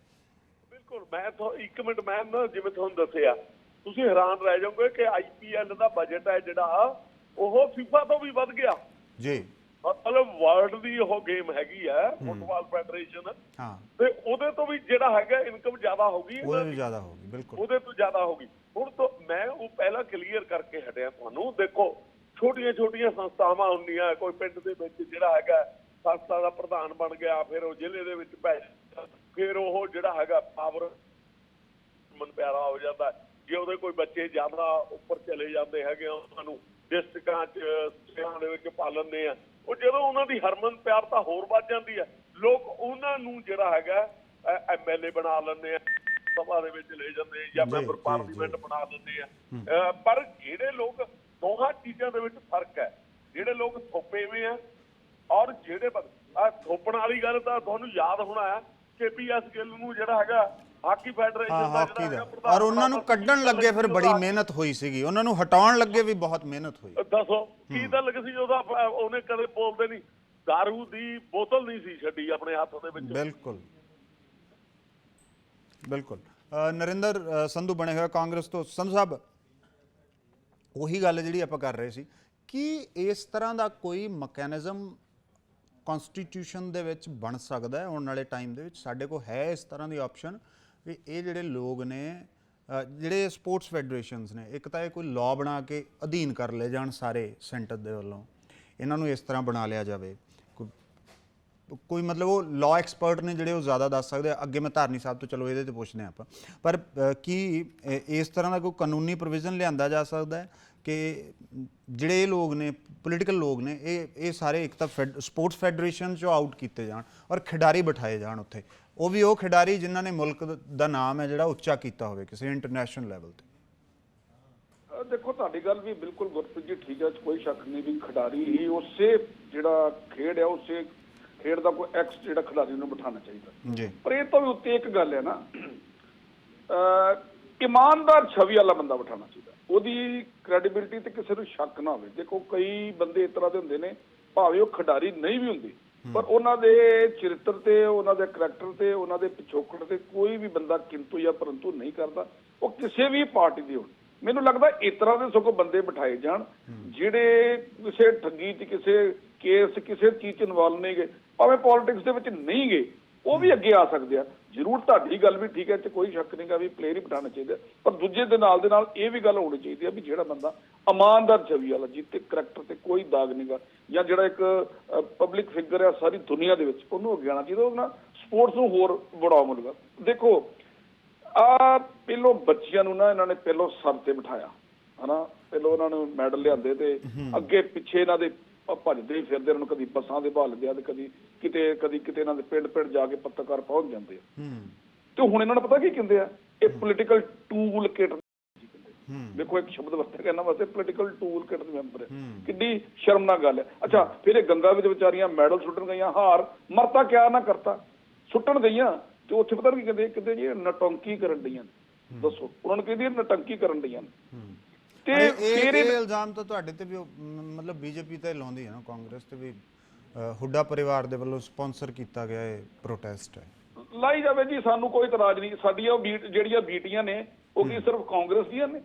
ਬਿਲਕੁਲ। ਮੈਂ ਇੱਕ ਮਿੰਟ, ਮੈਂ ਨਾ ਜਿਵੇਂ ਤੁਹਾਨੂੰ ਦੱਸਿਆ, ਤੁਸੀਂ ਹੈਰਾਨ ਰਹਿ ਜਾਓਗੇ ਕਿ IPL ਦਾ ਬਜਟ ਹੈ ਜਿਹੜਾ, ਉਹ FIFA ਤੋਂ ਵੀ ਵੱਧ ਗਿਆ ਜੀ। ਮਤਲਬ ਵਰਲਡ ਦੀ ਉਹ ਗੇਮ ਹੈਗੀ ਹੈ, ਫੁੱਟਬਾਲ ਫੈਡਰੇਸ਼ਨ, ਤੇ ਉਹਦੇ ਤੋਂ ਵੀ ਜਿਹੜਾ ਹੈਗਾ ਇਨਕਮ ਜ਼ਿਆਦਾ ਹੋ ਗਈ, ਉਹਦੇ ਵੀ ਜ਼ਿਆਦਾ ਹੋ ਗਈ। ਬਿਲਕੁਲ, ਉਹਦੇ ਤੋਂ ਜ਼ਿਆਦਾ ਹੋ ਗਈ। ਹੁਣ ਤੋਂ ਮੈਂ ਉਹ ਪਹਿਲਾਂ ਕਲੀਅਰ ਕਰਕੇ ਹਟਿਆ ਤੁਹਾਨੂੰ। ਦੇਖੋ, ਛੋਟੀਆਂ ਛੋਟੀਆਂ ਸੰਸਥਾਵਾਂ ਹੁੰਦੀਆਂ, ਕੋਈ ਪਿੰਡ ਦੇ ਵਿੱਚ ਜਿਹੜਾ ਹੈਗਾ ਸੰਸਥਾ ਦਾ ਪ੍ਰਧਾਨ ਬਣ ਗਿਆ, ਫਿਰ ਉਹ ਜ਼ਿਲ੍ਹੇ ਦੇ ਵਿੱਚ ਪੈ ਜਾਂਦਾ, ਫਿਰ ਉਹ ਜਿਹੜਾ ਹੈਗਾ ਪਾਵਰ ਮਨ ਪਿਆਰਾ ਹੋ ਜਾਂਦਾ। ਜੇ ਉਹਦੇ ਕੋਈ ਬੱਚੇ ਜ਼ਿਆਦਾ ਉੱਪਰ ਚਲੇ ਜਾਂਦੇ ਹੈਗੇ, ਉਹਨਾਂ ਨੂੰ ਡਿਸਟ੍ਰਿਕਾਂ 'ਚ ਸ਼ਹਿਰਾਂ ਦੇ ਵਿੱਚ ਪਾ ਲੈਂਦੇ ਆ। ਉਹ ਜਦੋਂ ਉਹਨਾਂ ਦੀ ਹਰਮਨ ਪਿਆਰਤਾ ਹੋਰ ਵੱਧ ਜਾਂਦੀ ਹੈ, ਲੋਕ ਉਹਨਾਂ ਨੂੰ ਜਿਹੜਾ ਹੈਗਾ MLA ਬਣਾ ਲੈਂਦੇ ਆ, ਸਭਾ ਦੇ ਵਿੱਚ ਲੈ ਜਾਂਦੇ, ਜਾਂ ਮੈਂਬਰ ਪਾਰਲੀਮੈਂਟ ਬਣਾ ਦਿੰਦੇ ਆ। ਪਰ ਜਿਹੜੇ ਲੋਕ, ਦੋਹਾਂ ਚੀਜ਼ਾਂ ਦੇ ਵਿੱਚ ਫਰਕ ਹੈ। ਜਿਹੜੇ ਲੋਕ ਥੋਪੇ ਹੋਏ ਆ ਔਰ ਜਿਹੜੇ ਥੋਪਣ ਵਾਲੀ ਗੱਲ ਤਾਂ ਤੁਹਾਨੂੰ ਯਾਦ ਹੋਣਾ ਹੈ, KPS ਗਿੱਲ ਨੂੰ ਜਿਹੜਾ ਹੈਗਾ ਹਾਕੀ ਫੈਡਰੇਸ਼ਨ ਦਾ ਔਰ ਉਹਨਾਂ ਨੂੰ ਕੱਢਣ ਲੱਗੇ ਫਿਰ ਬੜੀ ਮਿਹਨਤ ਹੋਈ ਸੀਗੀ, ਉਹਨਾਂ ਨੂੰ ਹਟਾਉਣ ਲੱਗੇ ਵੀ ਬਹੁਤ ਮਿਹਨਤ ਹੋਈ। ਦੱਸੋ ਕੀ ਤਾਂ ਲੱਗ ਸੀ ਉਹਦਾ? ਉਹਨੇ ਕਦੇ ਬੋਲਦੇ ਨਹੀਂ, ਦਾਰੂ ਦੀ ਬੋਤਲ ਨਹੀਂ ਸੀ ਛੱਡੀ ਆਪਣੇ ਹੱਥ ਦੇ ਵਿੱਚ। ਬਿਲਕੁਲ ਬਿਲਕੁਲ। ਨਰਿੰਦਰ ਸੰਧੂ ਬਣੇ ਹੋਏ ਕਾਂਗਰਸ ਤੋਂ। ਸੰਧੂ ਸਾਹਿਬ, ਉਹੀ ਗੱਲ ਜਿਹੜੀ ਆਪਾਂ ਕਰ ਰਹੇ ਸੀ ਕਿ ਇਸ ਤਰ੍ਹਾਂ ਦਾ ਕੋਈ ਮਕੈਨਿਜ਼ਮ ਕਨਸਟੀਟਿਊਸ਼ਨ ਦੇ ਵਿੱਚ ਬਣ ਸਕਦਾ ਹੈ ਆਉਣ ਵਾਲੇ ਟਾਈਮ ਦੇ ਵਿੱਚ? ਸਾਡੇ ਕੋਲ ਹੈ ਇਸ ਤਰ੍ਹਾਂ ਦੀ ਆਪਸ਼ਨ ਵੀ ਇਹ ਜਿਹੜੇ ਲੋਕ ਨੇ, ਜਿਹੜੇ ਸਪੋਰਟਸ ਫੈਡਰੇਸ਼ਨਸ ਨੇ, ਇੱਕ ਤਾਂ ਇਹ ਕੋਈ ਲਾਅ ਬਣਾ ਕੇ ਅਧੀਨ ਕਰ ਲਏ ਜਾਣ ਸਾਰੇ ਸੈਂਟਰ ਦੇ ਵੱਲੋਂ, ਇਹਨਾਂ ਨੂੰ ਇਸ ਤਰ੍ਹਾਂ ਬਣਾ ਲਿਆ ਜਾਵੇ, ਕੋਈ ਮਤਲਬ ਉਹ ਲਾਅ ਐਕਸਪਰਟ ਨੇ ਜਿਹੜੇ ਉਹ ਜ਼ਿਆਦਾ ਦੱਸ ਸਕਦੇ ਆ। ਅੱਗੇ ਮੈਂ ਧਾਰਨੀ ਸਾਹਿਬ ਤੋਂ ਚਲੋ ਇਹਦੇ ਤੇ ਪੁੱਛਦੇ ਆਪਾਂ, ਪਰ ਕੀ ਇਸ ਤਰ੍ਹਾਂ ਦਾ ਕੋਈ ਕਾਨੂੰਨੀ ਪ੍ਰੋਵੀਜ਼ਨ ਲਿਆਂਦਾ ਜਾ ਸਕਦਾ ਹੈ ਕਿ ਜਿਹੜੇ ਇਹ ਲੋਕ ਨੇ, ਪੋਲੀਟੀਕਲ ਲੋਕ ਨੇ, ਇਹ ਸਾਰੇ ਇੱਕ ਤਾਂ ਸਪੋਰਟਸ ਫੈਡਰੇਸ਼ਨ 'ਚੋਂ ਆਊਟ ਕੀਤੇ ਜਾਣ ਔਰ ਖਿਡਾਰੀ ਬਿਠਾਏ ਜਾਣ ਉੱਥੇ, ਉਹ ਵੀ ਉਹ ਖਿਡਾਰੀ ਜਿਨ੍ਹਾਂ ਨੇ ਮੁਲਕ ਦਾ ਨਾਮ ਹੈ ਜਿਹੜਾ ਉੱਚਾ ਕੀਤਾ ਹੋਵੇ ਕਿਸੇ ਇੰਟਰਨੈਸ਼ਨਲ ਲੈਵਲ ਤੇ? ਦੇਖੋ ਤੁਹਾਡੀ ਗੱਲ ਵੀ ਬਿਲਕੁਲ ਗੁਰਪ੍ਰੀਤ ਜੀ ਠੀਕ ਹੈ, ਕੋਈ ਸ਼ੱਕ ਨਹੀਂ ਵੀ ਖਿਡਾਰੀ ਹੀ ਉਸੇ ਜਿਹੜਾ ਖੇਡ ਹੈ ਉਸੇ ਖੇਡ ਦਾ ਕੋਈ ਐਕਸ ਜਿਹੜਾ ਖਿਡਾਰੀ ਨੂੰ ਬਿਠਾਉਣਾ ਚਾਹੀਦਾ ਜੀ। ਪਰ ਇਹ ਤੋਂ ਵੀ ਉੱਤੇ ਇੱਕ ਗੱਲ ਹੈ ਨਾ, ਇਮਾਨਦਾਰ ਛਵੀ ਵਾਲਾ ਬੰਦਾ ਬਿਠਾਉਣਾ ਚਾਹੀਦਾ, ਉਹਦੀ ਕ੍ਰੈਡੀਬਿਲਿਟੀ ਤੇ ਕਿਸੇ ਨੂੰ ਸ਼ੱਕ ਨਾ ਹੋਵੇ। ਦੇਖੋ ਕਈ ਬੰਦੇ ਇਸ ਤਰ੍ਹਾਂ ਦੇ ਹੁੰਦੇ ਨੇ, ਭਾਵੇਂ ਉਹ ਖਿਡਾਰੀ ਨਹੀਂ ਵੀ ਹੁੰਦੇ, ਪਰ ਉਹਨਾਂ ਦੇ ਚਰਿੱਤਰ ਤੇ, ਉਹਨਾਂ ਦੇ ਕਰੈਕਟਰ ਤੇ, ਉਹਨਾਂ ਦੇ ਪਿਛੋਕੜ ਤੇ ਕੋਈ ਵੀ ਬੰਦਾ ਕਿੰਤੂ ਜਾਂ ਪਰੰਤੂ ਨਹੀਂ ਕਰਦਾ, ਉਹ ਕਿਸੇ ਵੀ ਪਾਰਟੀ ਦੇ ਹੋਣ। ਮੈਨੂੰ ਲੱਗਦਾ ਇਸ ਤਰ੍ਹਾਂ ਦੇ ਸਗੋਂ ਬੰਦੇ ਬਿਠਾਏ ਜਾਣ ਜਿਹੜੇ ਕਿਸੇ ਠੱਗੀ 'ਚ, ਕਿਸੇ ਕੇਸ, ਕਿਸੇ ਚੀਜ਼ 'ਚ ਇਨਵੋਲਵ ਨਹੀਂ ਗਏ, ਭਾਵੇਂ ਪੋਲਿਟਿਕਸ ਦੇ ਵਿੱਚ ਨਹੀਂ ਗਏ, ਉਹ ਵੀ ਅੱਗੇ ਆ ਸਕਦੇ ਆ। ਜ਼ਰੂਰ ਤੁਹਾਡੀ ਗੱਲ ਵੀ ਠੀਕ ਹੈ, ਤੇ ਕੋਈ ਸ਼ੱਕ ਨਹੀਂਗਾ ਵੀ ਪਲੇਅਰ ਹੀ ਬਿਠਾਉਣਾ ਚਾਹੀਦਾ, ਪਰ ਦੂਜੇ ਦੇ ਨਾਲ ਇਹ ਵੀ ਗੱਲ ਹੋਣੀ ਚਾਹੀਦੀ ਹੈ ਵੀ ਜਿਹੜਾ ਬੰਦਾ ਇਮਾਨਦਾਰ ਛਵੀ ਵਾਲਾ, ਜਿਹਤੇ ਕਰੈਕਟਰ ਤੇ ਕੋਈ ਦਾਗ ਨਹੀਂਗਾ, ਜਾਂ ਜਿਹੜਾ ਇੱਕ ਪਬਲਿਕ ਫਿਗਰ ਹੈ ਸਾਰੀ ਦੁਨੀਆ ਦੇ ਵਿੱਚ, ਉਹਨੂੰ ਅੱਗੇ ਆਉਣਾ ਚਾਹੀਦਾ। ਉਹਦੇ ਨਾਲ ਸਪੋਰਟਸ ਨੂੰ ਹੋਰ ਬੜਾਵਾ ਮਿਲੇਗਾ। ਦੇਖੋ ਪਹਿਲੋਂ ਬੱਚਿਆਂ ਨੂੰ ਨਾ ਇਹਨਾਂ ਨੇ ਪਹਿਲੋਂ ਸਰ ਤੇ ਬਿਠਾਇਆ ਹਨਾ, ਪਹਿਲੋਂ ਉਹਨਾਂ ਨੂੰ ਮੈਡਲ ਲਿਆਂਦੇ ਤੇ ਅੱਗੇ ਪਿੱਛੇ ਇਹਨਾਂ ਦੇ ਭੱਜਦੇ ਫਿਰਦੇ, ਇਹਨਾਂ ਨੂੰ ਕਦੀ ਬੱਸਾਂ ਦੇ ਭਾਲਦੇ ਆ ਤੇ ਕਦੀ ਕਿਤੇ ਇਹਨਾਂ ਦੇ ਪਿੰਡ ਜਾ ਕੇ ਪੱਤਰਕਾਰ ਪਹੁੰਚ ਜਾਂਦੇ ਆ। ਤੇ ਹੁਣ ਇਹਨਾਂ ਨੂੰ ਪਤਾ ਕੀ ਕਹਿੰਦੇ ਆ, ਇਹ ਪੋਲੀਟੀਕਲ ਟੂਲ ਕਿਟ। ਦੇਖੋ ਇੱਕ ਸ਼ਬਦ ਵਰਤਿਆ ਗਿਆ ਇਹਨਾਂ ਵਾਸਤੇ, ਪੋਲੀਟੀਕਲ ਟੂਲ ਕਿਟ ਦੇ ਮੈਂਬਰ ਹੈ, ਕਿੰਨੀ ਸ਼ਰਮਨਾਕ ਗੱਲ ਹੈ। ਅੱਛਾ ਫਿਰ ਇਹ ਗੰਗਾ ਵਿੱਚ ਵਿਚਾਰੀਆਂ ਮੈਡਲ ਸੁੱਟਣ ਗਈਆਂ, ਹਾਰ ਮਰਤਾ ਕਿਆ ਨਾ ਕਰਤਾ, ਸੁੱਟਣ ਗਈਆਂ ਤੇ ਉੱਥੇ ਪਤਾ ਨਹੀਂ ਕਹਿੰਦੇ ਜੀ ਨਟੰਕੀ ਕਰਨ ਡਈਆਂ ਨੇ। ਦੱਸੋ ਉਹਨਾਂ ਨੂੰ ਕਹਿੰਦੀ ਨਟੰਕੀ ਕਰਨ ਡਈਆਂ ਨੇ। ਤੇ ਇਹ ਇਲਜ਼ਾਮ ਤਾਂ ਤੁਹਾਡੇ ਤੇ ਵੀ ਮਤਲਬ ਬੀਜੇਪੀ ਤੇ ਲਾਉਂਦੀ ਹੈ ਨਾ, ਕਾਂਗਰਸ ਤੇ ਵੀ ਹੁੱਡਾ ਪਰਿਵਾਰ ਦੇ ਵੱਲੋਂ ਸਪਾਂਸਰ ਕੀਤਾ ਗਿਆ ਇਹ ਪ੍ਰੋਟੈਸਟ ਹੈ। ਲਾਈ ਜਾਵੇ ਜੀ, ਸਾਨੂੰ ਕੋਈ ਇਤਰਾਜ਼ ਨਹੀਂ। ਸਾਡੀਆਂ ਜਿਹੜੀਆਂ ਬੇਟੀਆਂ ਨੇ ਉਹ ਕੀ ਸਿਰਫ ਕਾਂਗਰਸ ਦੀਆਂ ਨੇ?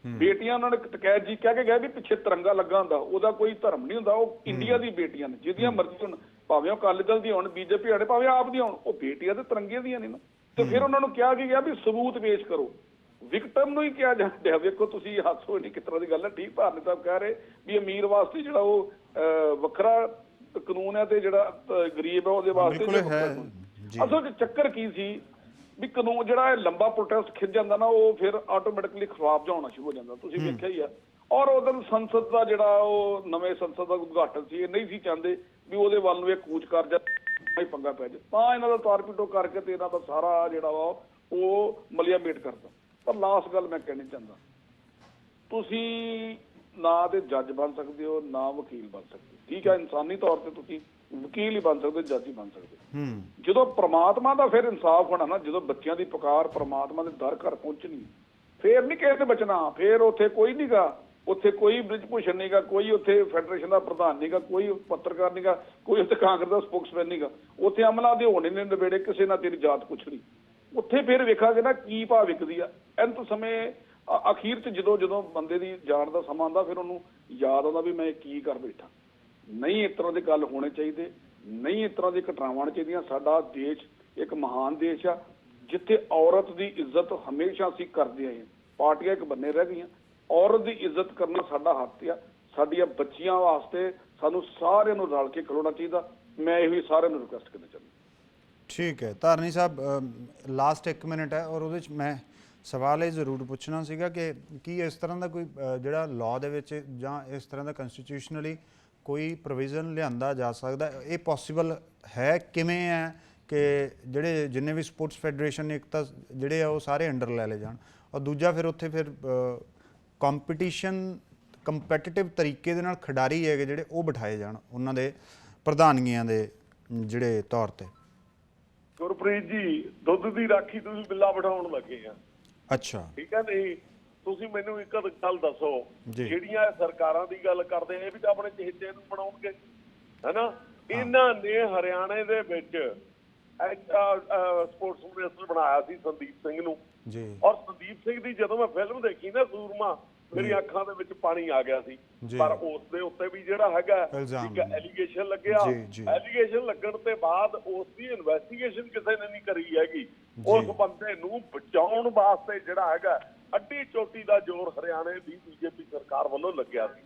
ਬੇਟੀਆਂ ਉਹਨਾਂ ਨੇ ਕੈਦ ਜੀ ਕਹਿ ਕੇ ਗਏ ਵੀ ਪਿੱਛੇ ਤਿਰੰਗਾ ਲੱਗਾ ਹੁੰਦਾ, ਉਹਦਾ ਕੋਈ ਧਰਮ ਨਹੀਂ ਹੁੰਦਾ, ਉਹ ਇੰਡੀਆ ਦੀ ਬੇਟੀਆਂ ਨੇ, ਜਿਹਦੀਆਂ ਮਰਜ਼ੀ ਹੋਣ, ਭਾਵੇਂ ਉਹ ਅਕਾਲੀ ਦਲ ਦੀ ਹੋਣ, ਬੀਜੇਪੀ ਵਾਲੇ, ਭਾਵੇਂ ਆਪ ਦੀ ਹੋਣ, ਉਹ ਬੇਟੀਆਂ ਤੇ ਤਿਰੰਗੇ ਦੀਆਂ ਨੇ ਨਾ। ਤੇ ਫਿਰ ਉਹਨਾਂ ਨੂੰ ਕਿਹਾ ਗਿਆ ਵੀ ਸਬੂਤ ਪੇਸ਼ ਕਰੋ। ਵਿਕਟਮ ਨੂੰ ਹੀ ਕਿਹਾ ਜਾਂਦਾ ਹੈ। ਵੇਖੋ ਤੁਸੀਂ ਹਾਸੋ ਨਹੀਂ ਕਿਸ ਤਰ੍ਹਾਂ ਦੀ ਗੱਲ ਹੈ। ਠੀਕ ਧਾਰਨੀ ਸਾਹਿਬ ਕਹਿ ਰਹੇ ਵੀ ਅਮੀਰ ਵਾਸਤੇ ਜਿਹੜਾ ਉਹ ਵੱਖਰਾ ਕਾਨੂੰਨ ਹੈ ਤੇ ਜਿਹੜਾ ਗਰੀਬ ਹੈ ਉਹਦੇ ਵਾਸਤੇ ਅਸਲ 'ਚ ਚੱਕਰ ਕੀ ਸੀ ਵੀ ਕਾਨੂੰਨ ਜਿਹੜਾ ਇਹ ਲੰਬਾ ਪ੍ਰੋਟੈਸਟ ਖਿੱਚ ਜਾਂਦਾ ਨਾ, ਉਹ ਫਿਰ ਆਟੋਮੈਟਿਕਲੀ ਖਰਾਬ ਜਿਹਾ ਹੋਣਾ ਸ਼ੁਰੂ ਹੋ ਜਾਂਦਾ। ਤੁਸੀਂ ਵੇਖਿਆ ਹੀ ਆ। ਔਰ ਉਦੋਂ ਸੰਸਦ ਦਾ ਜਿਹੜਾ ਉਹ ਨਵੇਂ ਸੰਸਦ ਦਾ ਉਦਘਾਟਨ ਸੀ, ਇਹ ਨਹੀਂ ਸੀ ਚਾਹੁੰਦੇ ਵੀ ਉਹਦੇ ਵੱਲ ਨੂੰ ਇਹ ਕੂਚ ਕਰ ਜਾ, ਪੰਗਾ ਪੈ ਜਾ, ਤਾਂ ਇਹਨਾਂ ਦਾ ਤਾਰ ਪਿੱਟੋ ਕਰਕੇ ਤੇ ਇਹਨਾਂ ਦਾ ਸਾਰਾ ਜਿਹੜਾ ਵਾ ਉਹ ਮਲੀਆ ਮੇਟ ਕਰਦਾ। ਪਰ ਲਾਸਟ ਗੱਲ ਮੈਂ ਕਹਿਣੀ ਚਾਹੁੰਦਾ, ਤੁਸੀਂ ਨਾ ਤੇ ਜੱਜ ਬਣ ਸਕਦੇ ਹੋ ਨਾ ਵਕੀਲ ਬਣ ਸਕਦੇ। ਠੀਕ ਹੈ, ਇਨਸਾਨੀ ਤੌਰ ਤੇ ਤੁਸੀਂ ਵਕੀਲ ਹੀ ਬਣ ਸਕਦੇ, ਜੱਜ ਹੀ ਬਣ ਸਕਦੇ। ਜਦੋਂ ਪ੍ਰਮਾਤਮਾ ਦਾ ਫਿਰ ਇਨਸਾਫ ਹੋਣਾ ਨਾ, ਜਦੋਂ ਬੱਚਿਆਂ ਦੀ ਪੁਕਾਰ ਪ੍ਰਮਾਤਮਾ ਦੇ ਦਰ ਘਰ ਪਹੁੰਚਣੀ, ਫੇਰ ਨਹੀਂ ਕਿਸੇ ਤੇ ਬਚਣਾ। ਫੇਰ ਉੱਥੇ ਕੋਈ ਨਹੀਂਗਾ, ਉੱਥੇ ਕੋਈ ਬ੍ਰਿਜ ਭੂਸ਼ਣ ਨਹੀਂਗਾ, ਕੋਈ ਉੱਥੇ ਫੈਡਰੇਸ਼ਨ ਦਾ ਪ੍ਰਧਾਨ ਨਹੀਂਗਾ, ਕੋਈ ਪੱਤਰਕਾਰ ਨਹੀਂਗਾ, ਕੋਈ ਉੱਥੇ ਕਾਂਗਰਸ ਦਾ ਸਪੋਕਸਮੈਨ ਨਹੀਂਗਾ। ਉੱਥੇ ਅਮਲਾਂ ਦੇ ਹੋਣੇ ਨੇ ਨਵੇੜੇ, ਕਿਸੇ ਨਾਲ ਤੇਰੀ ਜਾਤ ਪੁੱਛਣੀ। ਉੱਥੇ ਫਿਰ ਵੇਖਾਂਗੇ ਨਾ ਕੀ ਭਾਅ ਵਿਕਦੀ ਆ। ਅੰਤ ਸਮੇਂ ਅਖੀਰ 'ਚ ਜਦੋਂ ਬੰਦੇ ਦੀ ਜਾਣ ਦਾ ਸਮਾਂ ਆਉਂਦਾ, ਫਿਰ ਉਹਨੂੰ ਯਾਦ ਆਉਂਦਾ ਵੀ ਮੈਂ ਕੀ ਕਰ ਬੈਠਾ। ਨਹੀਂ ਇਸ ਤਰ੍ਹਾਂ ਦੀ ਗੱਲ ਹੋਣੇ ਚਾਹੀਦੇ, ਨਹੀਂ ਇਸ ਤਰ੍ਹਾਂ ਦੀ ਘਟਨਾਵਾਂ ਚਾਹੀਦੀਆਂ। ਸਾਡਾ ਦੇਸ਼ ਇੱਕ ਮਹਾਨ ਦੇਸ਼ ਆ, ਜਿੱਥੇ ਔਰਤ ਦੀ ਇੱਜ਼ਤ ਹਮੇਸ਼ਾ ਅਸੀਂ ਕਰਦੇ ਆਏ ਹਾਂ। ਪਾਰਟੀਆਂ ਇੱਕ ਬੰਨੇ ਰਹਿ ਗਈਆਂ, ਔਰਤ ਦੀ ਇੱਜ਼ਤ ਕਰਨਾ ਸਾਡਾ ਹੱਕ ਆ। ਸਾਡੀਆਂ ਬੱਚੀਆਂ ਵਾਸਤੇ ਸਾਨੂੰ ਸਾਰਿਆਂ ਨੂੰ ਰਲ ਕੇ ਖਲੋਣਾ ਚਾਹੀਦਾ। ਮੈਂ ਇਹੀ ਸਾਰਿਆਂ ਨੂੰ ਰਿਕੁਐਸਟ ਕਰਨਾ ਚਾਹੁੰਦਾ। ਠੀਕ ਹੈ ਧਾਰਨੀ ਸਾਹਿਬ, ਲਾਸਟ 1 ਮਿੰਟ ਹੈ ਔਰ ਉਹਦੇ 'ਚ ਮੈਂ ਸਵਾਲ ਇਹ ਜ਼ਰੂਰ ਪੁੱਛਣਾ ਸੀਗਾ ਕਿ ਕੀ ਇਸ ਤਰ੍ਹਾਂ ਦਾ ਕੋਈ ਜਿਹੜਾ ਲਾਅ ਦੇ ਵਿੱਚ ਜਾਂ ਇਸ ਤਰ੍ਹਾਂ ਦਾ ਕੰਸਟੀਟਿਊਸ਼ਨਲੀ ਕੋਈ ਪ੍ਰੋਵੀਜ਼ਨ ਲਿਆਂਦਾ ਜਾ ਸਕਦਾ? ਇਹ ਪੋਸੀਬਲ ਹੈ? ਕਿਵੇਂ ਹੈ ਕਿ ਜਿਹੜੇ ਜਿੰਨੇ ਵੀ ਸਪੋਰਟਸ ਫੈਡਰੇਸ਼ਨ ਨੇ, ਇੱਕ ਤਾਂ ਜਿਹੜੇ ਆ ਉਹ ਸਾਰੇ ਅੰਡਰ ਲੈ ਲਏ ਜਾਣ, ਔਰ ਦੂਜਾ ਫਿਰ ਉੱਥੇ ਫਿਰ ਕੰਪੈਟੀਟਿਵ ਤਰੀਕੇ ਦੇ ਨਾਲ ਖਿਡਾਰੀ ਹੈਗੇ ਜਿਹੜੇ ਉਹ ਬਿਠਾਏ ਜਾਣ ਉਹਨਾਂ ਦੇ ਪ੍ਰਧਾਨਗੀਆਂ ਦੇ ਜਿਹੜੇ ਤੌਰ ਤੇ? ਗੁਰਪ੍ਰੀਤ ਜੀ, ਦੁੱਧ ਦੀ ਰਾਖੀ ਤੁਸੀਂ ਬਿੱਲਾ ਬਿਠਾਉਣ ਲੱਗੇ ਆ। ਅੱਛਾ, ਠੀਕ ਹੈ। ਨਹੀਂ, ਤੁਸੀਂ ਮੈਨੂੰ ਇੱਕ ਗੱਲ ਦੱਸੋ, ਜਿਹੜੀਆਂ ਸਰਕਾਰਾਂ ਦੀ ਗੱਲ ਕਰਦੇ ਨੇ ਵੀ ਤਾਂ ਆਪਣੇ ਚਹੇਤੇ ਨੂੰ ਬਣਾਉਣਗੇ, ਹੈਨਾ? ਇਹਨਾਂ ਨੇ ਹਰਿਆਣੇ ਦੇ ਵਿੱਚ ਸਪੋਰਟਸ ਮਿਨਿਸਟਰ ਬਣਾਇਆ ਸੀ ਸੰਦੀਪ ਸਿੰਘ ਨੂੰ ਜੀ। ਔਰ ਸੰਦੀਪ ਸਿੰਘ ਦੀ ਜਦੋਂ ਮੈਂ ਫਿਲਮ ਦੇਖੀ ਨਾ ਸੂਰਮਾ, ਮੇਰੀ ਅੱਖਾਂ ਦੇ ਵਿੱਚ ਪਾਣੀ ਆ ਗਿਆ ਸੀ। ਪਰ ਉਸ ਦੇ ਉੱਤੇ ਵੀ ਜਿਹੜਾ ਹੈਗਾ ਇੱਕ ਐਲੀਗੇਸ਼ਨ ਲੱਗਿਆ। ਐਲੀਗੇਸ਼ਨ ਲੱਗਣ ਤੇ ਬਾਅਦ ਉਸ ਦੀ ਇਨਵੈਸਟੀਗੇਸ਼ਨ ਕਿਸੇ ਨੇ ਨਹੀਂ ਕਰੀ ਹੈਗੀ। ਉਸ ਬੰਦੇ ਨੂੰ ਬਚਾਉਣ ਵਾਸਤੇ ਜਿਹੜਾ ਹੈਗਾ ਅੱਡੀ ਚੋਟੀ ਦਾ ਜ਼ੋਰ ਹਰਿਆਣੇ ਦੀ ਬੀਜੇਪੀ ਸਰਕਾਰ ਵੱਲੋਂ ਲੱਗਿਆ ਸੀ।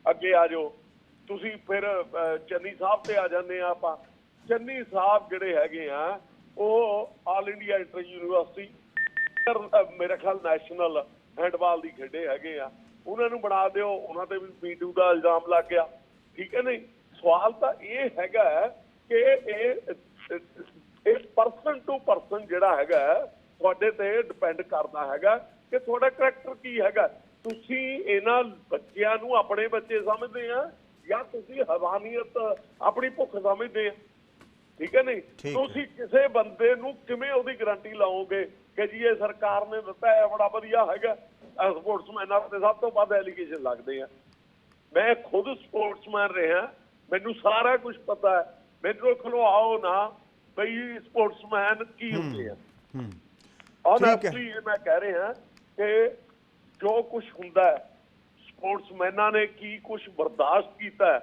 ਅੱਗੇ ਆ ਜਾਓ ਤੁਸੀਂ, ਫਿਰ ਚੰਨੀ ਸਾਹਿਬ ਤੇ ਆ ਜਾਂਦੇ ਆ ਆਪਾਂ। ਚੰਨੀ ਸਾਹਿਬ ਜਿਹੜੇ ਹੈਗੇ ਆ ਉਹ ਆਲ ਇੰਡੀਆ ਇੰਟਰ ਯੂਨੀਵਰਸਿਟੀ ਮੇਰੇ ਖਿਆਲ ਨੈਸ਼ਨਲ ਹੈਂਡਬਾਲ ਦੀ ਖੇਡੇ ਹੈਗੇ ਆ, ਉਹਨਾਂ ਨੂੰ ਬਣਾ ਦਿਓ। ਉਹਨਾਂ ਤੇ ਵੀ ਮੀਟੂ ਦਾ ਇਲਜ਼ਾਮ ਲੱਗ ਗਿਆ, ਠੀਕ ਹੈ ਨਹੀਂ। ਸਵਾਲ ਤਾਂ ਇਹ ਹੈਗਾ ਕਿ ਇਹ ਪਰਸਨ ਟੂ ਪਰਸਨ ਜਿਹੜਾ ਹੈਗਾ ਤੁਹਾਡੇ ਤੇ ਡਿਪੈਂਡ ਕਰਦਾ ਹੈਗਾ ਕਿ ਤੁਹਾਡਾ ਕਰੈਕਟਰ ਕੀ ਹੈਗਾ। ਤੁਸੀਂ ਇਹਨਾਂ ਬੱਚਿਆਂ ਨੂੰ ਆਪਣੇ ਬੱਚੇ ਸਮਝਦੇ ਆ ਜਾਂ ਤੁਸੀਂ ਹਵਾਨੀਅਤ ਆਪਣੀ ਭੁੱਖ ਸਮਝਦੇ ਆ, ਠੀਕ ਹੈ ਨਹੀਂ। ਤੁਸੀਂ ਕਿਸੇ ਬੰਦੇ ਨੂੰ ਕਿਵੇਂ ਉਹਦੀ ਗਾਰੰਟੀ ਲਾਓਗੇ ਕਿ ਜੀ ਇਹ ਸਰਕਾਰ ਨੇ ਦਿੱਤਾ ਹੈ ਬੜਾ ਵਧੀਆ ਹੈਗਾ। ਸਪੋਰਟਸਮੈਨਾਂ ਤੇ ਸਭ ਤੋਂ ਵੱਧ ਐਲੀਗੇਸ਼ਨ ਲੱਗਦੇ ਆ। ਮੈਂ ਖੁਦ ਸਪੋਰਟਸਮੈਨ ਰਿਹਾ, ਮੈਨੂੰ ਸਾਰਾ ਕੁਝ ਪਤਾ ਹੈ। ਮੈਨੂੰ ਖਲਵਾਓ ਨਾ ਬਈ ਸਪੋਰਟਸਮੈਨ ਕੀ ਹੁੰਦੇ ਆ। ਆਨੈਸਟਲੀ ਮੈਂ ਕਹਿ ਰਿਹਾ ਕਿ ਜੋ ਕੁਝ ਹੁੰਦਾ ਹੈ ਸਪੋਰਟਸਮੈਨਾਂ ਨੇ ਕੀ ਕੁਝ ਬਰਦਾਸ਼ਤ ਕੀਤਾ ਹੈ,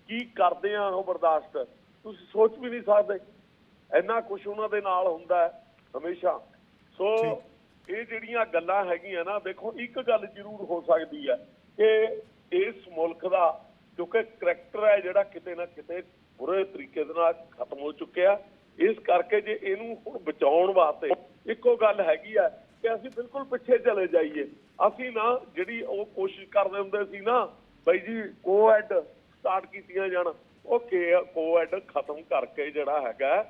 ਕੀ ਕਰਦੇ ਆ ਉਹ ਬਰਦਾਸ਼ਤ, ਤੁਸੀਂ ਸੋਚ ਵੀ ਨਹੀਂ ਸਕਦੇ। ਇੰਨਾ ਕੁਝ ਉਹਨਾਂ ਦੇ ਨਾਲ ਹੁੰਦਾ ਹੈ ਹਮੇਸ਼ਾ। ਸੋ ਇਹ ਜਿਹੜੀਆਂ ਗੱਲਾਂ ਹੈਗੀਆਂ ਨਾ, ਦੇਖੋ ਇੱਕ ਗੱਲ ਜ਼ਰੂਰ ਹੋ ਸਕਦੀ ਹੈ ਕਿ ਇਸ ਮੁਲਕ ਦਾ ਕਿਉਂਕਿ ਕਰੈਕਟਰ ਹੈ ਜਿਹੜਾ ਕਿਤੇ ਨਾ ਕਿਤੇ ਬੁਰੇ ਤਰੀਕੇ ਦੇ ਨਾਲ ਖਤਮ ਹੋ ਚੁੱਕਿਆ। ਇਸ ਕਰਕੇ ਜੇ ਇਹਨੂੰ ਹੁਣ ਬਚਾਉਣ ਵਾਸਤੇ ਇੱਕੋ ਗੱਲ ਹੈਗੀ ਆ ਕਿ ਅਸੀਂ ਬਿਲਕੁਲ ਪਿੱਛੇ ਚਲੇ ਜਾਈਏ। ਅਸੀਂ ਨਾ ਜਿਹੜੀ ਉਹ ਕੋਸ਼ਿਸ਼ ਕਰਦੇ ਹੁੰਦੇ ਸੀ ਨਾ ਬਈ ਜੀ ਕੋਐਡ ਸਟਾਰਟ ਕੀਤੀਆਂ ਜਾਣ, ਉਹ ਕੋਐਡ ਖਤਮ ਕਰਕੇ ਜਿਹੜਾ ਹੈਗਾ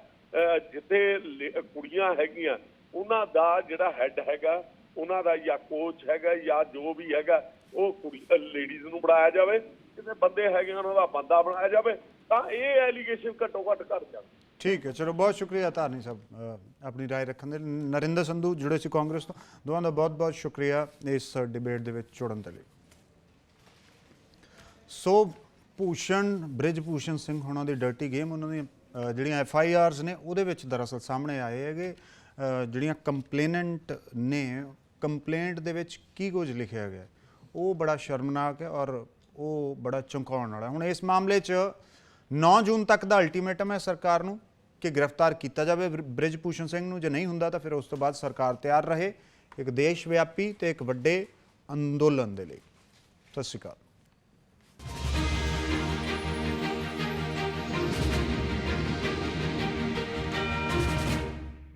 ਜਿੱਥੇ ਕੁੜੀਆਂ ਹੈਗੀਆਂ ਉਹਨਾਂ ਦਾ ਜਿਹੜਾ ਹੈਡ ਹੈਗਾ, ਉਹਨਾਂ ਦਾ ਜਾਂ ਕੋਚ ਹੈਗਾ ਜਾਂ ਜੋ ਵੀ ਹੈਗਾ, ਉਹ ਕੁੜੀ ਲੇਡੀਜ਼ ਨੂੰ ਬਣਾਇਆ ਜਾਵੇ। ਕਿਤੇ ਬੰਦੇ ਹੈਗੇ ਉਹਨਾਂ ਦਾ ਬੰਦਾ ਬਣਾਇਆ ਜਾਵੇ ਤਾਂ ਇਹ ਐਲੀਗੇਸ਼ਨ ਘੱਟੋ ਘੱਟ ਘਟ ਜਾਵੇ। ਠੀਕ ਹੈ, ਚਲੋ ਬਹੁਤ ਸ਼ੁਕਰੀਆ ਧਾਰਨੀ ਸਾਹਿਬ ਆਪਣੀ ਰਾਏ ਰੱਖਣ ਦੇ। ਨਰਿੰਦਰ ਸੰਧੂ ਜੁੜੇ ਸੀ ਕਾਂਗਰਸ ਤੋਂ, ਦੋਵਾਂ ਦਾ ਬਹੁਤ ਬਹੁਤ ਸ਼ੁਕਰੀਆ ਇਸ ਡਿਬੇਟ ਦੇ ਵਿੱਚ ਜੁੜਨ ਦੇ ਲਈ। ਸੋ ਬ੍ਰਿਜ ਭੂਸ਼ਣ ਸਿੰਘ ਹੋਣਾ ਦੀ ਡਰਟੀ ਗੇਮ, ਉਹਨਾਂ ਦੀਆਂ ਜਿਹੜੀਆਂ FIRs ਨੇ ਉਹਦੇ ਵਿੱਚ ਦਰਅਸਲ ਸਾਹਮਣੇ ਆਏ ਹੈਗੇ ਜਿਹੜੀਆਂ ਕੰਪਲੇਨੈਂਟ ਨੇ, ਕੰਪਲੇਂਟ ਦੇ ਵਿੱਚ ਕੀ ਕੁਝ ਲਿਖਿਆ ਗਿਆ ਉਹ ਬੜਾ ਸ਼ਰਮਨਾਕ ਹੈ ਔਰ ਉਹ ਬੜਾ ਚੌਂਕਾਉਣ ਵਾਲਾ। ਹੁਣ ਇਸ ਮਾਮਲੇ 'ਚ 9 ਜੂਨ ਤੱਕ ਦਾ ਅਲਟੀਮੇਟਮ ਹੈ ਸਰਕਾਰ ਨੂੰ ਕਿ ਗ੍ਰਿਫਤਾਰ ਕੀਤਾ ਜਾਵੇ ਬ੍ਰਿਜ ਭੂਸ਼ਣ ਸਿੰਘ ਨੂੰ। ਜੇ ਨਹੀਂ ਹੁੰਦਾ ਤਾਂ ਫਿਰ ਉਸ ਤੋਂ ਬਾਅਦ ਸਰਕਾਰ ਤਿਆਰ ਰਹੇ ਇੱਕ ਦੇਸ਼ ਵਿਆਪੀ ਤੇ ਇੱਕ ਵੱਡੇ ਅੰਦੋਲਨ ਦੇ ਲਈ। ਸਤਿ ਸ਼੍ਰੀ ਅਕਾਲ।